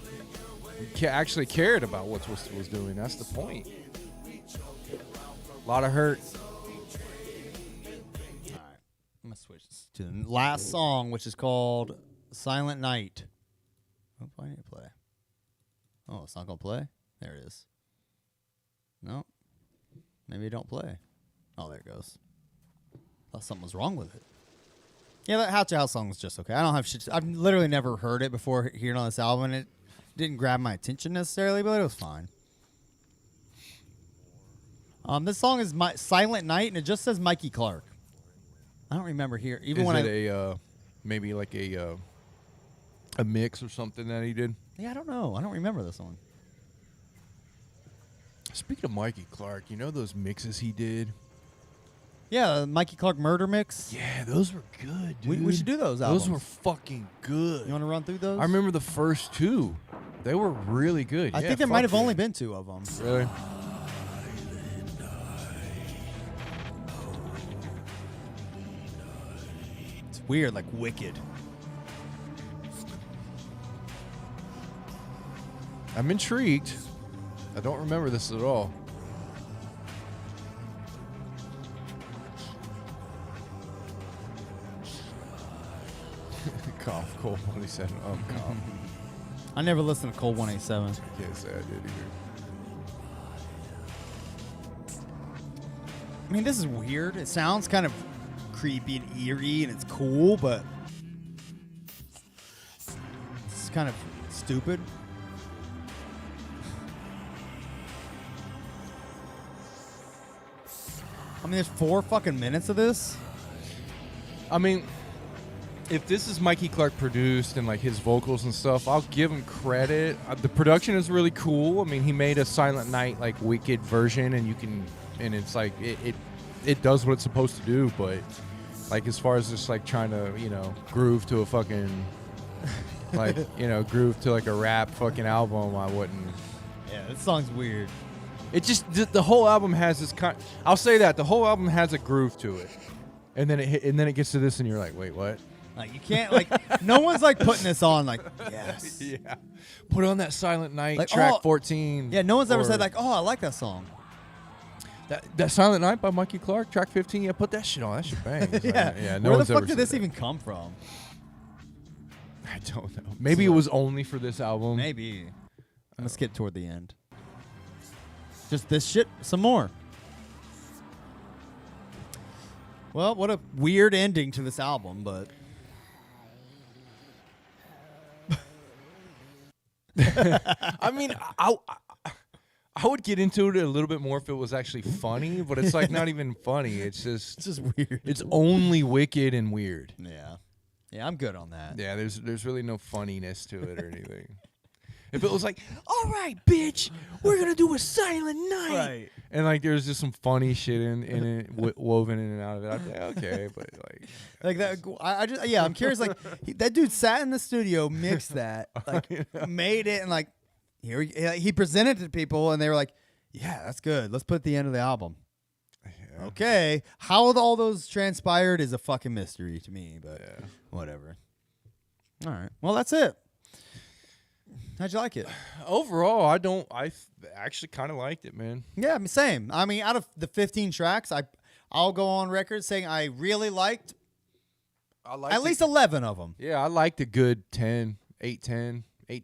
We actually cared about what Twiztid was doing. That's the point. A lot of hurt. All right. I'm gonna switch to the last song, which is called "Silent Night." Oh, I need to play. Oh, it's not gonna play. There it is. No, maybe it don't play. Oh, there it goes. Thought something was wrong with it. Yeah, that Hatchet House song was just okay. I don't have shit. I've literally never heard it before hearing on this album, and it didn't grab my attention necessarily, but it was fine. This song is Silent Night, and it just says Mikey Clark. I don't remember here. Even when maybe like a mix or something that he did? Yeah, I don't know. I don't remember this one. Speaking of Mikey Clark, those mixes he did? Yeah, Mikey Clark Murder Mix. Yeah, those were good, dude. We should do those albums. Those were fucking good. You want to run through those? I remember the first two. They were really good. I think there might have only been two of them. Really? It's weird, like Wicked. I'm intrigued. I don't remember this at all. Cough, cold 187. Oh, cough. I never listened to Cold 187. Can't say I did either. I mean, this is weird. It sounds kind of creepy and eerie, and it's cool, but it's kind of stupid. I mean, there's 4 fucking minutes of this. I mean, if this is Mikey Clark produced and like his vocals and stuff, I'll give him credit. The production is really cool. I mean, he made a Silent Night like Wicked version, and it's like it does what it's supposed to do. But like as far as just like trying to groove to a fucking groove to like a rap fucking album, I wouldn't. Yeah, this song's weird. It just the whole album has this kind. I'll say that the whole album has a groove to it, and then it gets to this, and you're like, wait, what? Like you can't no one's like putting this on like yes. Yeah. Put on that Silent Night Like, track 14. Yeah, no one's ever said like, oh, I like that song. That Silent Night by Mikey Clark, track 15. Yeah, put that shit on. That shit bangs. Yeah. No Where one's the fuck ever did said this that. even come from? I don't know. Maybe it was only for this album. Maybe. Let's get toward the end. Just this shit, some more. Well, what a weird ending to this album, but I mean, I would get into it a little bit more if it was actually funny, but it's like not even funny. It's just weird. It's only wicked and weird. Yeah. Yeah, I'm good on that. Yeah, there's really no funniness to it or anything. If it was like, all right, bitch, we're gonna do a silent night, Right. and like there's just some funny shit in it woven in and out of it, I'd be like, okay, but Like that, I just I'm curious. Like that dude sat in the studio, mixed that, like made it, and like he presented it to people, and they were like, "Yeah, that's good. Let's put it at the end of the album." Yeah. Okay, how all those transpired is a fucking mystery to me, but whatever. All right, well that's it. How'd you like it? Overall, I actually kind of liked it, man. Yeah, same. I mean, out of the 15 tracks, I'll go on record saying I really liked at least 11 of them. Yeah, I liked a good 10, 8 to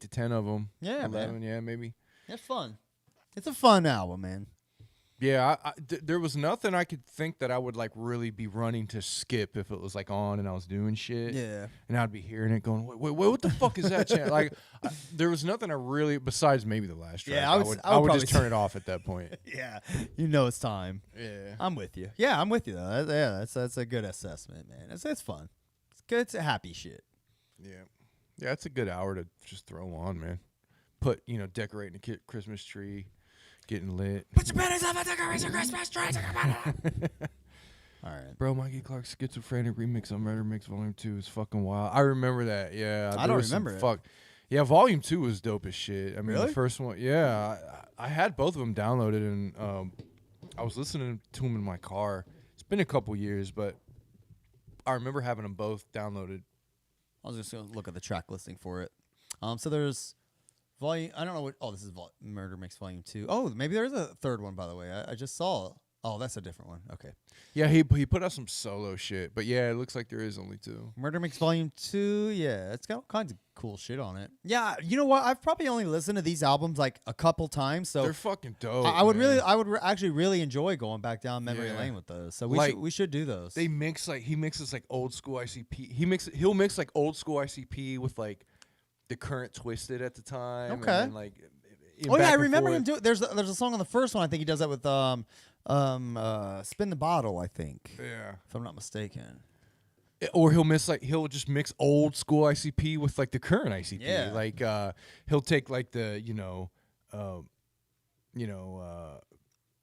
10 of them. Yeah, 11, yeah, maybe. It's fun. It's a fun album, man. Yeah, there was nothing I could think that I would like really be running to skip if it was like on and I was doing shit. Yeah, and I'd be hearing it going, wait, what the fuck is that chant? Like, there was nothing I really, besides maybe the last track. Yeah, I would just turn it off at that point. Yeah, you know it's time. Yeah, I'm with you. Yeah, I'm with you though. That's a good assessment, man. It's fun. It's good. It's a happy shit. Yeah, it's a good hour to just throw on, man. Decorating a Christmas tree. Getting lit. Put your panties up and decorate your Christmas tree. All right. Bro, Mikey Clark Schizophrenic Remix on Murder Mix Volume 2 is fucking wild. I remember that. Yeah. I don't remember it. Yeah, Volume 2 was dope as shit. I mean, really? The first one, yeah. I had both of them downloaded, and I was listening to them in my car. It's been a couple years, but I remember having them both downloaded. I was just going to look at the track listing for it. So there's volume. I don't know what. Oh, this is Murder Mix Volume 2. Oh, maybe there's a third one, by the way. I just saw. Oh, that's a different one. Okay. Yeah, he put out some solo shit, but yeah, it looks like there is only 2. Murder Mix Volume 2. Yeah, it's got all kinds of cool shit on it. Yeah, you know what? I've probably only listened to these albums like a couple times, so they're fucking dope. I would actually really enjoy going back down memory lane with those. So we should do those. He mixes like old school ICP. He'll mix like old school ICP with like the current Twiztid at the time. Okay. And then, like, I remember him doing. There's a song on the first one. I think he does that with Spin the Bottle. I think. Yeah. If I'm not mistaken. Or he'll just mix old school ICP with like the current ICP. Yeah. Like he'll take like the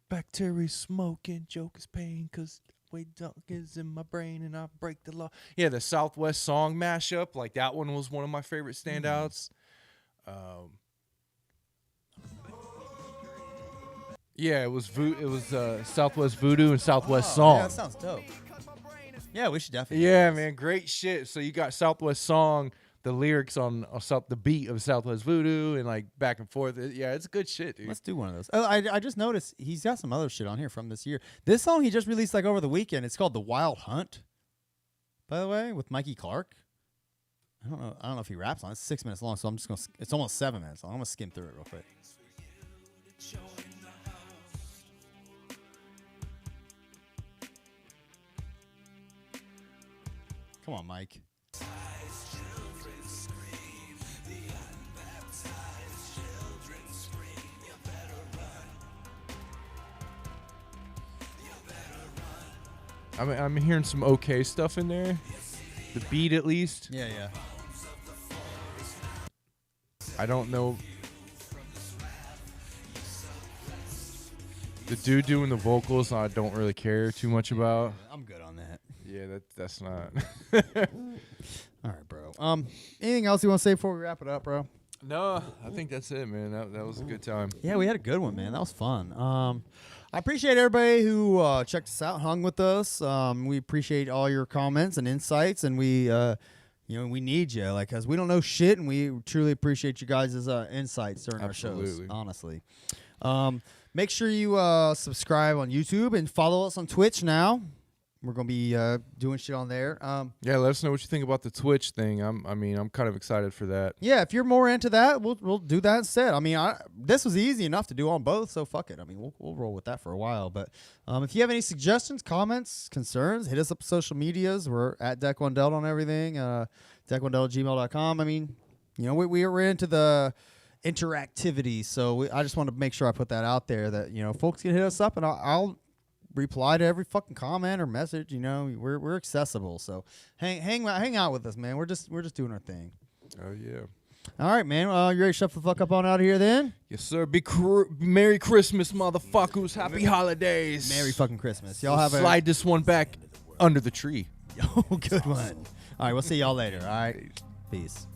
bacteria smoking, joke is pain, 'cause weight dunk is in my brain and I break the law. Yeah, the Southwest song mashup, like that one was one of my favorite standouts. Yeah, it was Southwest Voodoo and Southwest Song. Yeah, that sounds dope. Yeah, we should definitely. Yeah, man, great shit. So you got Southwest Song, the lyrics on the beat of Southwest Voodoo, and like back and forth. Yeah, it's good shit, dude. Let's do one of those. Oh, I just noticed he's got some other shit on here from this year. This song he just released like over the weekend. It's called "The Wild Hunt," by the way, with Mikey Clark. I don't know if he raps on it. It's 6 minutes long, so I'm just gonna. It's almost 7 minutes long. I'm gonna skim through it real quick. Come on, Mike. I'm hearing some okay stuff in there. The beat, at least. Yeah. I don't know. The dude doing the vocals, I don't really care too much about. I'm good on that. Yeah, that's not. All right, bro. Anything else you want to say before we wrap it up, bro? No, I think that's it, man. That was a good time. Yeah, we had a good one, man. That was fun. I appreciate everybody who checked us out, hung with us. We appreciate all your comments and insights, and we need you, like, cause we don't know shit, and we truly appreciate you guys' insights during our shows. Honestly, make sure you subscribe on YouTube and follow us on Twitch now. We're gonna be doing shit on there. Yeah, let us know what you think about the Twitch thing. I'm kind of excited for that. Yeah, if you're more into that, we'll do that instead. I mean, this was easy enough to do on both, so fuck it. I mean, we'll roll with that for a while. But if you have any suggestions, comments, concerns, hit us up on social medias. We're at Deck1Delt on everything. Deck1Delt@gmail.com. I mean, we're into the interactivity. So I just want to make sure I put that out there that, you know, folks can hit us up and I'll reply to every fucking comment or message. You know, we're accessible. So hang out with us, man. We're just doing our thing. Oh yeah. All right, man. You ready to shut the fuck up on out of here then? Yes, sir. Merry Christmas, motherfuckers. Happy holidays. Merry fucking Christmas. Y'all have Slide this one back under the tree. Oh, good one. All right, we'll see y'all later. All right. Peace.